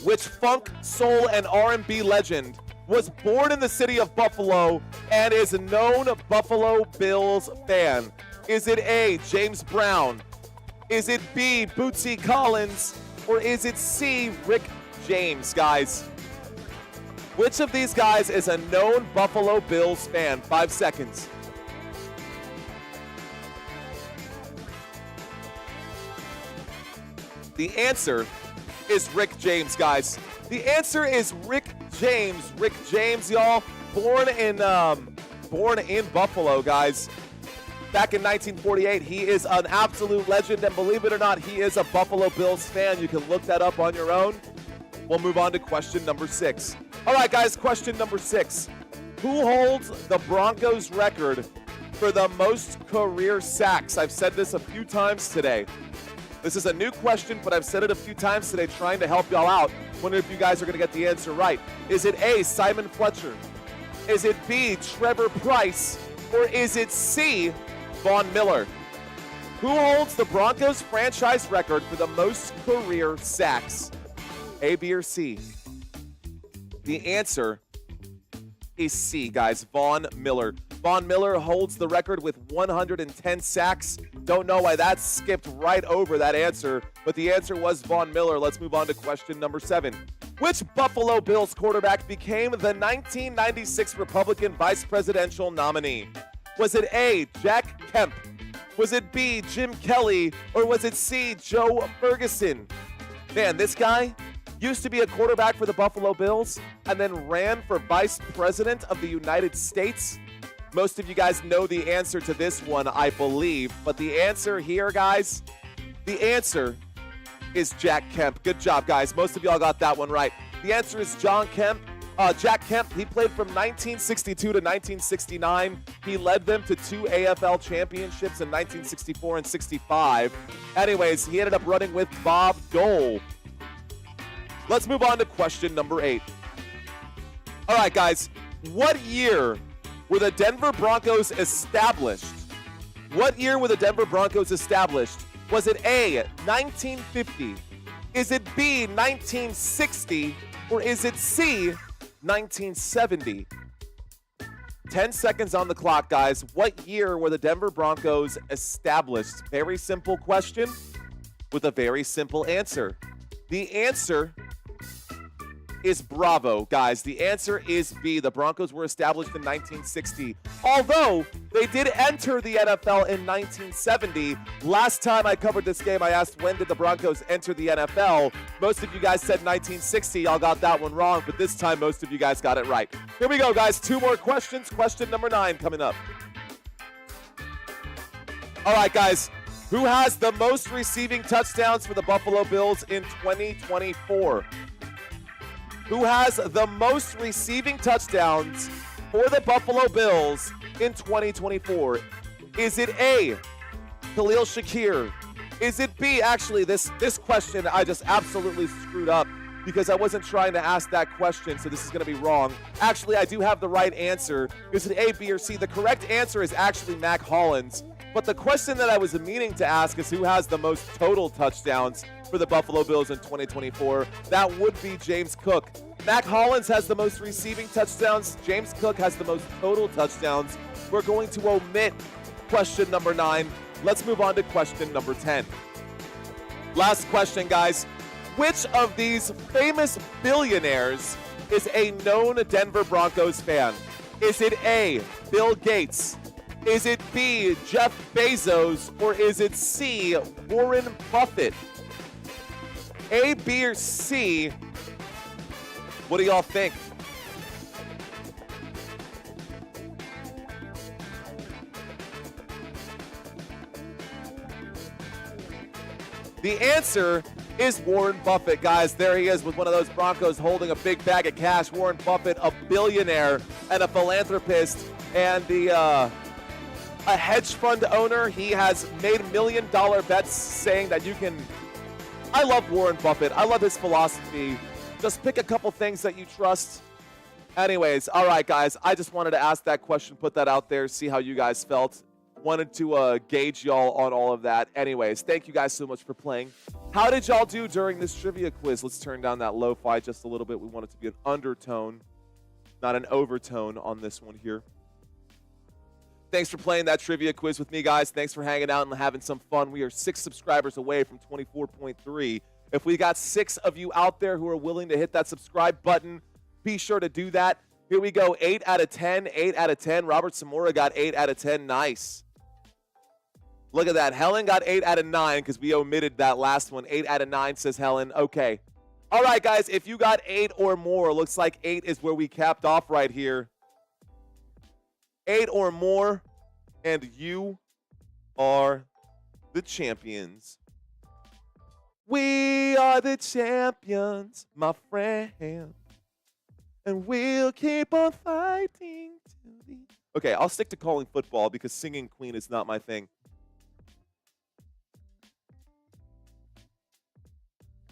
Which funk, soul, and R&B legend was born in the city of Buffalo and is a known Buffalo Bills fan? Is it A, James Brown? Is it B, Bootsy Collins? Or is it C, Rick James, guys? Which of these guys is a known Buffalo Bills fan? 5 seconds. The answer is Rick James, guys. The answer is Rick James. Rick James, y'all, born in Buffalo, guys. Back in 1948, he is an absolute legend, and believe it or not, he is a Buffalo Bills fan. You can look that up on your own. We'll move on to question number 6. All right, guys, question number 6. Who holds the Broncos record for the most career sacks? I've said this a few times today. This is a new question, but I've said it a few times today trying to help y'all out. Wondering if you guys are going to get the answer right. Is it A, Simon Fletcher? Is it B, Trevor Pryce? Or is it C, Von Miller? Who holds the Broncos franchise record for the most career sacks? A, B, or C? The answer is C, guys. Von Miller. Von Miller holds the record with 110 sacks. Don't know why that skipped right over that answer, but the answer was Von Miller. Let's move on to question number 7. Which Buffalo Bills quarterback became the 1996 Republican vice presidential nominee? Was it A, Jack Kemp? Was it B, Jim Kelly? Or was it C, Joe Ferguson? Man, this guy used to be a quarterback for the Buffalo Bills and then ran for vice president of the United States. Most of you guys know the answer to this one, I believe. But the answer here, guys, the answer is Jack Kemp. Good job, guys. Most of y'all got that one right. The answer is Jack Kemp. He played from 1962 to 1969. He led them to 2 AFL championships in 1964 and 65. Anyways, he ended up running with Bob Dole. Let's move on to question number 8. All right, guys. What year were the Denver Broncos established? What year were the Denver Broncos established? Was it A, 1950? Is it B, 1960? Or is it C, 1970? 10 seconds on the clock, guys. What year were the Denver Broncos established? Very simple question with a very simple answer. The answer is bravo, guys. The answer is B. The Broncos were established in 1960. Although they did enter the NFL in 1970. Last time I covered this game, I asked when did the Broncos enter the NFL. Most of you guys said 1960. Y'all got that one wrong, but this time most of you guys got it right. Here we go, guys. 2 more questions. Question number 9 coming up. All right, guys. Who has the most receiving touchdowns for the Buffalo Bills in 2024? Who has the most receiving touchdowns for the Buffalo Bills in 2024? Is it A, Khalil Shakir? Is it B? Actually, this question I just absolutely screwed up because I wasn't trying to ask that question, so this is going to be wrong. Actually, I do have the right answer. Is it A, B, or C? The correct answer is actually Mac Hollins. But the question that I was meaning to ask is who has the most total touchdowns for the Buffalo Bills in 2024? That would be James Cook. Mac Hollins has the most receiving touchdowns. James Cook has the most total touchdowns. We're going to omit question number 9. Let's move on to question number 10. Last question, guys. Which of these famous billionaires is a known Denver Broncos fan? Is it A, Bill Gates? Is it B, Jeff Bezos? Or is it C, Warren Buffett? A, B, or C? What do y'all think? The answer is Warren Buffett, guys. There he is with one of those Broncos holding a big bag of cash. Warren Buffett, a billionaire and a philanthropist and a hedge fund owner. He has made $1 million bets saying that you can. I love Warren Buffett. I love his philosophy. Just pick a couple things that you trust. Anyways, all right, guys. I just wanted to ask that question, put that out there, see how you guys felt. Wanted to gauge y'all on all of that. Anyways, thank you guys so much for playing. How did y'all do during this trivia quiz? Let's turn down that lo-fi just a little bit. We want it to be an undertone, not an overtone on this one here. Thanks for playing that trivia quiz with me, guys. Thanks for hanging out and having some fun. We are 6 subscribers away from 24.3. If we got 6 of you out there who are willing to hit that subscribe button, be sure to do that. Here we go. 8 out of 10. 8 out of 10. Robert Samora got 8 out of 10. Nice. Look at that. Helen got 8 out of 9 because we omitted that last one. 8 out of 9 says Helen. Okay. All right, guys. If you got 8 or more, looks like 8 is where we capped off right here. 8 or more, and you are the champions. We are the champions, my friend. And we'll keep on fighting till the... Okay, I'll stick to calling football because singing Queen is not my thing.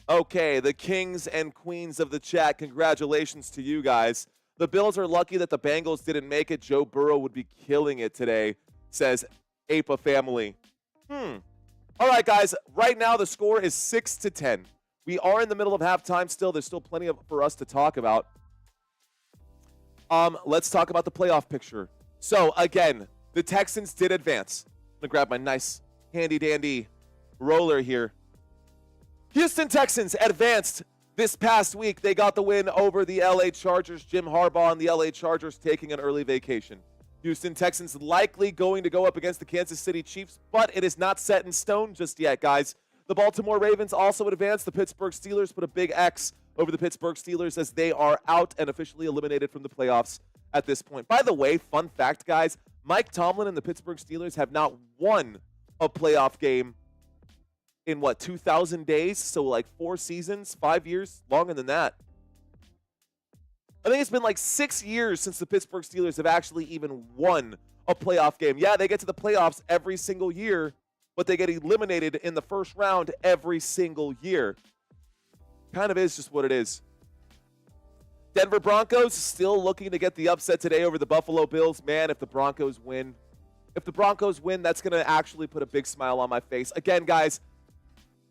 Okay, the kings and queens of the chat, congratulations to you guys. The Bills are lucky that the Bengals didn't make it. Joe Burrow would be killing it today, says Apa Family. All right, guys. Right now, the score is 6-10. We are in the middle of halftime still. There's still plenty for us to talk about. Let's talk about the playoff picture. So, again, the Texans did advance. I'm going to grab my nice handy-dandy roller here. Houston Texans advanced this past week. They got the win over the LA Chargers. Jim Harbaugh and the LA Chargers taking an early vacation. Houston Texans likely going to go up against the Kansas City Chiefs, but it is not set in stone just yet, guys. The Baltimore Ravens also advanced. The Pittsburgh Steelers put a big X over the Pittsburgh Steelers as they are out and officially eliminated from the playoffs at this point. By the way, fun fact, guys, Mike Tomlin and the Pittsburgh Steelers have not won a playoff game in, 2,000 days? So, 4 seasons, 5 years, longer than that. I think it's been 6 years since the Pittsburgh Steelers have actually even won a playoff game. Yeah, they get to the playoffs every single year, but they get eliminated in the first round every single year. Kind of is just what it is. Denver Broncos still looking to get the upset today over the Buffalo Bills. Man, if the Broncos win, that's going to actually put a big smile on my face. Again, guys,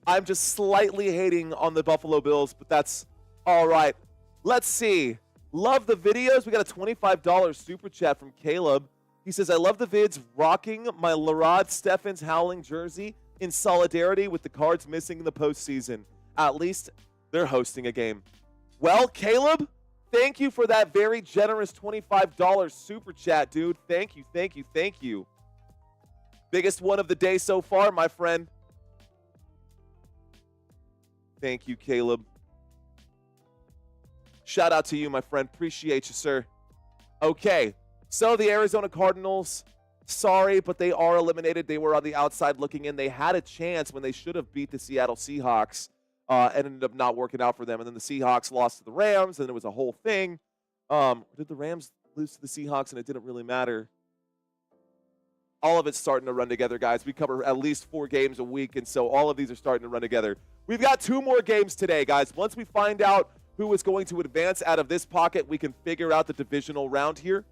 I'm just slightly hating on the Buffalo Bills, but that's all right. Let's see. Love the videos. We got a $25 super chat from Caleb. He says, I love the vids rocking my Larod Steffens howling jersey in solidarity with the Cards missing in the postseason. At least they're hosting a game. Well, Caleb, thank you for that very generous $25 super chat, dude. Thank you, thank you, thank you. Biggest one of the day so far, my friend. Thank you, Caleb. Shout out to you, my friend. Appreciate you, sir. Okay, so the Arizona Cardinals, sorry, but they are eliminated. They were on the outside looking in. They had a chance when they should have beat the Seattle Seahawks. And ended up not working out for them. And then the Seahawks lost to the Rams, and it was a whole thing. Did the Rams lose to the Seahawks, and it didn't really matter? All of it's starting to run together, guys. We cover at least 4 games a week, and so all of these are starting to run together. We've got 2 more games today, guys. Once we find out who is going to advance out of this pocket, we can figure out the divisional round here.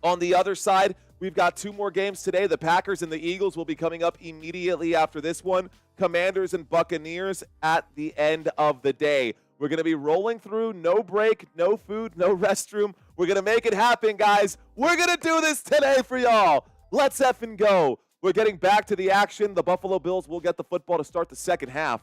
On the other side, we've got 2 more games today. The Packers and the Eagles will be coming up immediately after this one. Commanders and Buccaneers at the end of the day. We're going to be rolling through, no break, no food, no restroom. We're going to make it happen, guys. We're going to do this today for y'all. Let's effing go. We're getting back to the action. The Buffalo Bills will get the football to start the second half.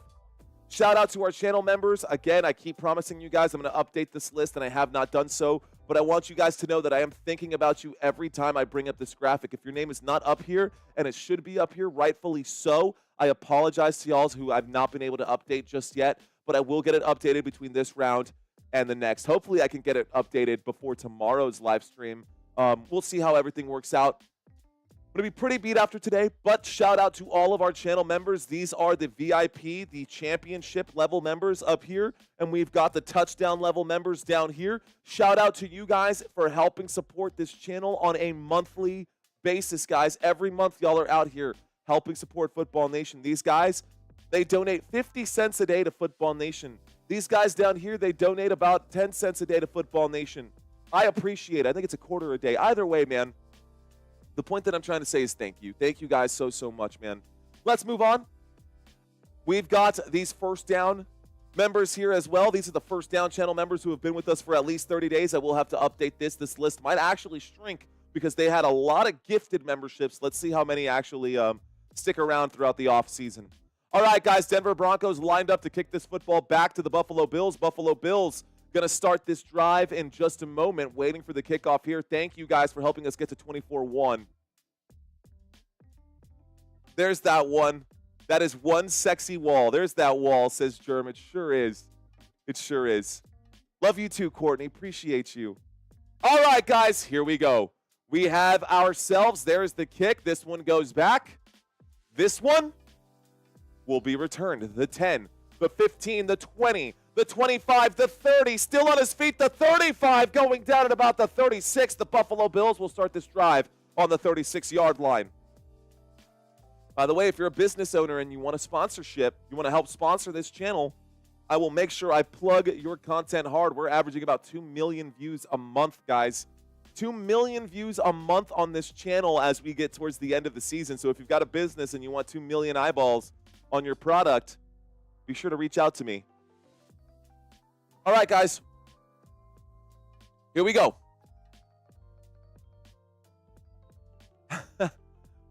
Shout out to our channel members. Again, I keep promising you guys I'm going to update this list, and I have not done so. But I want you guys to know that I am thinking about you every time I bring up this graphic. If your name is not up here, and it should be up here, rightfully so, I apologize to y'all who I've not been able to update just yet, but I will get it updated between this round and the next. Hopefully, I can get it updated before tomorrow's live stream. We'll see how everything works out. I'm going to be pretty beat after today, but shout out to all of our channel members. These are the VIP, the championship level members up here, and we've got the touchdown level members down here. Shout out to you guys for helping support this channel on a monthly basis, guys. Every month, y'all are out here helping support Football Nation. These guys, they donate 50 cents a day to Football Nation. These guys down here, they donate about 10 cents a day to Football Nation. I appreciate it. I think it's a quarter a day. Either way, man. The point that I'm trying to say is thank you. Thank you guys so much, man. Let's move on. We've got these first down members here as well. These are the first down channel members who have been with us for at least 30 days. I will have to update this. This list might actually shrink because they had a lot of gifted memberships. Let's see how many actually stick around throughout the offseason. All right, guys, Denver Broncos lined up to kick this football back to the Buffalo Bills. Buffalo Bills going to start this drive in just a moment, waiting for the kickoff here. Thank you guys for helping us get to 24-1. There's that one. That is one sexy wall. There's that wall, says Germ. It sure is. It sure is. Love you too, Courtney. Appreciate you. All right, guys, here we go. We have ourselves. There's the kick. This one goes back. This one will be returned. The 10, the 15, the 20, the 25, the 30, still on his feet, the 35, going down at about the 36. The Buffalo Bills will start this drive on the 36-yard line. By the way, if you're a business owner and you want a sponsorship, you want to help sponsor this channel, I will make sure I plug your content hard. We're averaging about 2 million views a month, guys. 2 million views a month on this channel as we get towards the end of the season. So if you've got a business and you want 2 million eyeballs on your product, be sure to reach out to me. All right, guys. Here we go.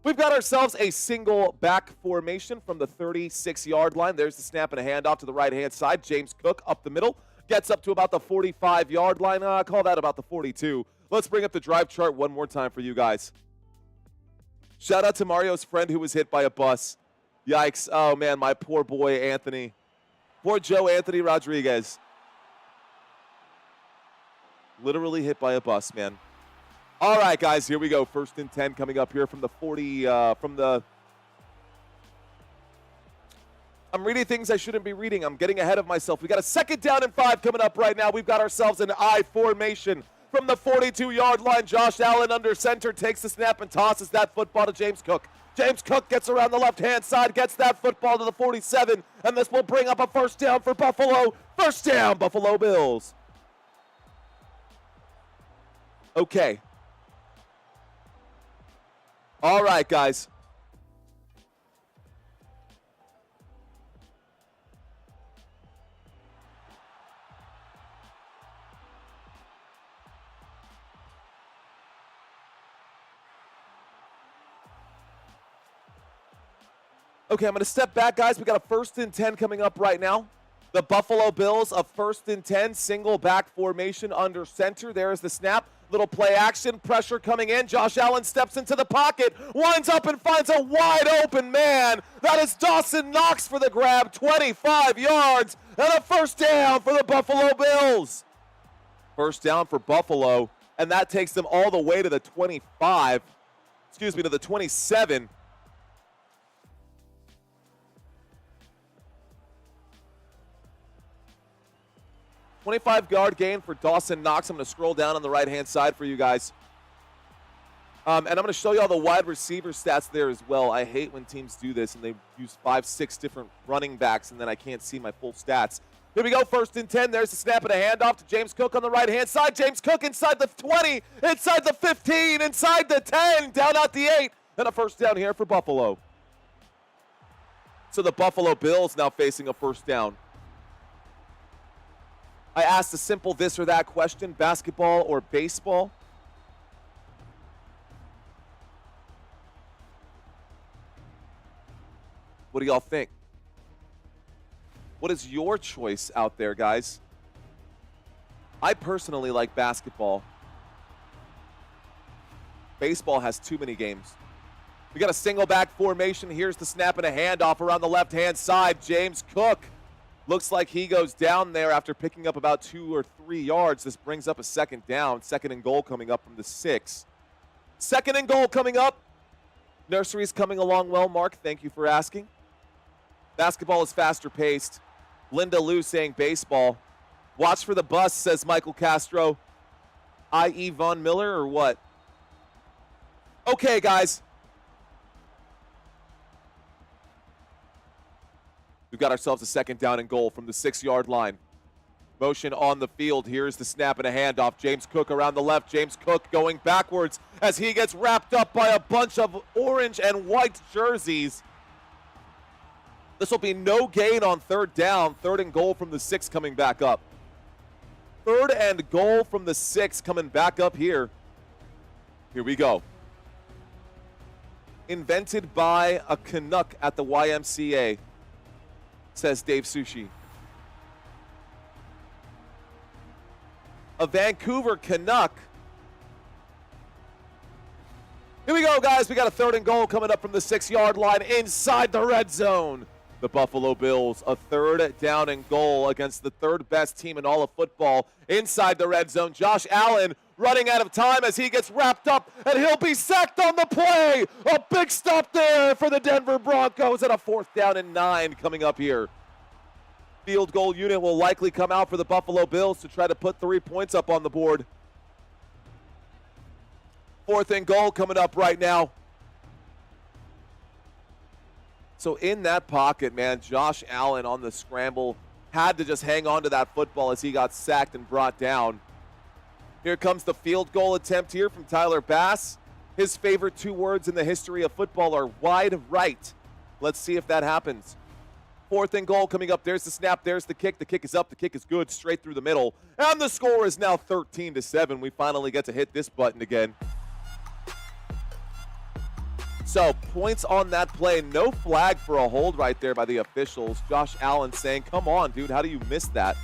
We've got ourselves a single back formation from the 36-yard line. There's the snap and a handoff to the right-hand side. James Cook up the middle. Gets up to about the 45-yard line. Call that about the 42. Let's bring up the drive chart one more time for you guys. Shout out to Mario's friend who was hit by a bus. Yikes. Oh, man, my poor boy, Anthony. Poor Joe Anthony Rodriguez. Literally hit by a bus, man. All right, guys, here we go. 1st and 10 coming up here from the 40, I'm reading things I shouldn't be reading. I'm getting ahead of myself. We got a 2nd down and 5 coming up right now. We've got ourselves an I formation from the 42-yard line. Josh Allen under center takes the snap and tosses that football to James Cook. James Cook gets around the left-hand side, gets that football to the 47, and this will bring up a 1st down for Buffalo. 1st down, Buffalo Bills. Okay. All right, guys. Okay, I'm going to step back, guys. We got a 1st and 10 coming up right now. The Buffalo Bills, a 1st and 10, single back formation under center. There's the snap. Little play action, pressure coming in. Josh Allen steps into the pocket, winds up and finds a wide open man. That is Dawson Knox for the grab, 25 yards, and a 1st down for the Buffalo Bills. 1st down for Buffalo, and that takes them all the way to the 25, to the 27. $25-yard gain for Dawson Knox. I'm going to scroll down on the right-hand side for you guys. And I'm going to show you all the wide receiver stats there as well. I hate when teams do this and they use 5, 6 different running backs and then I can't see my full stats. Here we go, 1st and 10. There's the snap and a handoff to James Cook on the right-hand side. James Cook inside the 20, inside the 15, inside the 10, down at the 8. And a 1st down here for Buffalo. So the Buffalo Bills now facing a 1st down. I asked a simple this or that question, basketball or baseball. What do y'all think? What is your choice out there, guys? I personally like basketball. Baseball has too many games. We got a single back formation. Here's the snap and a handoff around the left-hand side. James Cook. Looks like he goes down there after picking up about 2 or 3 yards. This brings up a 2nd down. 2nd and goal coming up from the 6. 2nd and goal coming up. Nursery's coming along well, Mark. Thank you for asking. Basketball is faster paced. Linda Lou saying baseball. Watch for the bus, says Michael Castro. I.e. Von Miller or what? Okay, guys. We've got ourselves a 2nd down and goal from the 6-yard line. Motion on the field. Here's the snap and a handoff. James Cook around the left. James Cook going backwards as he gets wrapped up by a bunch of orange and white jerseys. This will be no gain on 3rd down. 3rd and goal from the 6 coming back up. 3rd and goal from the 6 coming back up here. Here we go. Invented by a Canuck at the YMCA. Says Dave Sushi. A Vancouver Canuck. Here we go, guys. We got a 3rd and goal coming up from the 6-yard line inside the red zone. The Buffalo Bills, a 3rd down and goal against the 3rd best team in all of football inside the red zone. Josh Allen running out of time as he gets wrapped up, and he'll be sacked on the play. A big stop there for the Denver Broncos, and a 4th down and 9 coming up here. Field goal unit will likely come out for the Buffalo Bills to try to put 3 points up on the board. 4th and goal coming up right now. So in that pocket, man, Josh Allen on the scramble had to just hang on to that football as he got sacked and brought down. Here comes the field goal attempt here from Tyler Bass. His favorite 2 words in the history of football are wide right. Let's see if that happens. 4th and goal coming up. There's the snap. There's the kick. The kick is up. The kick is good. Straight through the middle. And the score is now 13-7. We finally get to hit this button again. So points on that play. No flag for a hold right there by the officials. Josh Allen saying, come on, dude, how do you miss that?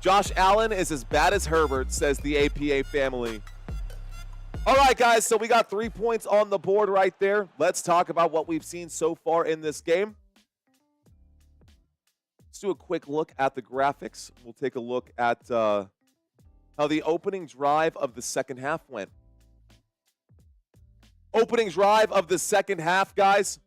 Josh Allen is as bad as Herbert, says the APA family. All right, guys, so we got 3 points on the board right there. Let's talk about what we've seen so far in this game. Let's do a quick look at the graphics. We'll take a look at how the opening drive of the second half went. Opening drive of the second half, guys.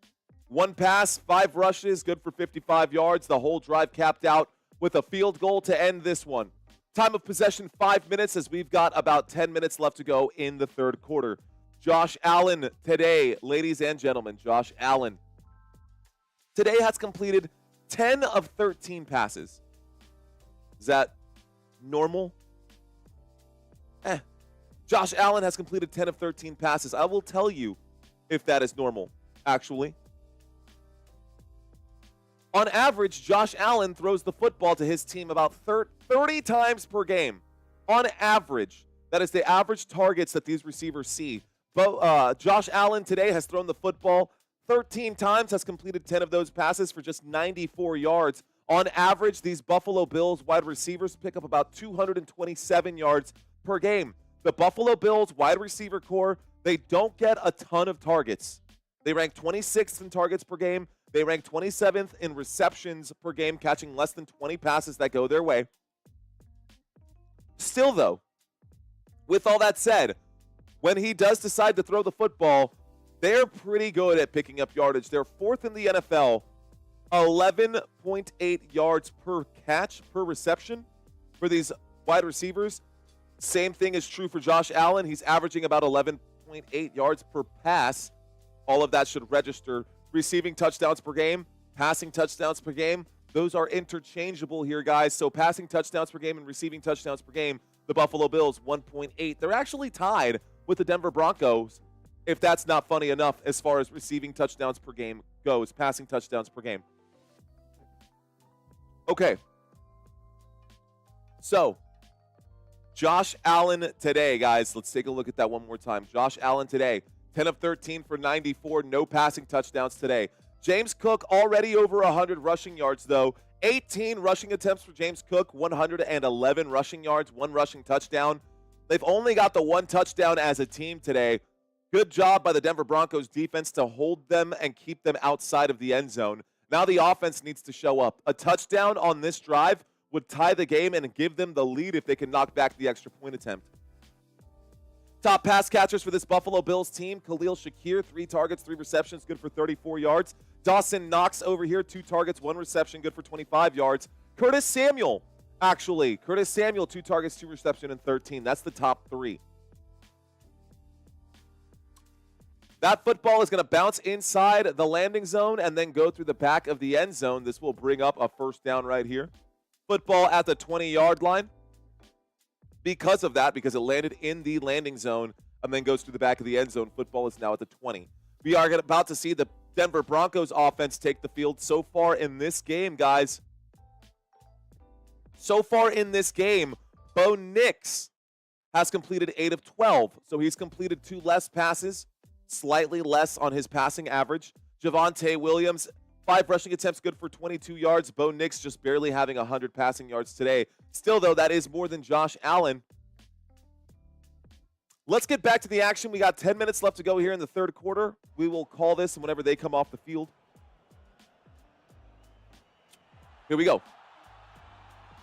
1 pass, 5 rushes, good for 55 yards. The whole drive capped out with a field goal to end this one. Time of possession, 5 minutes, as we've got about 10 minutes left to go in the third quarter. Josh Allen today, ladies and gentlemen, Josh Allen today has completed 10 of 13 passes. Is that normal? Josh Allen has completed 10 of 13 passes. I will tell you if that is normal, actually. On average, Josh Allen throws the football to his team about 30 times per game. On average, that is the average targets that these receivers see. Josh Allen today has thrown the football 13 times, has completed 10 of those passes for just 94 yards. On average, these Buffalo Bills wide receivers pick up about 227 yards per game. The Buffalo Bills wide receiver core, they don't get a ton of targets. They rank 26th in targets per game. They rank 27th in receptions per game, catching less than 20 passes that go their way. Still, though, with all that said, when he does decide to throw the football, they're pretty good at picking up yardage. They're 4th in the NFL, 11.8 yards per catch per reception for these wide receivers. Same thing is true for Josh Allen. He's averaging about 11.8 yards per pass. All of that should register. Receiving touchdowns per game, passing touchdowns per game, those are interchangeable here, guys. So passing touchdowns per game and receiving touchdowns per game, the Buffalo Bills, 1.8. They're actually tied with the Denver Broncos, if that's not funny enough as far as receiving touchdowns per game goes, passing touchdowns per game. Okay. So, Josh Allen today, guys. Let's take a look at that one more time. Josh Allen today, 10 of 13 for 94, no passing touchdowns today. James Cook already over 100 rushing yards, though. 18 rushing attempts for James Cook, 111 rushing yards, 1 rushing touchdown. They've only got the 1 touchdown as a team today. Good job by the Denver Broncos defense to hold them and keep them outside of the end zone. Now the offense needs to show up. A touchdown on this drive would tie the game and give them the lead if they can knock back the extra point attempt. Top pass catchers for this Buffalo Bills team, Khalil Shakir, 3 targets, 3 receptions, good for 34 yards. Dawson Knox over here, 2 targets, 1 reception, good for 25 yards. Curtis Samuel, 2 targets, 2 reception, and 13. That's the top 3. That football is going to bounce inside the landing zone and then go through the back of the end zone. This will bring up a first down right here. Football at the 20-yard line. Because of that, because it landed in the landing zone and then goes through the back of the end zone, football is now at the 20. We are about to see the Denver Broncos offense take the field so far in this game, guys. So far in this game, Bo Nix has completed 8 of 12. So he's completed 2 less passes, slightly less on his passing average. Javonte Williams, 5 rushing attempts, good for 22 yards. Bo Nix just barely having 100 passing yards today. Still, though, that is more than Josh Allen. Let's get back to the action. We got 10 minutes left to go here in the third quarter. We will call this whenever they come off the field. Here we go.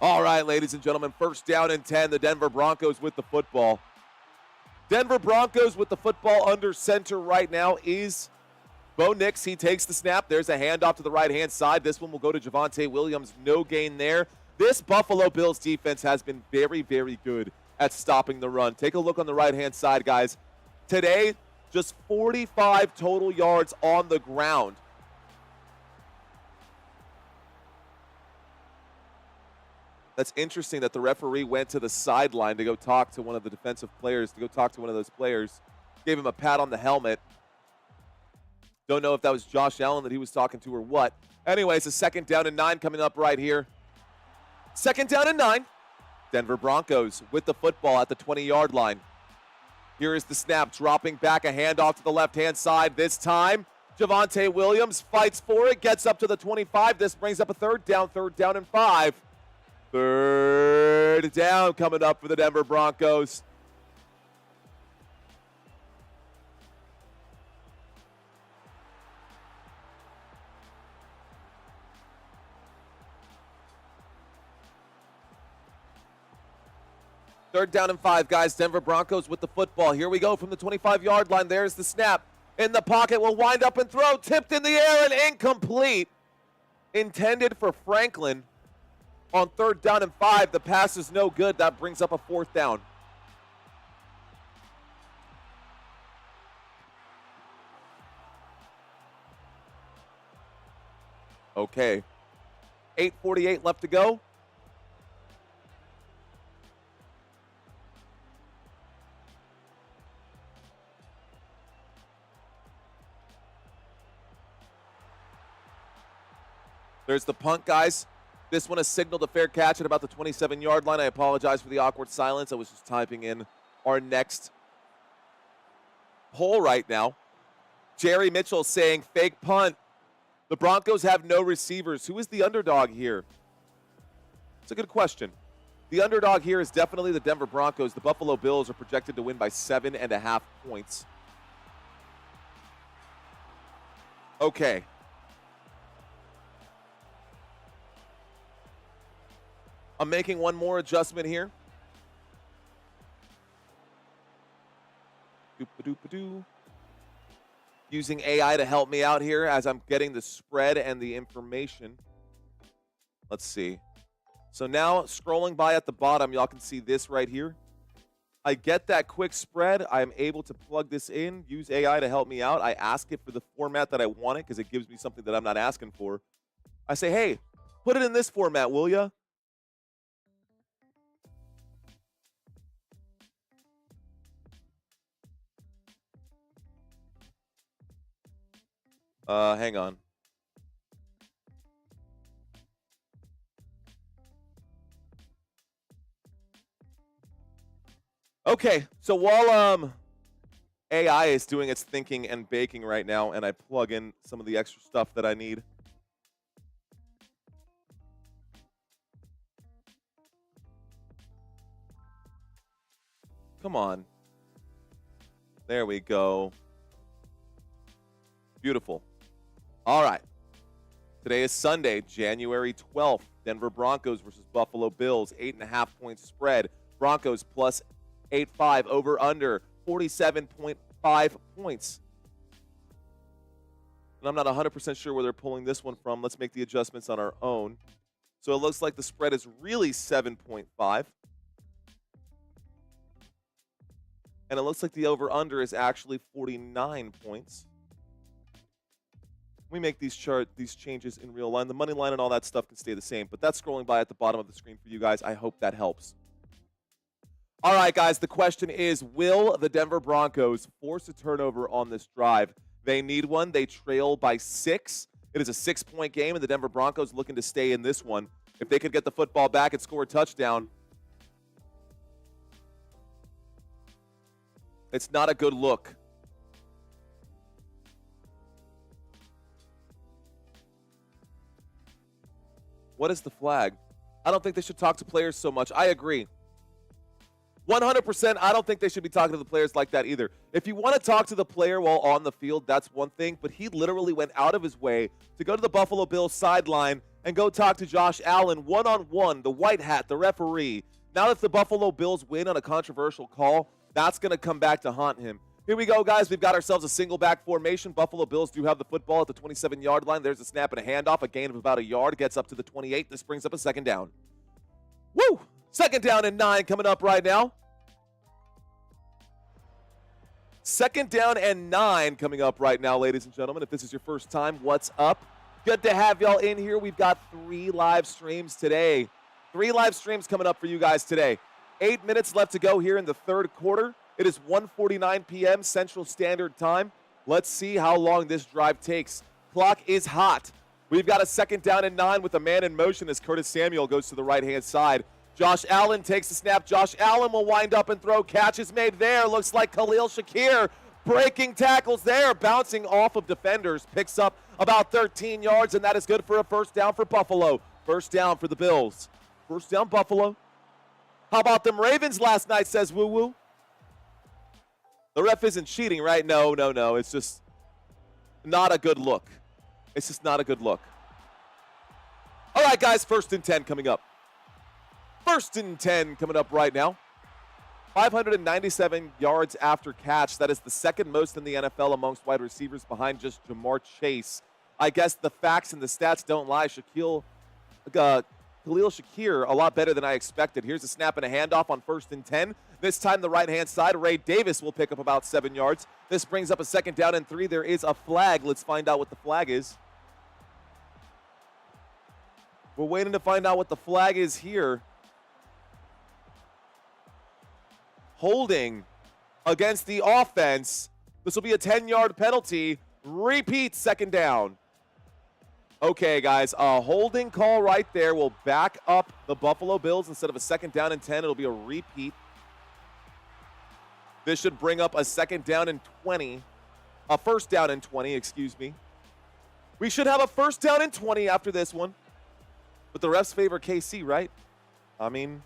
All right, ladies and gentlemen, first down and 10, the Denver Broncos with the football. Denver Broncos with the football under center right now is Bo Nix. He takes the snap. There's a handoff to the right-hand side. This one will go to Javonte Williams. No gain there. This Buffalo Bills defense has been very, very good at stopping the run. Take a look on the right-hand side, guys. Today, just 45 total yards on the ground. That's interesting that the referee went to the sideline to go talk to one of the defensive players, to go talk to one of those players. Gave him a pat on the helmet. Don't know if that was Josh Allen that he was talking to or what. Anyways, a 2nd down and 9 coming up right here. 2nd down and 9. Denver Broncos with the football at the 20-yard line. Here is the snap, dropping back, a handoff to the left-hand side. This time, Javonte Williams fights for it, gets up to the 25. This brings up a third down and 5. Third down coming up for the Denver Broncos. Third down and 5, guys. Denver Broncos with the football. Here we go from the 25-yard line. There's the snap. In the pocket, will wind up and throw. Tipped in the air and incomplete. Intended for Franklin on third down and 5. The pass is no good. That brings up a fourth down. Okay. 8:48 left to go. There's the punt, guys. This one is signaled a fair catch at about the 27-yard line. I apologize for the awkward silence. I was just typing in our next poll right now. Jerry Mitchell saying fake punt. The Broncos have no receivers. Who is the underdog here? It's a good question. The underdog here is definitely the Denver Broncos. The Buffalo Bills are projected to win by 7.5 points. Okay. I'm making one more adjustment here. Doop-a-doop-a-doo. Using AI to help me out here as I'm getting the spread and the information. Let's see. So now scrolling by at the bottom, y'all can see this right here. I get that quick spread. I'm able to plug this in, use AI to help me out. I ask it for the format that I want it because it gives me something that I'm not asking for. I say, hey, put it in this format, will ya? Hang on. Okay, so while AI is doing its thinking and baking right now, and I plug in some of the extra stuff that I need. Come on. There we go. Beautiful. All right. Today is Sunday, January 12th. Denver Broncos versus Buffalo Bills. 8.5 point spread. Broncos plus 8.5 over under 47.5 points. And I'm not 100% sure where they're pulling this one from. Let's make the adjustments on our own. So it looks like the spread is really 7.5. And it looks like the over-under is actually 49 points. We make these changes in real line. The money line and all that stuff can stay the same, but that's scrolling by at the bottom of the screen for you guys. I hope that helps. All right, guys, the question is, will the Denver Broncos force a turnover on this drive? They need one. They trail by 6. It is a 6-point game, and the Denver Broncos looking to stay in this one. If they could get the football back and score a touchdown, it's not a good look. What is the flag? I don't think they should talk to players so much. I agree. 100%, I don't think they should be talking to the players like that either. If you want to talk to the player while on the field, that's one thing, but he literally went out of his way to go to the Buffalo Bills sideline and go talk to Josh Allen one-on-one, the white hat, the referee. Now that the Buffalo Bills win on a controversial call, that's going to come back to haunt him. Here we go, guys. We've got ourselves a single back formation. Buffalo Bills do have the football at the 27-yard line. There's a snap and a handoff. A gain of about a yard. Gets up to the 28. This brings up a second down. Woo! Second down and 9 coming up right now. Second down and 9 coming up right now, ladies and gentlemen. If this is your first time, what's up? Good to have y'all in here. We've got 3 live streams today. 3 live streams coming up for you guys today. 8 minutes left to go here in the third quarter. It is 1:49 p.m. Central Standard Time. Let's see how long this drive takes. Clock is hot. We've got a second down and 9 with a man in motion as Curtis Samuel goes to the right-hand side. Josh Allen takes the snap. Josh Allen will wind up and throw. Catch is made there. Looks like Khalil Shakir breaking tackles there, bouncing off of defenders. Picks up about 13 yards, and that is good for a first down for Buffalo. First down for the Bills. First down, Buffalo. How about them Ravens last night, says Woo Woo. The ref isn't cheating, right? No. It's just not a good look. It's just not a good look. All right, guys, 1st and 10 coming up. 1st and 10 coming up right now. 597 yards after catch. That is the second most in the NFL amongst wide receivers behind just Jamar Chase. I guess the facts and the stats don't lie. Khalil Shakir, a lot better than I expected. Here's a snap and a handoff on 1st and 10. This time the right-hand side. Ray Davis will pick up about 7 yards. This brings up a 2nd down and 3. There is a flag. Let's find out what the flag is. We're waiting to find out what the flag is here. Holding against the offense. This will be a 10-yard penalty. Repeat, 2nd down. Okay, guys, a holding call right there will back up the Buffalo Bills. Instead of a 2nd down and 10, it'll be a repeat. This should bring up a 2nd down and 20. A 1st down and 20, excuse me. We should have a 1st down and 20 after this one. But the refs favor KC, right? I mean,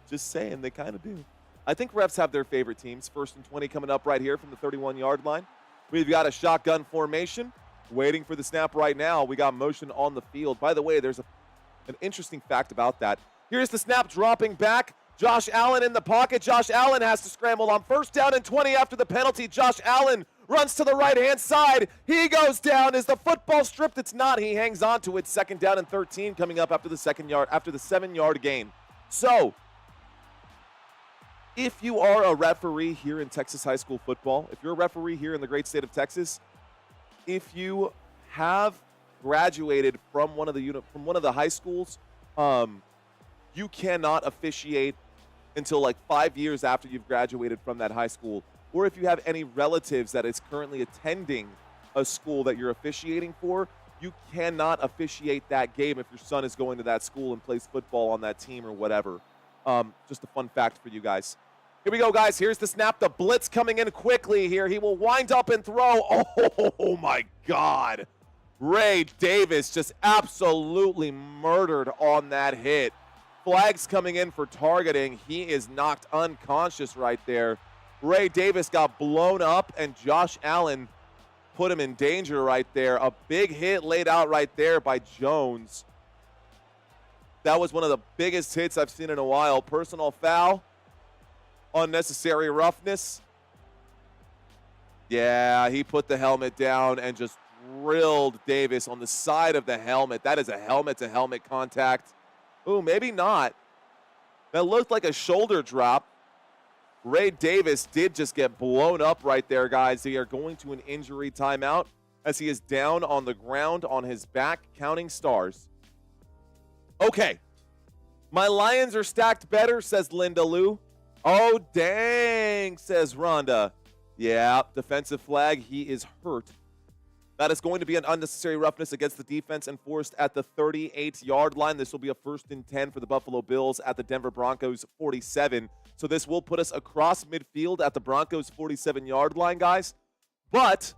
just saying, they kind of do. I think refs have their favorite teams. 1st and 20 coming up right here from the 31-yard line. We've got a shotgun formation. Waiting for the snap right now. We got motion on the field. By the way, there's an interesting fact about that. Here's the snap dropping back. Josh Allen in the pocket. Josh Allen has to scramble on 1st down and 20 after the penalty. Josh Allen runs to the right-hand side. He goes down. Is the football stripped? It's not. He hangs on to it. 2nd down and 13 coming up after the 7-yard gain. So, if you are a referee here in Texas high school football, if you're a referee here in the great state of Texas, if you have graduated from one of the high schools, you cannot officiate until like 5 years after you've graduated from that high school. Or if you have any relatives that is currently attending a school that you're officiating for, you cannot officiate that game if your son is going to that school and plays football on that team or whatever. Just a fun fact for you guys. Here we go, guys. Here's the snap. The blitz coming in quickly here. He will wind up and throw. Oh, my God. Ray Davis just absolutely murdered on that hit. Flags coming in for targeting. He is knocked unconscious right there. Ray Davis got blown up, and Josh Allen put him in danger right there. A big hit laid out right there by Jones. That was one of the biggest hits I've seen in a while. Personal foul. Unnecessary roughness. Yeah, he put the helmet down and just drilled Davis on the side of the helmet. That is a helmet-to-helmet contact. Ooh, maybe not. That looked like a shoulder drop. Ray Davis did just get blown up right there, guys. They are going to an injury timeout as he is down on the ground on his back, counting stars. Okay. My Lions are stacked better, says Linda Lou. Oh, dang, says Rhonda. Yeah, defensive flag. He is hurt. That is going to be an unnecessary roughness against the defense enforced at the 38-yard line. This will be a 1st and 10 for the Buffalo Bills at the Denver Broncos 47. So this will put us across midfield at the Broncos 47-yard line, guys. But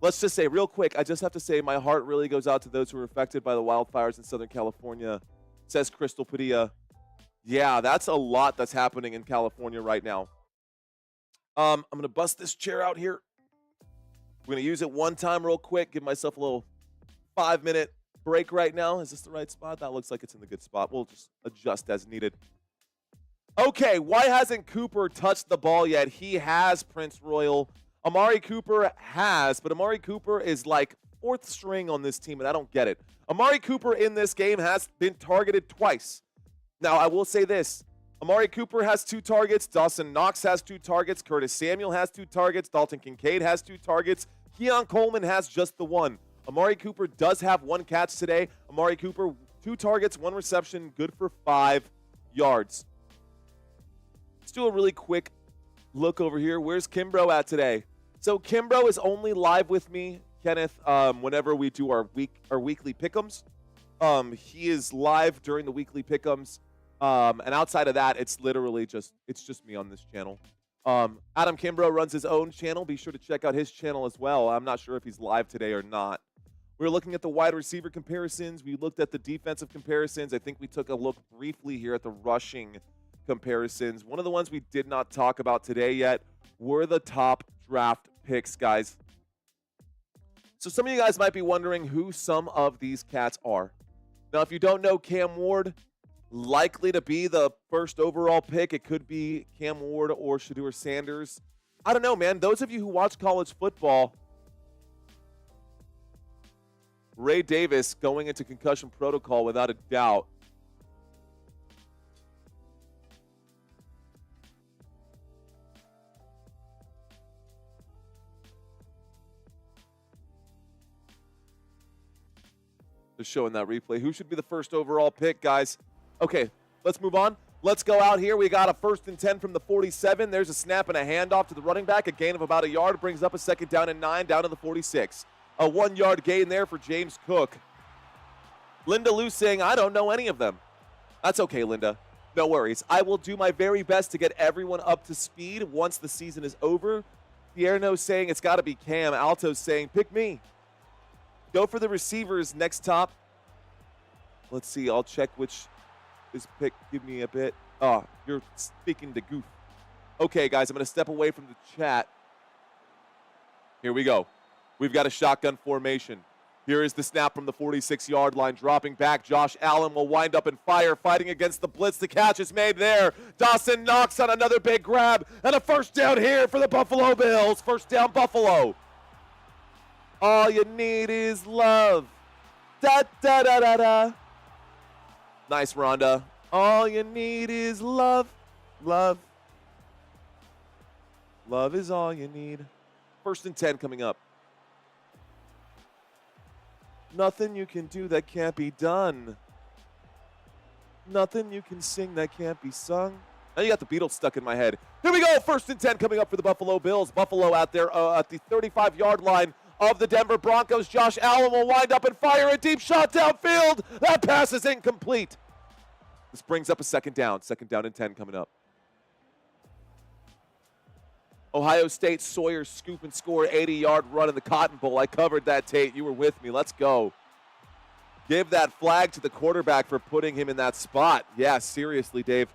let's just say real quick, I just have to say my heart really goes out to those who are affected by the wildfires in Southern California, says Crystal Padilla. Yeah, that's a lot that's happening in California right now. I'm going to bust this chair out here. We're going to use it one time real quick, give myself a little 5-minute break right now. Is this the right spot? That looks like it's in the good spot. We'll just adjust as needed. Okay, why hasn't Cooper touched the ball yet? He has, Prince Royal. Amari Cooper has, but Amari Cooper is like 4th string on this team, and I don't get it. Amari Cooper in this game has been targeted twice. Now, I will say this. Amari Cooper has 2 targets. Dawson Knox has 2 targets. Curtis Samuel has 2 targets. Dalton Kincaid has 2 targets. Keon Coleman has just the 1. Amari Cooper does have 1 catch today. Amari Cooper, 2 targets, 1 reception, good for 5 yards. Let's do a really quick look over here. Where's Kimbrough at today? So Kimbrough is only live with me, Kenneth, whenever we do our weekly pick'ems. He is live during the weekly pick'ems. And outside of that, it's literally just me on this channel. Adam Kimbrough runs his own channel. Be sure to check out his channel as well. I'm not sure if he's live today or not. We were looking at the wide receiver comparisons. We looked at the defensive comparisons. I think we took a look briefly here at the rushing comparisons. One of the ones we did not talk about today yet were the top draft picks, guys. So some of you guys might be wondering who some of these cats are. Now, if you don't know Cam Ward, likely to be the first overall pick. It could be Cam Ward or Shedeur Sanders. I don't know, man. Those of you who watch college football, Ray Davis going into concussion protocol without a doubt. Just showing that replay. Who should be the first overall pick, guys? Okay, let's move on. Let's go out here. We got a 1st and 10 from the 47. There's a snap and a handoff to the running back. A gain of about a yard brings up a 2nd down and 9 down to the 46. A 1-yard gain there for James Cook. Linda Lou saying, I don't know any of them. That's okay, Linda. No worries. I will do my very best to get everyone up to speed once the season is over. Pierno saying it's got to be Cam. Alto's saying, pick me. Go for the receivers next top. Let's see. I'll check which is picked. Give me a bit. Oh, you're speaking to Goof. Okay, guys, I'm going to step away from the chat. Here we go. We've got a shotgun formation. Here is the snap from the 46-yard line. Dropping back, Josh Allen will wind up and fire, fighting against the blitz. The catch is made there. Dawson Knox on another big grab. And a 1st down here for the Buffalo Bills. 1st down, Buffalo. All you need is love. Da-da-da-da-da. Nice, Rhonda. All you need is love. Love. Love is all you need. 1st and 10 coming up. Nothing you can do that can't be done. Nothing you can sing that can't be sung. Now you got the Beatles stuck in my head. Here we go. 1st and 10 coming up for the Buffalo Bills. Buffalo out there at the 35-yard line of the Denver Broncos. Josh Allen will wind up and fire a deep shot downfield. That pass is incomplete. This brings up a 2nd down. 2nd down and 10 coming up. Ohio State, Sawyer scoop and score, 80-yard run in the Cotton Bowl. I covered that, Tate. You were with me. Let's go. Give that flag to the quarterback for putting him in that spot. Yeah, seriously, Dave.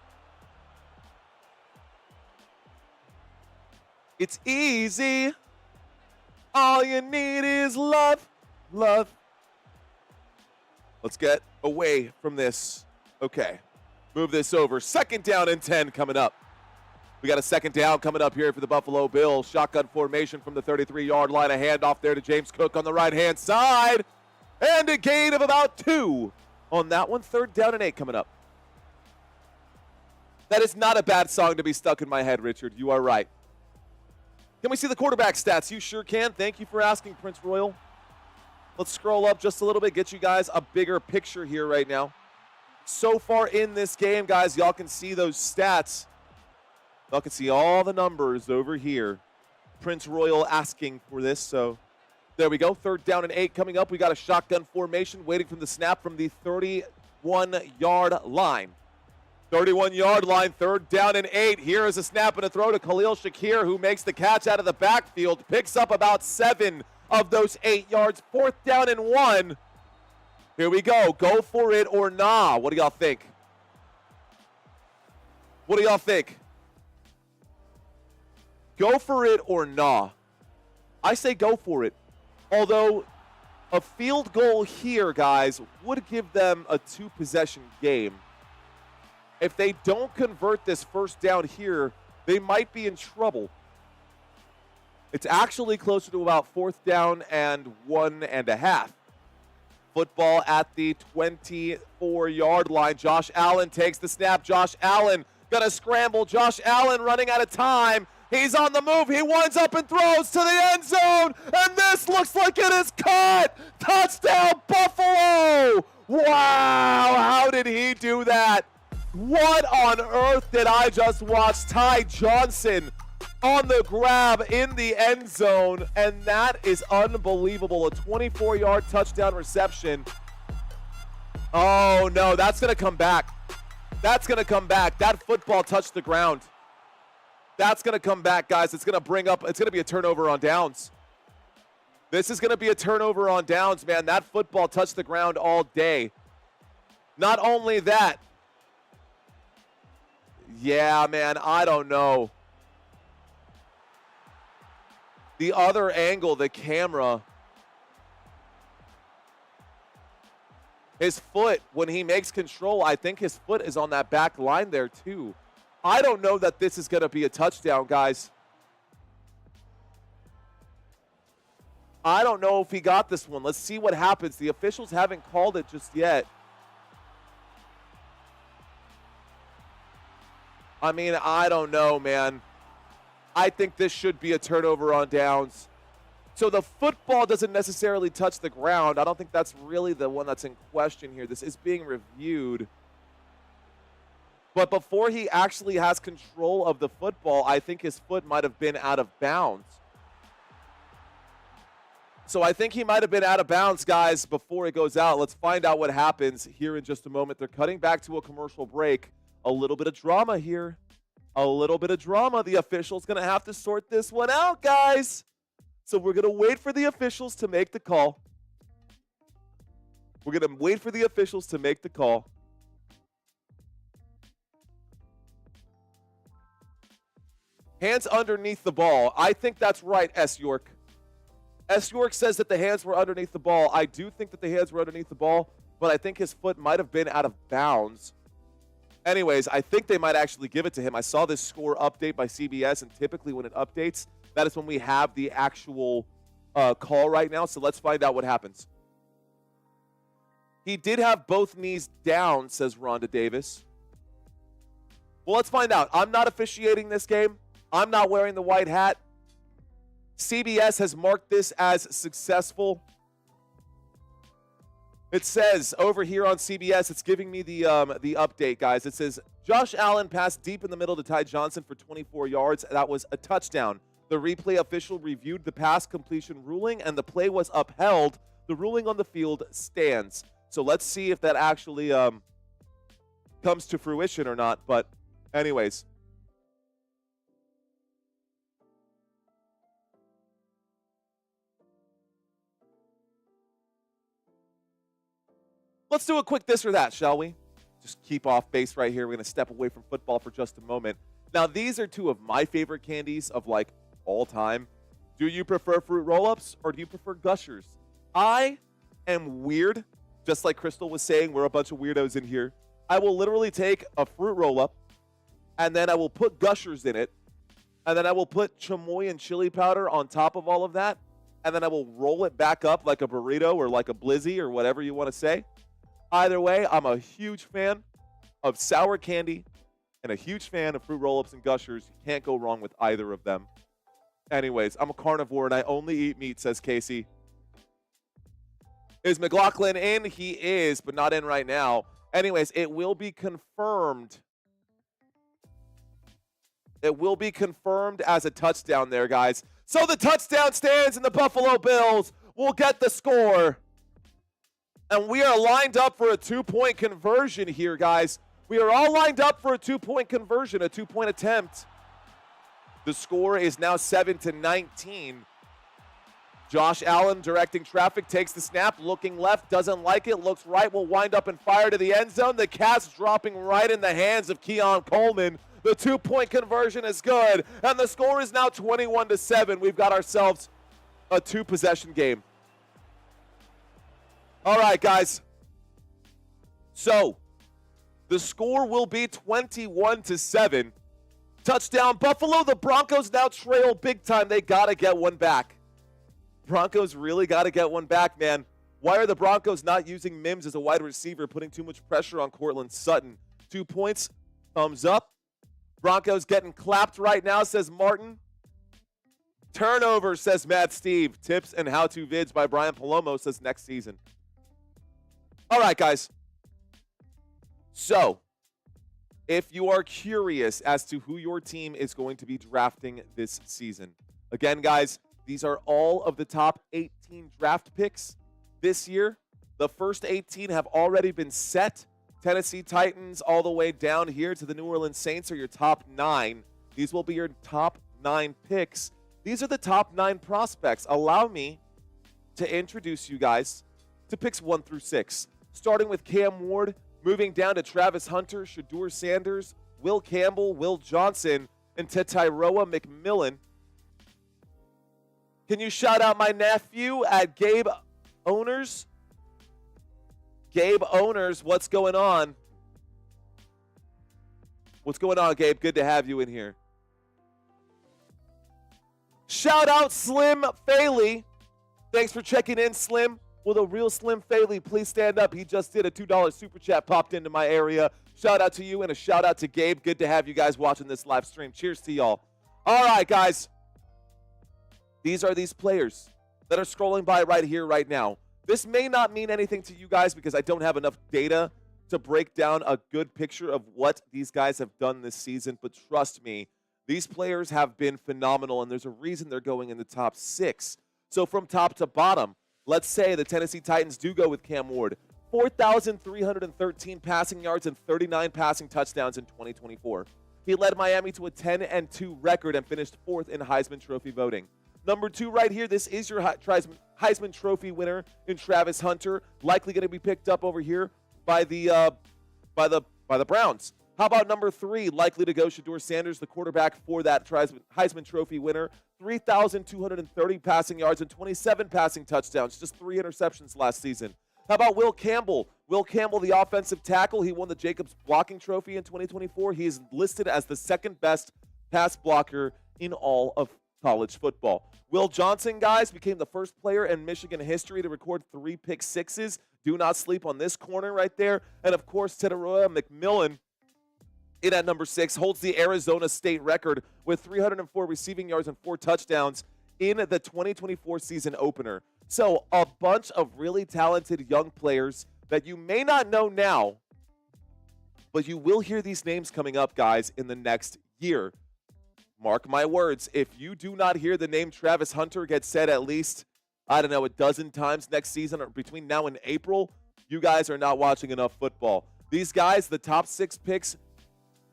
It's easy. All you need is love. Love. Let's get away from this. Okay. Move this over. 2nd down and 10 coming up. We got a 2nd down coming up here for the Buffalo Bills. Shotgun formation from the 33-yard line. A handoff there to James Cook on the right-hand side. And a gain of about 2 on that one. 3rd down and 8 coming up. That is not a bad song to be stuck in my head, Richard. You are right. Can we see the quarterback stats? You sure can. Thank you for asking, Prince Royal. Let's scroll up just a little bit, get you guys a bigger picture here right now. So far in this game, guys, y'all can see those stats. Y'all can see all the numbers over here. Prince Royal asking for this, so there we go. 3rd down and 8 coming up. We got a shotgun formation waiting from the snap from the 31-yard line. 31-yard line, 3rd down and 8. Here is a snap and a throw to Khalil Shakir, who makes the catch out of the backfield, picks up about 7 of those 8 yards. 4th down and 1. Here we go. Go for it or nah. What do y'all think? What do y'all think? Go for it or nah? I say go for it. Although a field goal here, guys, would give them a 2-possession game. If they don't convert this 1st down here, they might be in trouble. It's actually closer to about 4th down and 1.5. Football at the 24-yard line. Josh Allen takes the snap. Josh Allen gonna scramble. Josh Allen running out of time. He's on the move. He winds up and throws to the end zone. And this looks like it is caught. Touchdown, Buffalo. Wow, how did he do that? What on earth did I just watch? Ty Johnson on the grab in the end zone. And that is unbelievable. A 24-yard touchdown reception. Oh, no, that's going to come back. That's going to come back. That football touched the ground. That's going to come back, guys. It's going to be a turnover on downs. This is going to be a turnover on downs, man. That football touched the ground all day. Not only that. Yeah, man, I don't know. The other angle, the camera. His foot, when he makes control, I think his foot is on that back line there too. I don't know that this is going to be a touchdown, guys. I don't know if he got this one. Let's see what happens. The officials haven't called it just yet. I mean, I don't know, man. I think this should be a turnover on downs. So the football doesn't necessarily touch the ground. I don't think that's really the one that's in question here. This is being reviewed. But before he actually has control of the football, I think his foot might have been out of bounds. So I think he might have been out of bounds, guys, before it goes out. Let's find out what happens here in just a moment. They're cutting back to a commercial break. A little bit of drama here. A little bit of drama. The official's going to have to sort this one out, guys. So we're going to wait for the officials to make the call. We're going to wait for the officials to make the call. Hands underneath the ball. I think that's right, S. York. S. York says that the hands were underneath the ball. I do think that the hands were underneath the ball, but I think his foot might have been out of bounds. Anyways, I think they might actually give it to him. I saw this score update by CBS, and typically when it updates, that is when we have the actual call right now. So let's find out what happens. He did have both knees down, says Rhonda Davis. Well, let's find out. I'm not officiating this game. I'm not wearing the white hat. CBS has marked this as successful. It says over here on CBS, it's giving me the update, guys. It says, Josh Allen passed deep in the middle to Ty Johnson for 24 yards. That was a touchdown. The replay official reviewed the pass completion ruling, and the play was upheld. The ruling on the field stands. So let's see if that actually comes to fruition or not. But anyways. Let's do a quick this or that, shall we? Just keep off base right here. We're going to step away from football for just a moment. Now, these are two of my favorite candies of, like, all time. Do you prefer fruit roll-ups or do you prefer Gushers? I am weird. Just like Crystal was saying, we're a bunch of weirdos in here. I will literally take a fruit roll-up, and then I will put Gushers in it, and then I will put chamoy and chili powder on top of all of that, and then I will roll it back up like a burrito or like a blizzy or whatever you want to say. Either way, I'm a huge fan of sour candy and a huge fan of fruit roll-ups and Gushers. You can't go wrong with either of them. Anyways, I'm a carnivore and I only eat meat, says Casey. Is McLaughlin in? He is, but not in right now. Anyways, it will be confirmed. It will be confirmed as a touchdown there, guys. So the touchdown stands and the Buffalo Bills will get the score. And we are lined up for a two-point conversion here, guys. We are all lined up for a two-point conversion, a two-point attempt. The score is now 7-19. Josh Allen directing traffic, takes the snap, looking left, doesn't like it, looks right, will wind up and fire to the end zone. The cast dropping right in the hands of Keon Coleman. The two-point conversion is good, and the score is now 21-7. We've got ourselves a two-possession game. All right, guys. So, the score will be 21-7. Touchdown, Buffalo. The Broncos now trail big time. They got to get one back. Broncos really got to get one back, man. Why are the Broncos not using Mims as a wide receiver, putting too much pressure on Cortland Sutton? 2 points, thumbs up. Broncos getting clapped right now, says Martin. Turnover, says Matt Steve. Tips and how-to vids by Brian Palomo, says next season. All right, guys. So, if you are curious as to who your team is going to be drafting this season, again, guys, these are all of the top 18 draft picks this year. The first 18 have already been set. Tennessee Titans all the way down here to the New Orleans Saints are your top 9. These will be your top 9 picks. These are the top 9 prospects. Allow me to introduce you guys to picks 1 through 6. Starting with Cam Ward, moving down to Travis Hunter, Shedeur Sanders, Will Campbell, Will Johnson, and Tetairoa McMillan. Can you shout out my nephew at Gabe Owners? Gabe Owners, what's going on? What's going on, Gabe? Good to have you in here. Shout out Slim Faley. Thanks for checking in, Slim. Will the real Slim Faley please stand up? He just did a $2 super chat, popped into my area. Shout out to you and a shout out to Gabe. Good to have you guys watching this live stream. Cheers to y'all. All right, guys. These are these players that are scrolling by right here, right now. This may not mean anything to you guys because I don't have enough data to break down a good picture of what these guys have done this season, but trust me, these players have been phenomenal, and there's a reason they're going in the top 6. So from top to bottom, let's say the Tennessee Titans do go with Cam Ward. 4,313 passing yards and 39 passing touchdowns in 2024. He led Miami to a 10-2 record and finished 4th in Heisman Trophy voting. Number 2 right here, this is your Heisman Trophy winner in Travis Hunter, likely going to be picked up over here by the Browns. How about number 3, likely to go Shedeur Sanders, the quarterback for that Heisman Trophy winner, 3,230 passing yards and 27 passing touchdowns, just 3 interceptions last season. How about Will Campbell? Will Campbell, the offensive tackle, he won the Jacobs Blocking Trophy in 2024. He is listed as the second best pass blocker in all of college football. Will Johnson, guys, became the first player in Michigan history to record 3 pick sixes. Do not sleep on this corner right there. And, of course, Tetairoa McMillan, in at number 6, holds the Arizona State record with 304 receiving yards and 4 touchdowns in the 2024 season opener. So a bunch of really talented young players that you may not know now, but you will hear these names coming up, guys, in the next year. Mark my words, if you do not hear the name Travis Hunter get said at least, I don't know, a dozen times next season or between now and April, you guys are not watching enough football. These guys, the top 6 picks,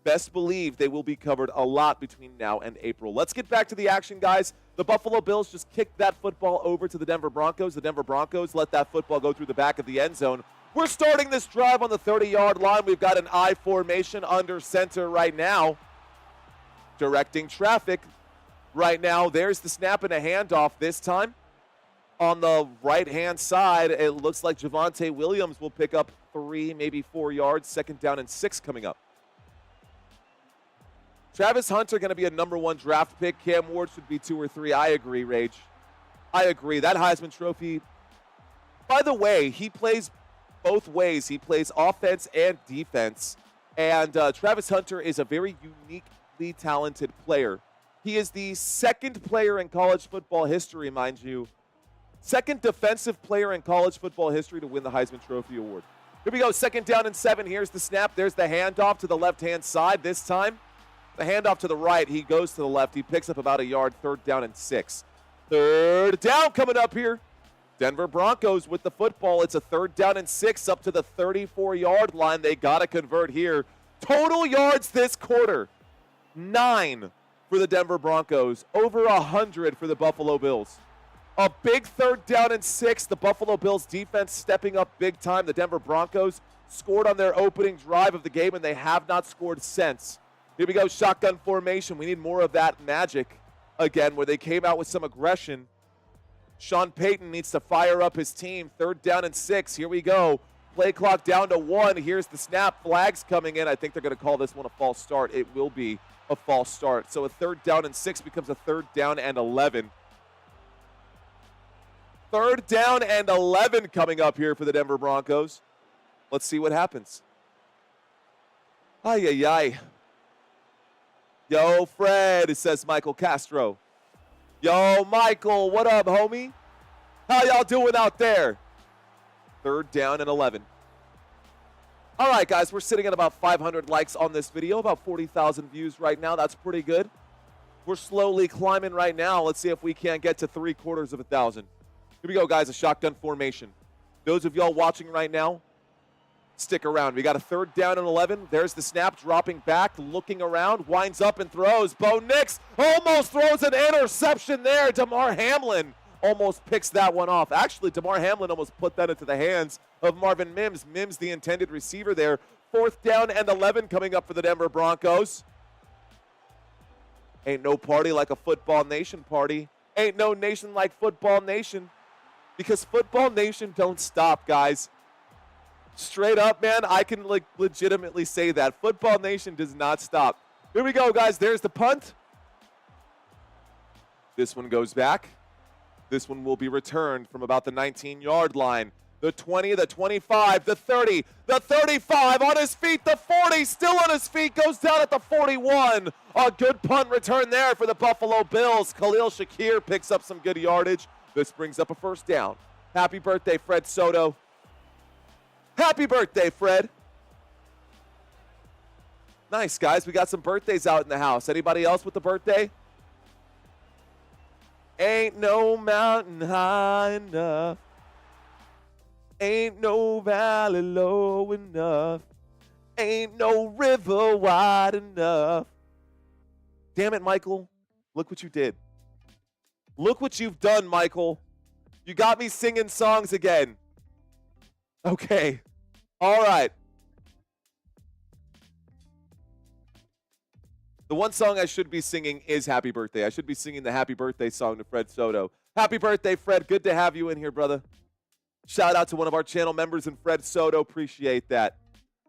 best believe they will be covered a lot between now and April. Let's get back to the action, guys. The Buffalo Bills just kicked that football over to the Denver Broncos. The Denver Broncos let that football go through the back of the end zone. We're starting this drive on the 30-yard line. We've got an I formation under center right now, directing traffic right now. There's the snap and a handoff this time. On the right-hand side, it looks like Javonte Williams will pick up 3, maybe 4 yards. 2nd down and 6 coming up. Travis Hunter going to be a number 1 draft pick. Cam Ward should be 2 or 3. I agree, Rage. I agree. That Heisman Trophy, by the way, he plays both ways. He plays offense and defense. And Travis Hunter is a very uniquely talented player. He is the 2nd player in college football history, mind you, 2nd defensive player in college football history to win the Heisman Trophy award. Here we go, 2nd down and 7. Here's the snap. There's the handoff to the left-hand side this time. The handoff to the right, he goes to the left. He picks up about a yard, 3rd down and 6. 3rd down coming up here. Denver Broncos with the football. It's a 3rd down and 6 up to the 34-yard line. They got to convert here. Total yards this quarter, 9 for the Denver Broncos, over 100 for the Buffalo Bills. A big 3rd down and 6. The Buffalo Bills defense stepping up big time. The Denver Broncos scored on their opening drive of the game, and they have not scored since. Here we go, shotgun formation. We need more of that magic again, where they came out with some aggression. Sean Payton needs to fire up his team. 3rd down and 6. Here we go. Play clock down to 1. Here's the snap. Flags coming in. I think they're going to call this one a false start. It will be a false start. So a 3rd down and 6 becomes a 3rd down and 11. 3rd down and 11 coming up here for the Denver Broncos. Let's see what happens. Ay, ay, ay. Yo, Fred, says Michael Castro. Yo, Michael, what up, homie? How y'all doing out there? 3rd down and 11. All right, guys, we're sitting at about 500 likes on this video, about 40,000 views right now. That's pretty good. We're slowly climbing right now. Let's see if we can't get to 750,000. Here we go, guys, a shotgun formation. Those of y'all watching right now, stick around. We got a 3rd down and 11. There's the snap, dropping back, looking around, winds up and throws. Bo Nix almost throws an interception there. Damar Hamlin almost picks that one off. Actually, Damar Hamlin almost put that into the hands of Marvin Mims. Mims, the intended receiver there. 4th down and 11 coming up for the Denver Broncos. Ain't no party like a football nation party. Ain't no nation like football nation. Because football nation don't stop, guys. Straight up, man, I can legitimately say that. Football nation does not stop. Here we go, guys. There's the punt. This one goes back. This one will be returned from about the 19-yard line. The 20, the 25, the 30, the 35, on his feet, the 40, still on his feet, goes down at the 41. A good punt return there for the Buffalo Bills. Khalil Shakir picks up some good yardage. This brings up a 1st down. Happy birthday, Fred Soto. Happy birthday, Fred. Nice, guys. We got some birthdays out in the house. Anybody else with the birthday? Ain't no mountain high enough. Ain't no valley low enough. Ain't no river wide enough. Damn it, Michael. Look what you did. Look what you've done, Michael. You got me singing songs again. Okay. All right. The one song I should be singing is Happy Birthday. I should be singing the Happy Birthday song to Fred Soto. Happy birthday, Fred. Good to have you in here, brother. Shout out to one of our channel members and Fred Soto. Appreciate that.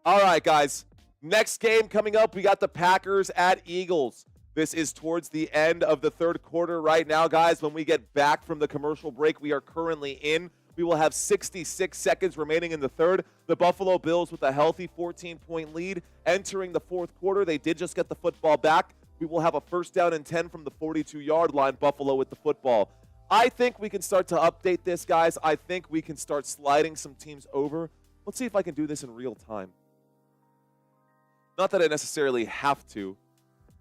All right, guys. Next game coming up, we got the Packers at Eagles. This is towards the end of the 3rd quarter right now, guys. When we get back from the commercial break we are currently in, we will have 66 seconds remaining in the 3rd. The Buffalo Bills with a healthy 14-point lead entering the 4th quarter. They did just get the football back. We will have a 1st down and 10 from the 42-yard line. Buffalo with the football. I think we can start to update this, guys. I think we can start sliding some teams over. Let's see if I can do this in real time. Not that I necessarily have to,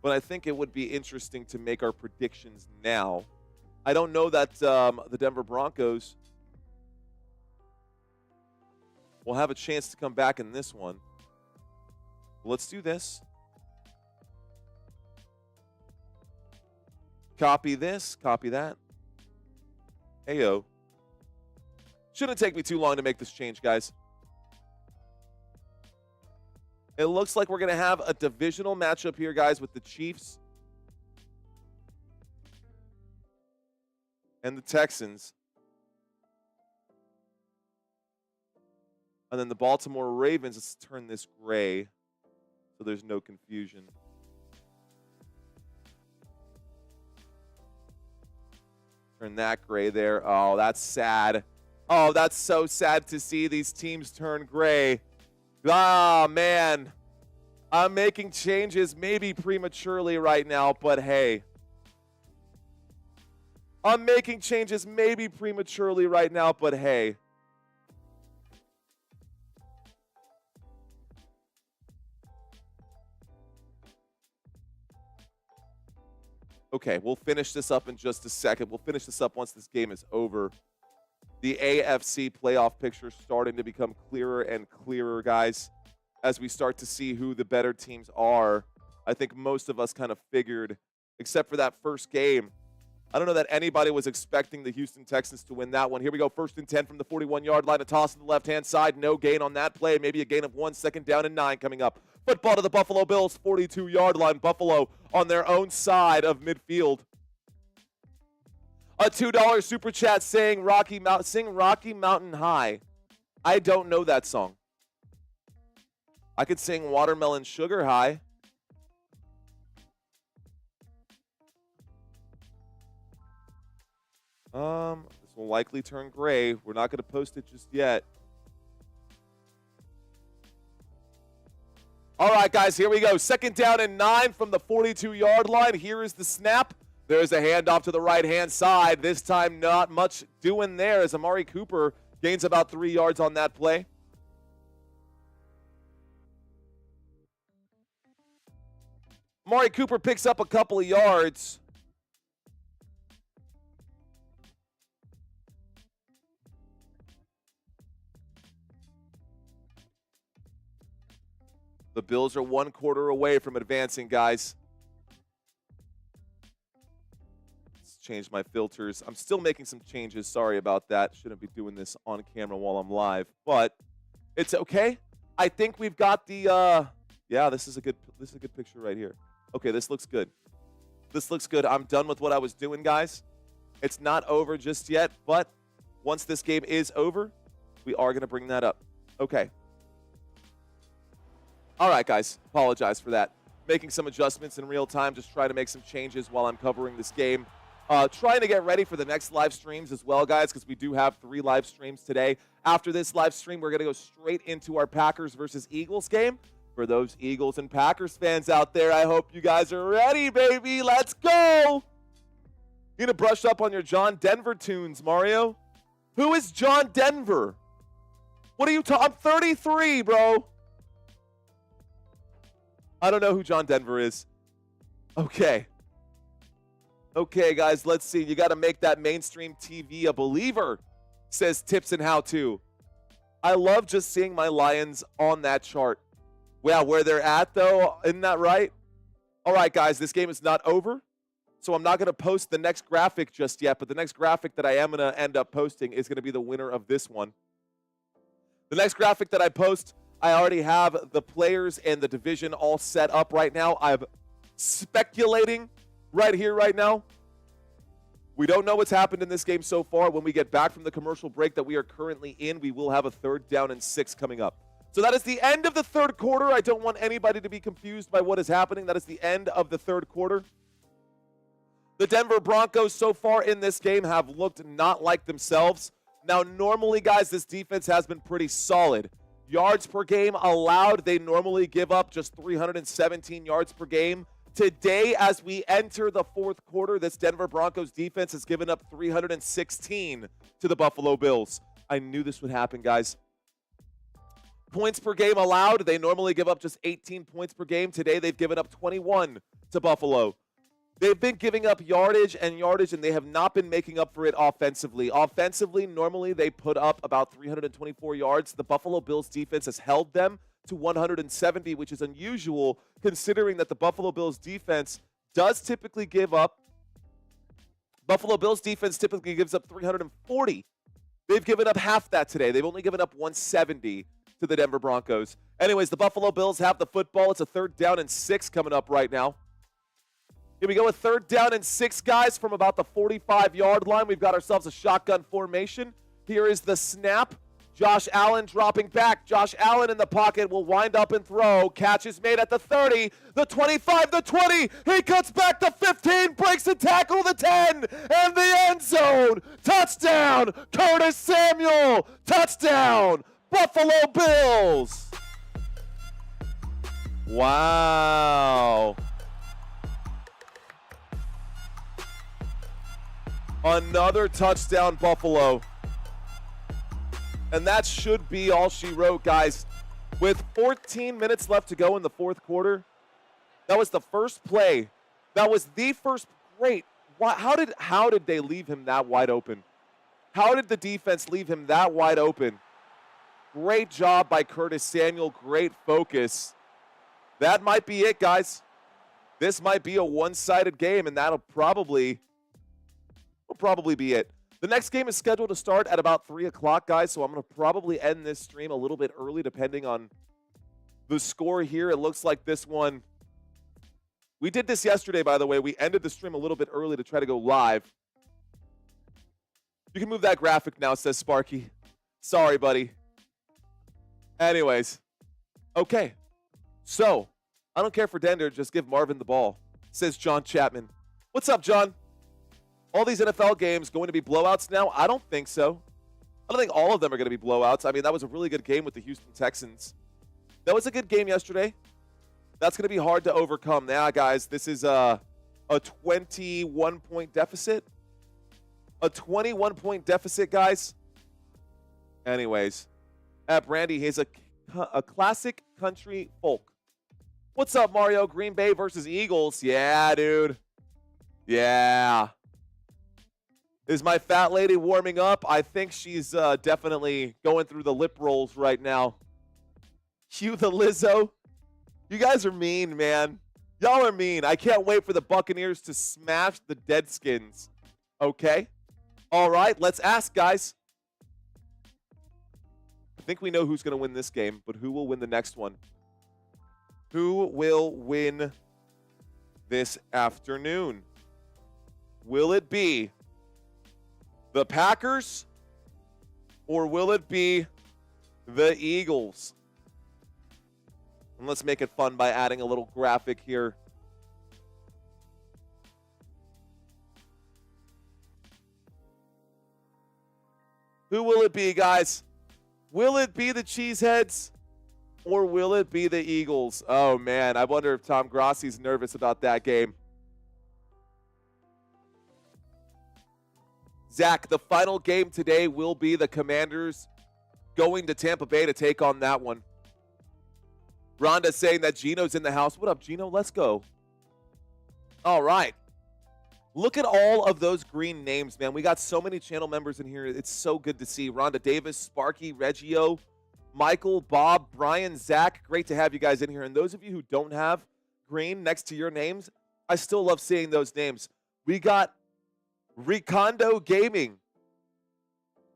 but I think it would be interesting to make our predictions now. I don't know that the Denver Broncos will have a chance to come back in this one. Let's do this. Copy this, copy that. Heyo. Shouldn't take me too long to make this change, guys. It looks like we're going to have a divisional matchup here, guys, with the Chiefs and the Texans. And then the Baltimore Ravens. Let's turn this gray so there's no confusion. Turn that gray there. Oh, that's sad. Oh, that's so sad to see these teams turn gray. Ah, man. I'm making changes maybe prematurely right now, but hey. I'm making changes maybe prematurely right now, but hey. Okay, we'll finish this up in just a second. We'll finish this up once this game is over. The AFC playoff picture is starting to become clearer and clearer, guys, as we start to see who the better teams are. I think most of us kind of figured, except for that first game. I don't know that anybody was expecting the Houston Texans to win that one. Here we go, 1st and 10 from the 41-yard line. A toss to the left-hand side. No gain on that play. Maybe a gain of 1. 2nd down and 9 coming up. Football to the Buffalo Bills, 42-yard line. Buffalo on their own side of midfield. A $2 super chat saying sing Rocky Mountain High. I don't know that song. I could sing Watermelon Sugar High. This will likely turn gray. We're not going to post it just yet. All right, guys, here we go. 2nd down and 9 from the 42-yard line. Here is the snap. There's a handoff to the right-hand side. This time not much doing there as Amari Cooper gains about 3 yards on that play. Amari Cooper picks up a couple of yards. The Bills are 1 quarter away from advancing, guys. Let's change my filters. I'm still making some changes. Sorry about that. Shouldn't be doing this on camera while I'm live, but it's okay. I think we've got the yeah, this is a good picture right here. Okay, this looks good. This looks good. I'm done with what I was doing, guys. It's not over just yet, but once this game is over, we are going to bring that up. Okay. All right, guys. Apologize for that. Making some adjustments in real time, just trying to make some changes while I'm covering this game. Trying to get ready for the next live streams as well, guys, because we do have 3 live streams today. After this live stream, we're going to go straight into our Packers versus Eagles game. For those Eagles and Packers fans out there, I hope you guys are ready, baby. Let's go. You gonna brush up on your John Denver tunes, Mario? Who is John Denver? What are you talking? I'm 33, bro. I don't know who John Denver is. Okay. Okay, guys, let's see. You got to make that mainstream TV a believer, says Tips and How To. I love just seeing my Lions on that chart. Well, where they're at, though, isn't that right? All right, guys, this game is not over, so I'm not going to post the next graphic just yet, but the next graphic that I am going to end up posting is going to be the winner of this one. The next graphic that I post, I already have the players and the division all set up right now. I'm speculating right here, right now. We don't know what's happened in this game so far. When we get back from the commercial break that we are currently in, we will have a 3rd down and 6 coming up. So that is the end of the 3rd quarter. I don't want anybody to be confused by what is happening. That is the end of the 3rd quarter. The Denver Broncos so far in this game have looked not like themselves. Now, normally, guys, this defense has been pretty solid. Yards per game allowed, they normally give up just 317 yards per game. Today, as we enter the 4th quarter, this Denver Broncos defense has given up 316 to the Buffalo Bills. I knew this would happen, guys. Points per game allowed, they normally give up just 18 points per game. Today, they've given up 21 to Buffalo. They've been giving up yardage, and they have not been making up for it offensively. Offensively, normally they put up about 324 yards. The Buffalo Bills defense has held them to 170, which is unusual considering that the Buffalo Bills defense does typically give up. Buffalo Bills defense typically gives up 340. They've given up half that today. They've only given up 170 to the Denver Broncos. Anyways, the Buffalo Bills have the football. It's a 3rd down and 6 coming up right now. Here we go with 3rd down and 6, guys, from about the 45-yard line. We've got ourselves a shotgun formation. Here is the snap. Josh Allen dropping back. Josh Allen in the pocket will wind up and throw. Catch is made at the 30, the 25, the 20. He cuts back the 15, breaks the tackle, the 10, and the end zone. Touchdown, Curtis Samuel. Touchdown, Buffalo Bills. Wow. Another touchdown, Buffalo. And that should be all she wrote, guys. With 14 minutes left to go in the 4th quarter, that was the first play. That was the first. Great. How did they leave him that wide open? How did the defense leave him that wide open? Great job by Curtis Samuel. Great focus. That might be it, guys. This might be a one-sided game, and that'll probably be it. The next game is scheduled to start at about 3 o'clock, guys, so I'm going to probably end this stream a little bit early depending on the score here. It looks like this one. We did this yesterday, by the way. We ended the stream a little bit early to try to go live. You can move that graphic now, says Sparky. Sorry, buddy. Anyways. Okay. So, I don't care for Denver. Just give Marvin the ball, says John Chapman. What's up, John? All these NFL games going to be blowouts now? I don't think so. I don't think all of them are going to be blowouts. I mean, that was a really good game with the Houston Texans. That was a good game yesterday. That's going to be hard to overcome. Now, guys, this is a 21-point deficit. A 21-point deficit, guys. Anyways, at Brandy, he's a classic country folk. What's up, Mario? Green Bay versus Eagles. Yeah, dude. Yeah. Is my fat lady warming up? I think she's definitely going through the lip rolls right now. Cue the Lizzo. You guys are mean, man. Y'all are mean. I can't wait for the Buccaneers to smash the Deadskins. Okay? All right, let's ask, guys. I think we know who's going to win this game, but who will win the next one? Who will win this afternoon? Will it be the Packers or will it be the Eagles? And let's make it fun by adding a little graphic here. Who will it be, guys? Will it be the Cheeseheads or will it be the Eagles? Oh, man, I wonder if Tom Grossi's nervous about that game. Zach, the final game today will be the Commanders going to Tampa Bay to take on that one. Rhonda saying that Gino's in the house. What up, Gino? Let's go. All right. Look at all of those green names, man. We got so many channel members in here. It's so good to see. Rhonda Davis, Sparky, Reggio, Michael, Bob, Brian, Zach. Great to have you guys in here. And those of you who don't have green next to your names, I still love seeing those names. We got Recondo Gaming.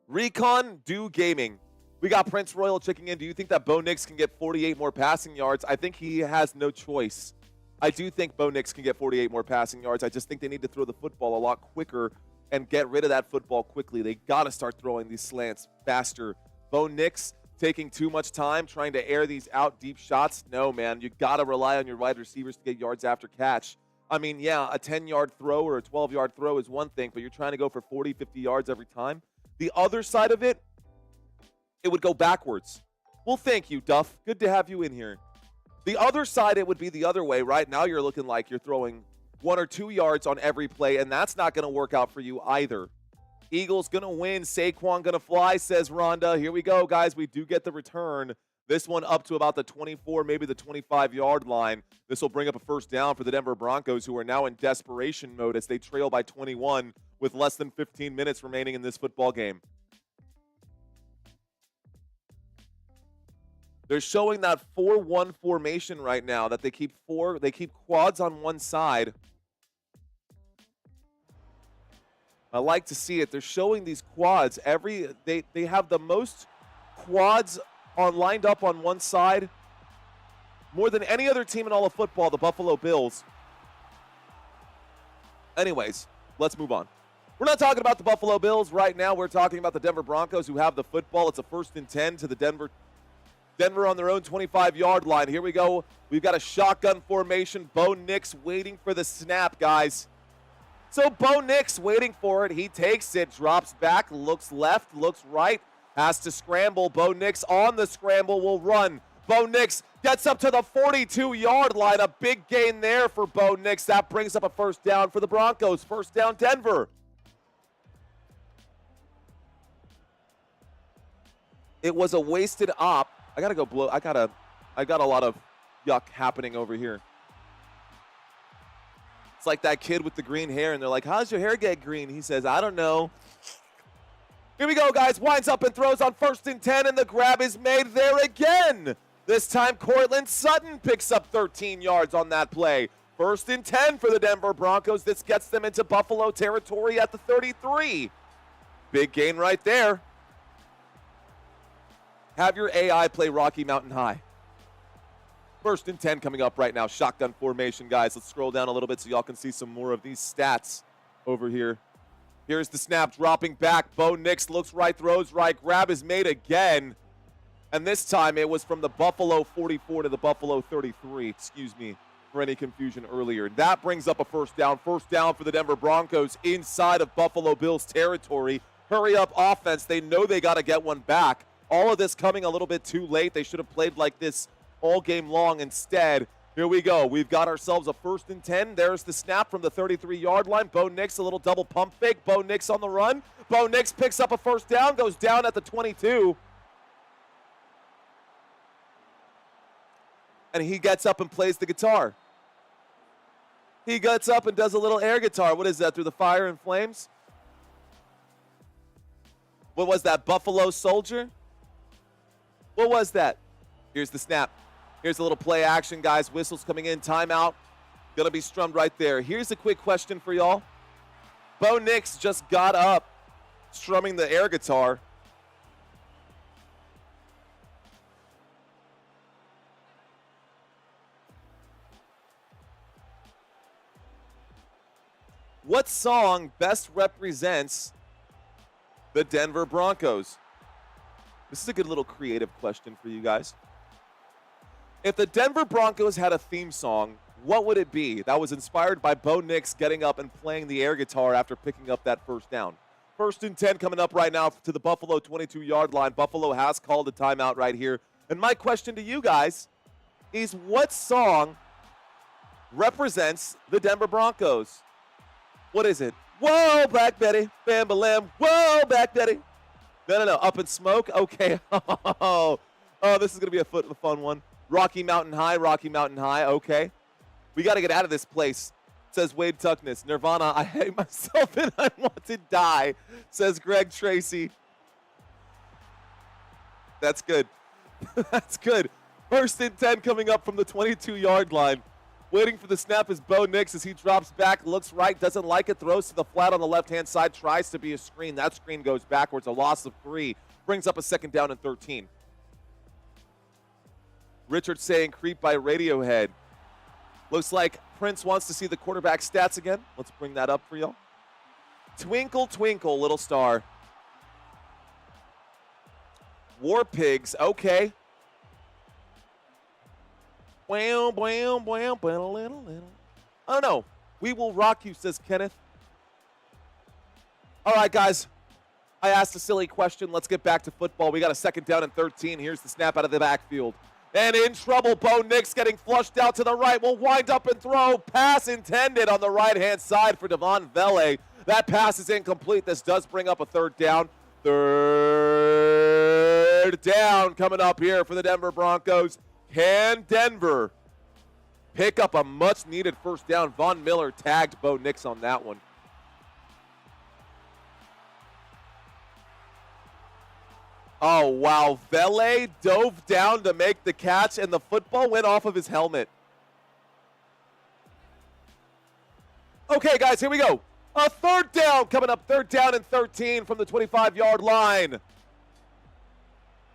Recon Do Gaming. We got Prince Royal checking in. Do you think that Bo Nix can get 48 more passing yards? I think he has no choice. I do think Bo Nix can get 48 more passing yards. I just think they need to throw the football a lot quicker and get rid of that football quickly. They got to start throwing these slants faster. Bo Nix taking too much time trying to air these out deep shots. No, man. You got to rely on your wide receivers to get yards after catch. I mean, yeah, a 10-yard throw or a 12-yard throw is one thing, but you're trying to go for 40, 50 yards every time. The other side of it, it would go backwards. Well, thank you, Duff. Good to have you in here. The other side, it would be the other way. Right now, you're looking like you're throwing 1 or 2 yards on every play, and that's not going to work out for you either. Eagles going to win. Saquon going to fly, says Rhonda. Here we go, guys. We do get the return. This one up to about the 24, maybe the 25-yard line. This will bring up a first down for the Denver Broncos, who are now in desperation mode as they trail by 21 with less than 15 minutes remaining in this football game. They're showing that 4-1 formation right now, that they keep quads on one side. I like to see it. They're showing these quads. They have the most quads lined up on one side more than any other team in all of football, the Buffalo Bills. Anyways, let's move on. We're not talking about the Buffalo Bills right now. We're talking about the Denver Broncos, who have the football. It's a 1st and 10 to the Denver on their own 25-yard line. Here we go. We've got a shotgun formation. Bo Nix waiting for the snap, guys. So Bo Nix waiting for it. He takes it, drops back, looks left, looks right, has to scramble. Bo Nix on the scramble will run. Bo Nix gets up to the 42-yard line. A big gain there for Bo Nix. That brings up a first down for the Broncos. First down, Denver. It was a wasted op. I got to go blow. I got a lot of yuck happening over here. It's like that kid with the green hair, and they're like, how's your hair get green? He says, I don't know. Here we go, guys. Winds up and throws on 1st and 10, and the grab is made there again. This time, Cortland Sutton picks up 13 yards on that play. 1st and 10 for the Denver Broncos. This gets them into Buffalo territory at the 33. Big gain right there. Have your AI play Rocky Mountain High. 1st and 10 coming up right now. Shotgun formation, guys. Let's scroll down a little bit so y'all can see some more of these stats over here. Here's the snap, dropping back. Bo Nix looks right, throws right. Grab is made again. And this time it was from the Buffalo 44 to the Buffalo 33. Excuse me for any confusion earlier. That brings up a first down. First down for the Denver Broncos inside of Buffalo Bills territory. Hurry up offense. They know they got to get one back. All of this coming a little bit too late. They should have played like this all game long instead. Here we go. We've got ourselves a 1st and 10. There's the snap from the 33-yard line. Bo Nix, a little double pump fake. Bo Nix on the run. Bo Nix picks up a first down, goes down at the 22. And he gets up and plays the guitar. He gets up and does a little air guitar. What is that, Through the Fire and Flames? What was that, Buffalo Soldier? What was that? Here's the snap. Here's a little play action, guys. Whistles coming in. Timeout. Going to be strummed right there. Here's a quick question for y'all. Bo Nix just got up strumming the air guitar. What song best represents the Denver Broncos? This is a good little creative question for you guys. If the Denver Broncos had a theme song, what would it be that was inspired by Bo Nix getting up and playing the air guitar after picking up that first down? 1st and 10 coming up right now to the Buffalo 22-yard line. Buffalo has called a timeout right here. And my question to you guys is, what song represents the Denver Broncos? What is it? Whoa, Black Betty, bam-ba-lam. Whoa, Black Betty. No. Up in Smoke? Okay. Oh, this is going to be a fun one. Rocky Mountain High. Okay. We got to get out of this place, says Wade Tuckness. Nirvana, I hate myself and I want to die, says Greg Tracy. That's good. That's good. 1st and 10 coming up from the 22-yard line. Waiting for the snap is Bo Nix as he drops back, looks right, doesn't like it, throws to the flat on the left-hand side, tries to be a screen. That screen goes backwards, a loss of 3. Brings up a 2nd down and 13. Richard saying creep by Radiohead. Looks like Prince wants to see the quarterback stats again. Let's bring that up for y'all. Twinkle, twinkle, little star. War Pigs, okay. Wow, wow, wow, little. I don't know. We will rock you, says Kenneth. All right, guys. I asked a silly question. Let's get back to football. We got a 2nd down and 13. Here's the snap out of the backfield. And in trouble, Bo Nix getting flushed out to the right. Will wind up and throw. Pass intended on the right-hand side for Devon Vele. That pass is incomplete. This does bring up a 3rd down. 3rd down coming up here for the Denver Broncos. Can Denver pick up a much-needed 1st down? Von Miller tagged Bo Nix on that one. Oh, wow. Vele dove down to make the catch, and the football went off of his helmet. Okay, guys, here we go. A 3rd down coming up. 3rd down and 13 from the 25-yard line.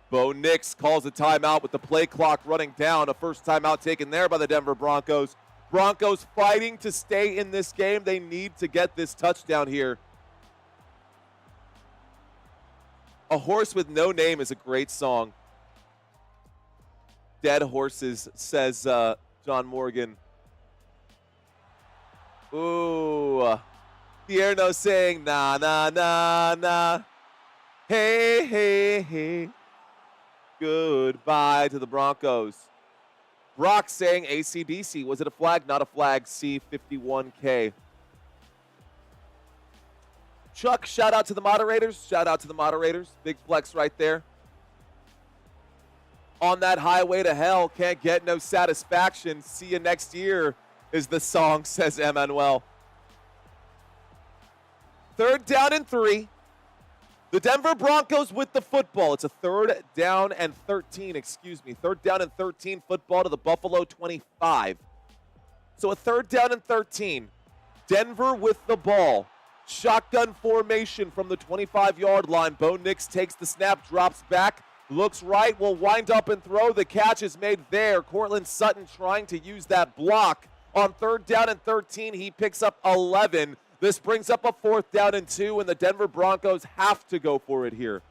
Bo Nix calls a timeout with the play clock running down. A first timeout taken there by the Denver Broncos. Broncos fighting to stay in this game. They need to get this touchdown here. A Horse with No Name is a great song. Dead Horses, says John Morgan. Ooh. Tierno saying, na, na, na, na. Hey, hey, hey. Goodbye to the Broncos. Brock saying AC/DC. Was it a flag? Not a flag. C51K. Chuck, shout out to the moderators. Shout out to the moderators. Big flex right there. On that highway to hell, can't get no satisfaction. See you next year is the song, says Emmanuel. 3rd down and 3. The Denver Broncos with the football. It's a 3rd down and 13, 3rd down and 13 football to the Buffalo 25. So a 3rd down and 13. Denver with the ball. Shotgun formation from the 25-yard line. Bo Nix takes the snap, drops back, looks right, will wind up and throw. The catch is made there. Cortland Sutton trying to use that block. On 3rd down and 13, he picks up 11. This brings up a 4th down and 2, and the Denver Broncos have to go for it here.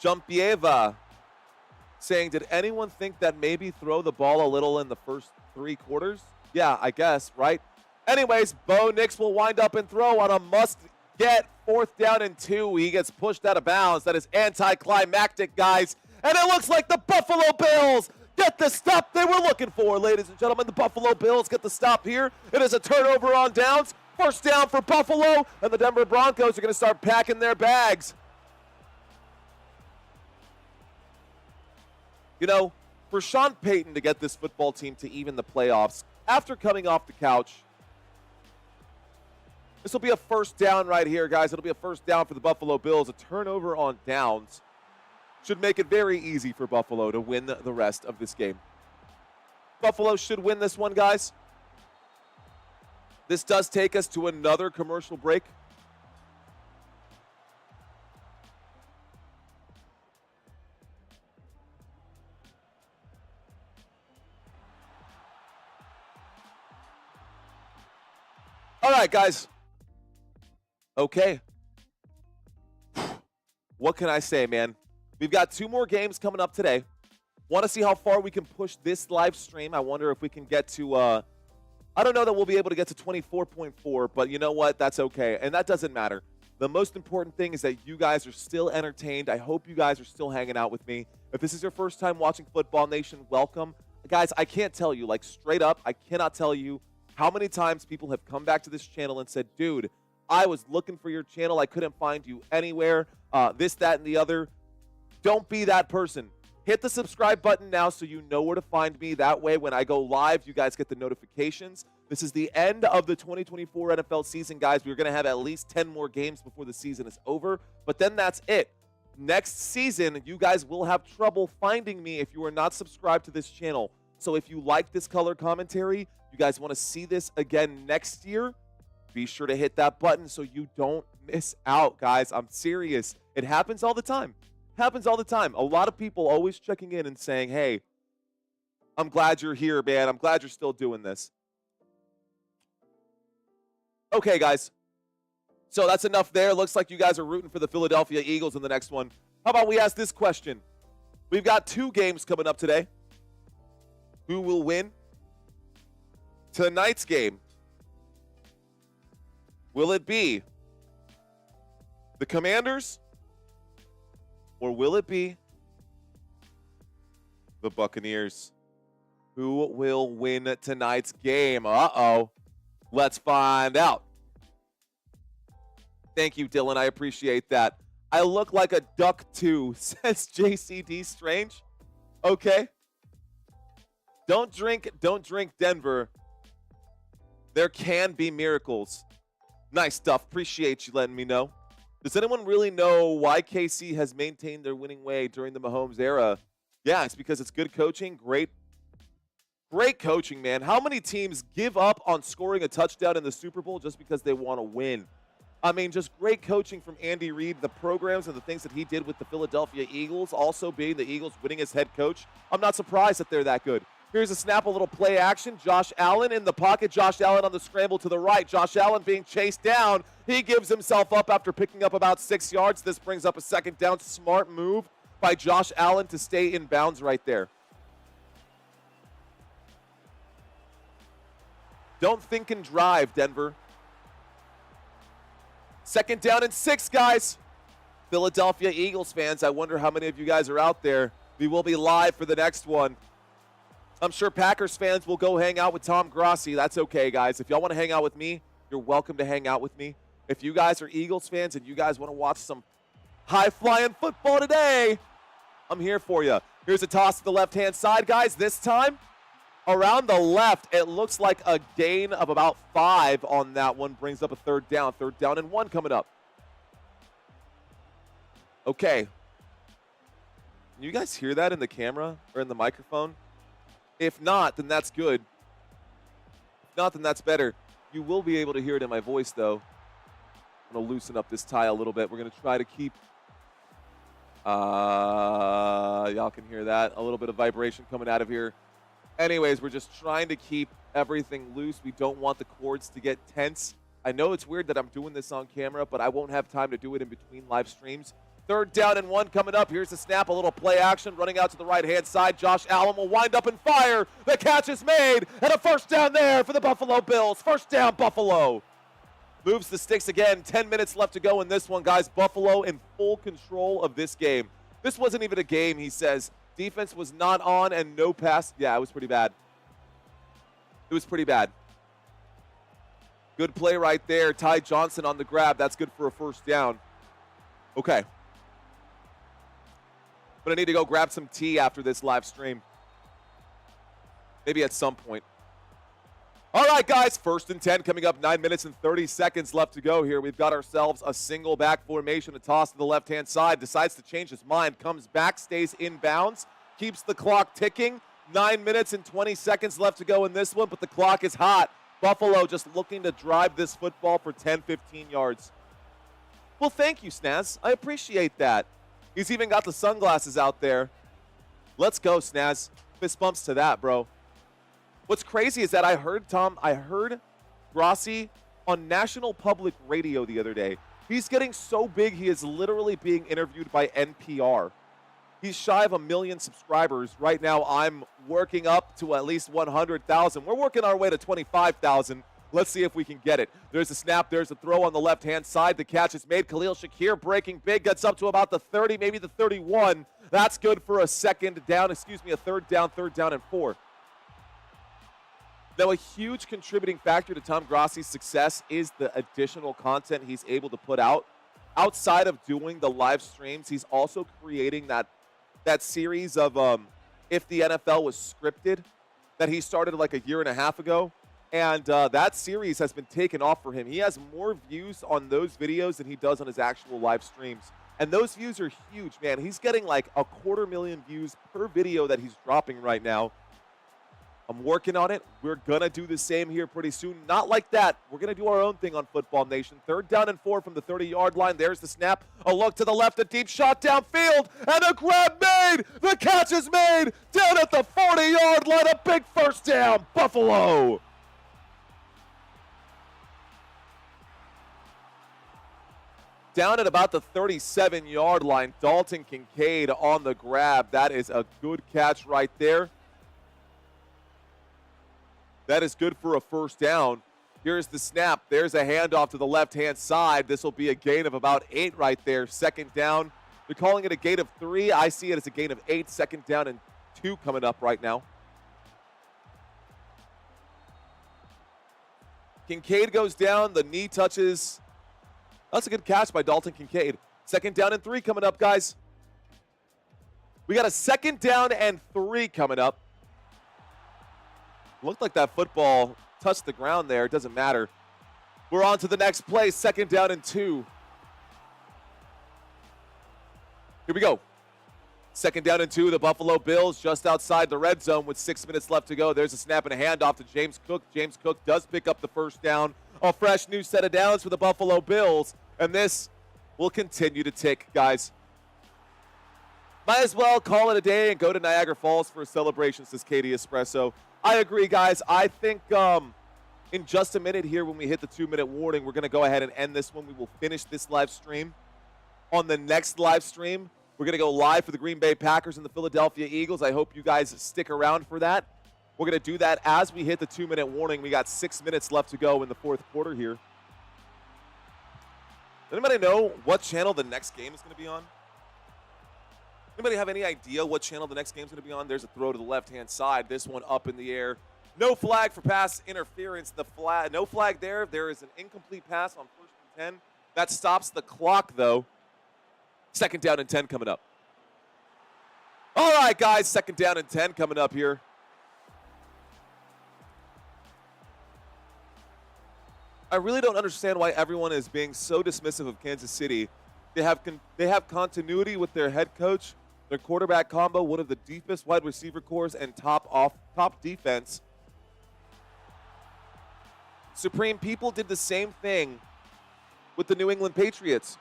Jumpieva saying, did anyone think that maybe throw the ball a little in the first 3 quarters? Yeah, I guess, right? Anyways, Bo Nix will wind up and throw on a must-get 4th down and 2. He gets pushed out of bounds. That is anticlimactic, guys. And it looks like the Buffalo Bills get the stop they were looking for, ladies and gentlemen. The Buffalo Bills get the stop here. It is a turnover on downs. 1st down for Buffalo, and the Denver Broncos are going to start packing their bags. You know, for Sean Payton to get this football team to even the playoffs after coming off the couch, This will be a first down right here, guys. It'll be a first down for the Buffalo Bills. A turnover on downs should make it very easy for Buffalo to win the rest of this game. Buffalo should win this one, guys. This does take us to another commercial break. All right, guys. Okay. What can I say, man? We've got 2 more games coming up today. Want to see how far we can push this live stream. I wonder if we can get to, I don't know that we'll be able to get to 24.4, but you know what? That's okay. And that doesn't matter. The most important thing is that you guys are still entertained. I hope you guys are still hanging out with me. If this is your first time watching Football Nation, welcome. Guys, I can't tell you, like straight up, I cannot tell you how many times people have come back to this channel and said, dude, I was looking for your channel. I couldn't find you anywhere. This, that, and the other. Don't be that person. Hit the subscribe button now so you know where to find me. That way, when I go live, you guys get the notifications. This is the end of the 2024 NFL season, guys. We're going to have at least 10 more games before the season is over. But then that's it. Next season, you guys will have trouble finding me if you are not subscribed to this channel. So if you like this color commentary, you guys want to see this again next year, be sure to hit that button so you don't miss out, guys. I'm serious. It happens all the time. Happens all the time. A lot of people always checking in and saying, hey, I'm glad you're here, man. I'm glad you're still doing this. Okay, guys. So that's enough there. Looks like you guys are rooting for the Philadelphia Eagles in the next one. How about we ask this question? We've got 2 games coming up today. Who will win tonight's game? Will it be the Commanders or will it be the Buccaneers? Who will win tonight's game? Uh-oh. Let's find out. Thank you, Dylan. I appreciate that. I look like a duck too, says JCD Strange. Okay. Don't drink Denver. There can be miracles. Nice stuff. Appreciate you letting me know. Does anyone really know why KC has maintained their winning way during the Mahomes era? Yeah, it's because it's good coaching. Great coaching, man. How many teams give up on scoring a touchdown in the Super Bowl just because they want to win? I mean, just great coaching from Andy Reid, the programs and the things that he did with the Philadelphia Eagles, also being the Eagles' winningest head coach. I'm not surprised that they're that good. Here's a snap, a little play action. Josh Allen in the pocket. Josh Allen on the scramble to the right. Josh Allen being chased down. He gives himself up after picking up about 6 yards. This brings up a second down. Smart move by Josh Allen to stay in bounds right there. Don't think and drive, Denver. Second down and 6, guys. Philadelphia Eagles fans, I wonder how many of you guys are out there. We will be live for the next one. I'm sure Packers fans will go hang out with Tom Grossi. That's okay, guys. If y'all want to hang out with me, you're welcome to hang out with me. If you guys are Eagles fans and you guys want to watch some high-flying football today, I'm here for you. Here's a toss to the left-hand side, guys. This time, around the left, it looks like a gain of about 5 on that one. Brings up a third down. 3rd down and 1 coming up. Okay. Can you guys hear that in the camera or in the microphone? If not, then that's good. If not, then that's better. You will be able to hear it in my voice, though. I'm going to loosen up this tie a little bit. We're going to try to keep... y'all can hear that. A little bit of vibration coming out of here. Anyways, we're just trying to keep everything loose. We don't want the cords to get tense. I know it's weird that I'm doing this on camera, but I won't have time to do it in between live streams. 3rd down and 1 coming up. Here's the snap, a little play action, running out to the right-hand side. Josh Allen will wind up and fire. The catch is made, and a 1st down there for the Buffalo Bills. 1st down, Buffalo. Moves the sticks again. 10 minutes left to go in this one, guys. Buffalo in full control of this game. This wasn't even a game, he says. Defense was not on and no pass. Yeah, it was pretty bad. It was pretty bad. Good play right there. Ty Johnson on the grab. That's good for a 1st down. Okay. But I need to go grab some tea after this live stream. Maybe at some point. All right, guys, 1st and 10 coming up, 9 minutes and 30 seconds left to go here. We've got ourselves a single back formation, a toss to the left-hand side, decides to change his mind, comes back, stays in bounds, keeps the clock ticking. 9 minutes and 20 seconds left to go in this one, but the clock is hot. Buffalo just looking to drive this football for 10, 15 yards. Well, thank you, Snaz. I appreciate that. He's even got the sunglasses out there. Let's go, Snaz. Fist bumps to that, bro. What's crazy is that I heard Grossi on National Public Radio the other day. He's getting so big, he is literally being interviewed by NPR. He's shy of 1 million subscribers. Right now, I'm working up to at least 100,000. We're working our way to 25,000. Let's see if we can get it. There's a snap. There's a throw on the left-hand side. The catch is made. Khalil Shakir breaking big. Gets up to about the 30, maybe the 31. That's good for a third down and 4. Now, a huge contributing factor to Tom Grossi's success is the additional content he's able to put out. Outside of doing the live streams, he's also creating that series of If the NFL Was Scripted that he started like a year and a half ago. And that series has been taken off for him. He has more views on those videos than he does on his actual live streams. And those views are huge, man. He's getting like 250,000 views per video that he's dropping right now. I'm working on it. We're going to do the same here pretty soon. Not like that. We're going to do our own thing on Football Nation. 3rd down and 4 from the 30-yard line. There's the snap. A look to the left, a deep shot downfield, and a grab made. The catch is made down at the 40-yard line. A big first down, Buffalo. Down at about the 37-yard line, Dalton Kincaid on the grab. That is a good catch right there. That is good for a first down. Here's the snap. There's a handoff to the left-hand side. This will be a gain of about 8 right there. 2nd down. They're calling it a gain of 3. I see it as a gain of 8. 2nd down and 2 coming up right now. Kincaid goes down. The knee touches. That's a good catch by Dalton Kincaid. 2nd down and 3 coming up, guys. We got a 2nd down and 3 coming up. Looked like that football touched the ground there. It doesn't matter. We're on to the next play. 2nd down and 2. Here we go. 2nd down and 2. The Buffalo Bills just outside the red zone with 6 minutes left to go. There's a snap and a handoff to James Cook. James Cook does pick up the first down. A fresh new set of downs for the Buffalo Bills. And this will continue to tick, guys. Might as well call it a day and go to Niagara Falls for a celebration, says Katie Espresso. I agree, guys. I think in just a minute here when we hit the 2-minute warning, we're going to go ahead and end this one. We will finish this live stream. On the next live stream, we're going to go live for the Green Bay Packers and the Philadelphia Eagles. I hope you guys stick around for that. We're going to do that as we hit the 2-minute warning. We got 6 minutes left to go in the 4th quarter here. Anybody know what channel the next game is going to be on? Anybody have any idea what channel the next game is going to be on? There's a throw to the left-hand side. This one up in the air. No flag for pass interference. No flag there. There is an incomplete pass on 1st and 10. That stops the clock, though. 2nd down and 10 coming up. All right, guys. 2nd down and 10 coming up here. I really don't understand why everyone is being so dismissive of Kansas City. They have continuity with their head coach, their quarterback combo, one of the deepest wide receiver cores, and top defense. Supreme people did the same thing with the New England Patriots.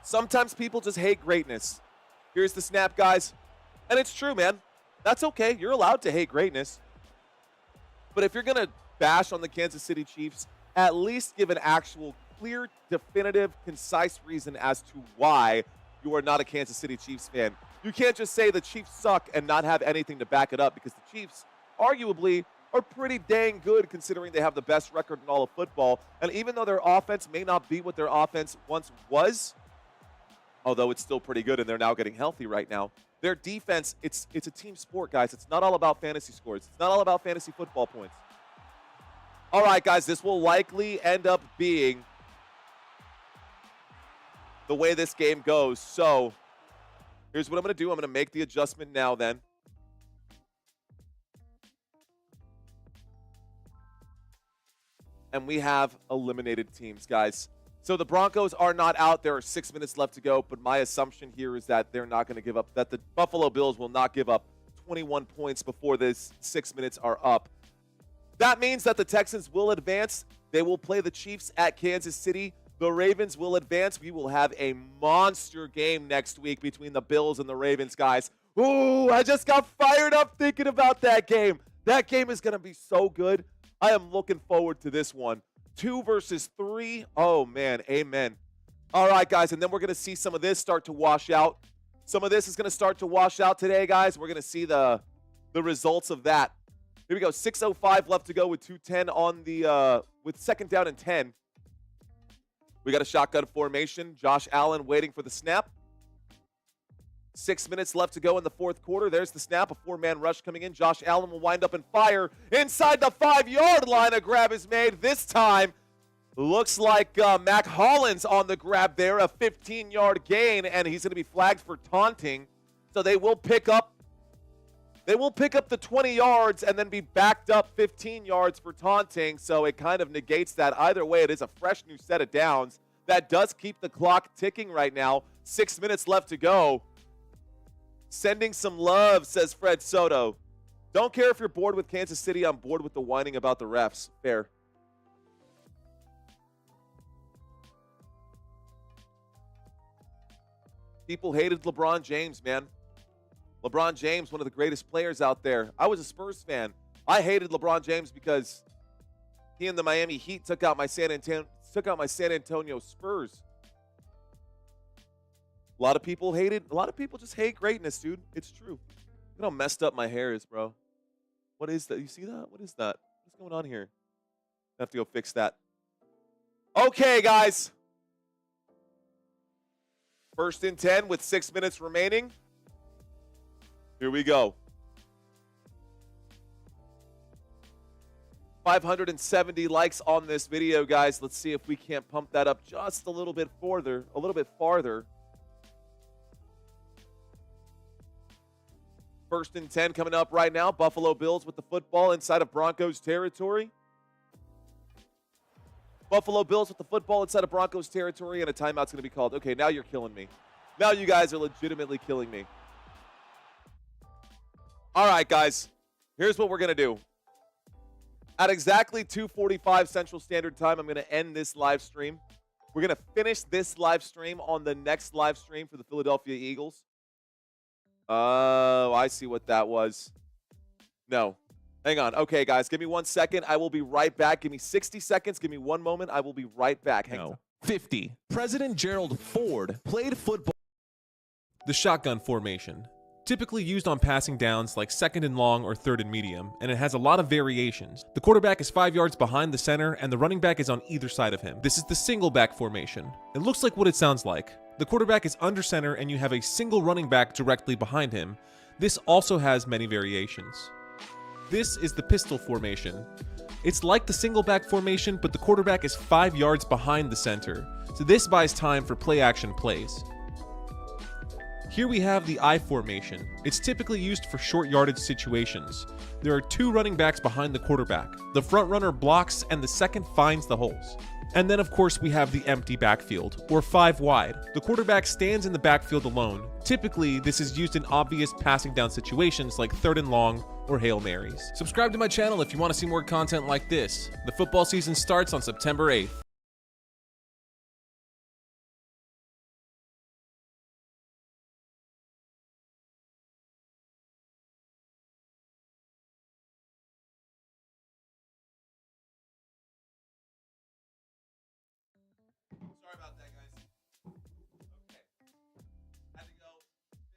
Sometimes people just hate greatness. Here's the snap, guys. And it's true, man. That's okay. You're allowed to hate greatness. But if you're going to bash on the Kansas City Chiefs, at least give an actual clear, definitive, concise reason as to why you are not a Kansas City Chiefs fan. You can't just say the Chiefs suck and not have anything to back it up, because the Chiefs arguably are pretty dang good considering they have the best record in all of football. And even though their offense may not be what their offense once was, although it's still pretty good and they're now getting healthy right now, their defense, it's a team sport, guys. It's not all about fantasy scores. It's not all about fantasy football points. All right, guys, this will likely end up being the way this game goes. So here's what I'm going to do. I'm going to make the adjustment now then. and we have eliminated teams, guys. So the Broncos are not out. There are 6 minutes left to go, but my assumption here is that they're not going to give up, that the Buffalo Bills will not give up 21 points before this 6 minutes are up. That means that the Texans will advance. They will play the Chiefs at Kansas City. The Ravens will advance. We will have a monster game next week between the Bills and the Ravens, guys. Ooh, I just got fired up thinking about that game. That game is going to be so good. I am looking forward to this one. 2 versus 3. Oh, man. Amen. All right, guys, and then we're going to see some of this start to wash out. Some of this is going to start to wash out today, guys. We're going to see the results of that. Here we go. 6:05 left to go with 2:10 on the with 2nd down and 10. We got a shotgun formation. Josh Allen waiting for the snap. 6 minutes left to go in the 4th quarter. There's the snap. A 4-man rush coming in. Josh Allen will wind up and fire inside the 5-yard line. A grab is made. This time, looks like Mac Hollins on the grab there. A 15-yard gain, and he's going to be flagged for taunting. So they will pick up the 20 yards and then be backed up 15 yards for taunting. So it kind of negates that. Either way, it is a fresh new set of downs. That does keep the clock ticking right now. 6 minutes left to go. Sending some love, says Fred Soto. Don't care if you're bored with Kansas City. I'm bored with the whining about the refs. Fair. People hated LeBron James, man. LeBron James, one of the greatest players out there. I was a Spurs fan. I hated LeBron James because he and the Miami Heat took out my San Antonio Spurs. A lot of people hate it. A lot of people just hate greatness, dude. It's true. Look at how messed up my hair is, bro. What is that? You see that? What is that? What's going on here? I have to go fix that. Okay, guys. 1st and 10 with 6 minutes remaining. Here we go. 570 likes on this video, guys. Let's see if we can't pump that up just a little bit farther. First and 10 coming up right now. Buffalo Bills with the football inside of Broncos territory. Buffalo Bills with the football inside of Broncos territory, and a timeout's going to be called. Okay, now you're killing me. Now you guys are legitimately killing me. All right, guys. Here's what we're going to do. At exactly 2:45 Central Standard Time, I'm going to end this live stream. We're going to finish this live stream on the next live stream for the Philadelphia Eagles. Oh, I see what that was. No. Hang on. Okay, guys, give me 1 second. I will be right back. Give me 60 seconds. Give me 1 moment. I will be right back. Hang on. 50. President Gerald Ford played football. The shotgun formation. Typically used on passing downs like 2nd and long or 3rd and medium, and it has a lot of variations. The quarterback is 5 yards behind the center, and the running back is on either side of him. This is the single back formation. It looks like what it sounds like. The quarterback is under center, and you have a single running back directly behind him. This also has many variations. This is the pistol formation. It's like the single back formation, but the quarterback is 5 yards behind the center, so this buys time for play action plays. Here we have the I formation. It's typically used for short yardage situations. There are 2 running backs behind the quarterback. The front runner blocks and the second finds the holes. And then of course we have the empty backfield, or 5 wide. The quarterback stands in the backfield alone. Typically, this is used in obvious passing down situations like 3rd and long or Hail Marys. Subscribe to my channel if you want to see more content like this. The football season starts on September 8th. Sorry about that, guys. Okay. Had to go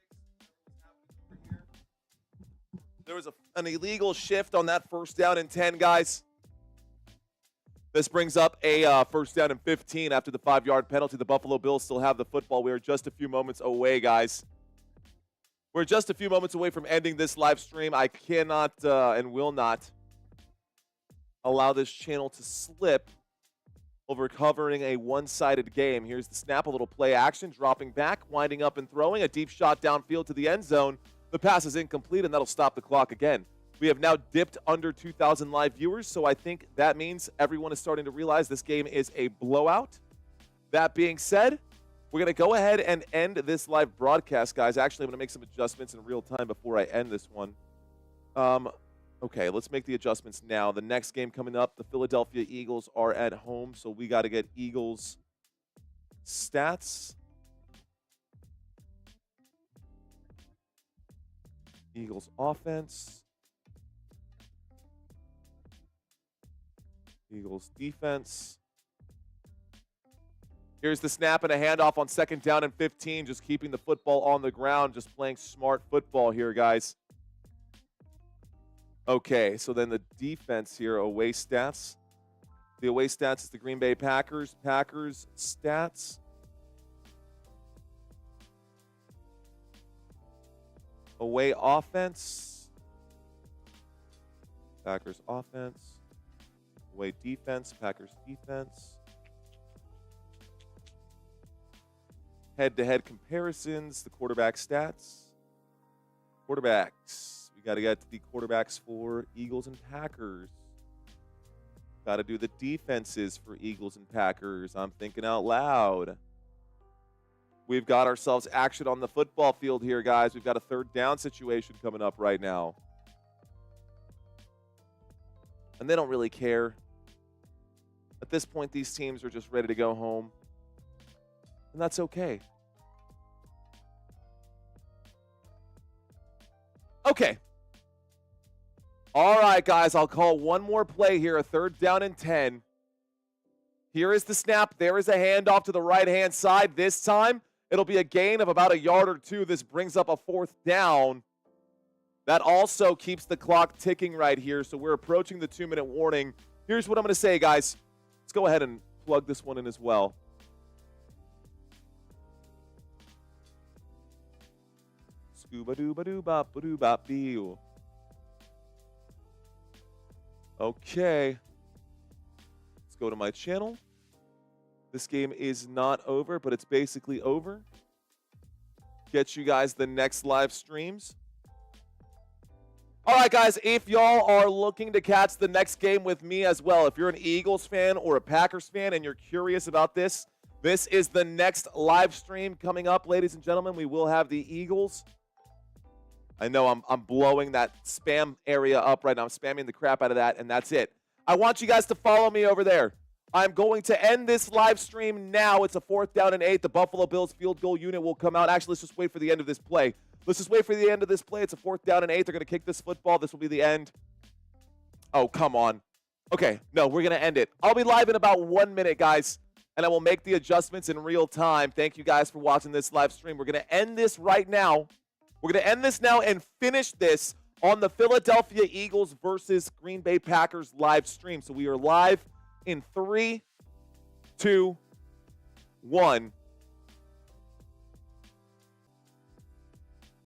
fix whatever was happening over here. There was an illegal shift on that 1st down and 10, guys. This brings up a 1st down and 15 after the 5-yard penalty. The Buffalo Bills still have the football. We are just a few moments away, guys. We're just a few moments away from ending this live stream. I cannot and will not allow this channel to slip over covering a one-sided game. Here's the snap, a little play action, dropping back, winding up and throwing. A deep shot downfield to the end zone. The pass is incomplete, and that'll stop the clock again. We have now dipped under 2,000 live viewers, so I think that means everyone is starting to realize this game is a blowout. That being said, we're going to go ahead and end this live broadcast, guys. Actually, I'm going to make some adjustments in real time before I end this one. Okay, let's make the adjustments now. The next game coming up, the Philadelphia Eagles are at home, so we got to get Eagles stats. Eagles offense. Eagles defense. Here's the snap and a handoff on 2nd down and 15, just keeping the football on the ground, just playing smart football here, guys. Okay, so then the defense here, away stats. The away stats is the Green Bay Packers. Packers stats. Away offense. Packers offense. Away defense. Packers defense. Head-to-head comparisons. The quarterback stats. Quarterbacks. We got to get to the quarterbacks for Eagles and Packers. Got to do the defenses for Eagles and Packers. I'm thinking out loud. We've got ourselves action on the football field here, guys. We've got a 3rd down situation coming up right now. And they don't really care. At this point, these teams are just ready to go home. And that's okay. Okay. All right, guys, I'll call one more play here, a 3rd down and 10. Here is the snap. There is a handoff to the right-hand side. This time, it'll be a gain of about a yard or 2. This brings up a 4th down. That also keeps the clock ticking right here, so we're approaching the 2-minute warning. Here's what I'm going to say, guys. Let's go ahead and plug this one in as well. Scuba-dooba-doo-bop-ba-doo-bop-bee. Okay. Let's go to my channel. This game is not over, but it's basically over. Get you guys the next live streams. All right, guys, if y'all are looking to catch the next game with me as well, if you're an Eagles fan or a Packers fan and you're curious about this, this is the next live stream coming up, ladies and gentlemen. We will have the Eagles. I know I'm blowing that spam area up right now. I'm spamming the crap out of that, and that's it. I want you guys to follow me over there. I'm going to end this live stream now. It's a 4th down and 8. The Buffalo Bills field goal unit will come out. Actually, let's just wait for the end of this play. Let's just wait for the end of this play. It's a 4th down and 8. They're going to kick this football. This will be the end. Oh, come on. Okay, no, we're going to end it. I'll be live in about 1 minute, guys, and I will make the adjustments in real time. Thank you guys for watching this live stream. We're going to end this right now. We're going to end this now and finish this on the Philadelphia Eagles versus Green Bay Packers live stream. So we are live in 3, 2, 1.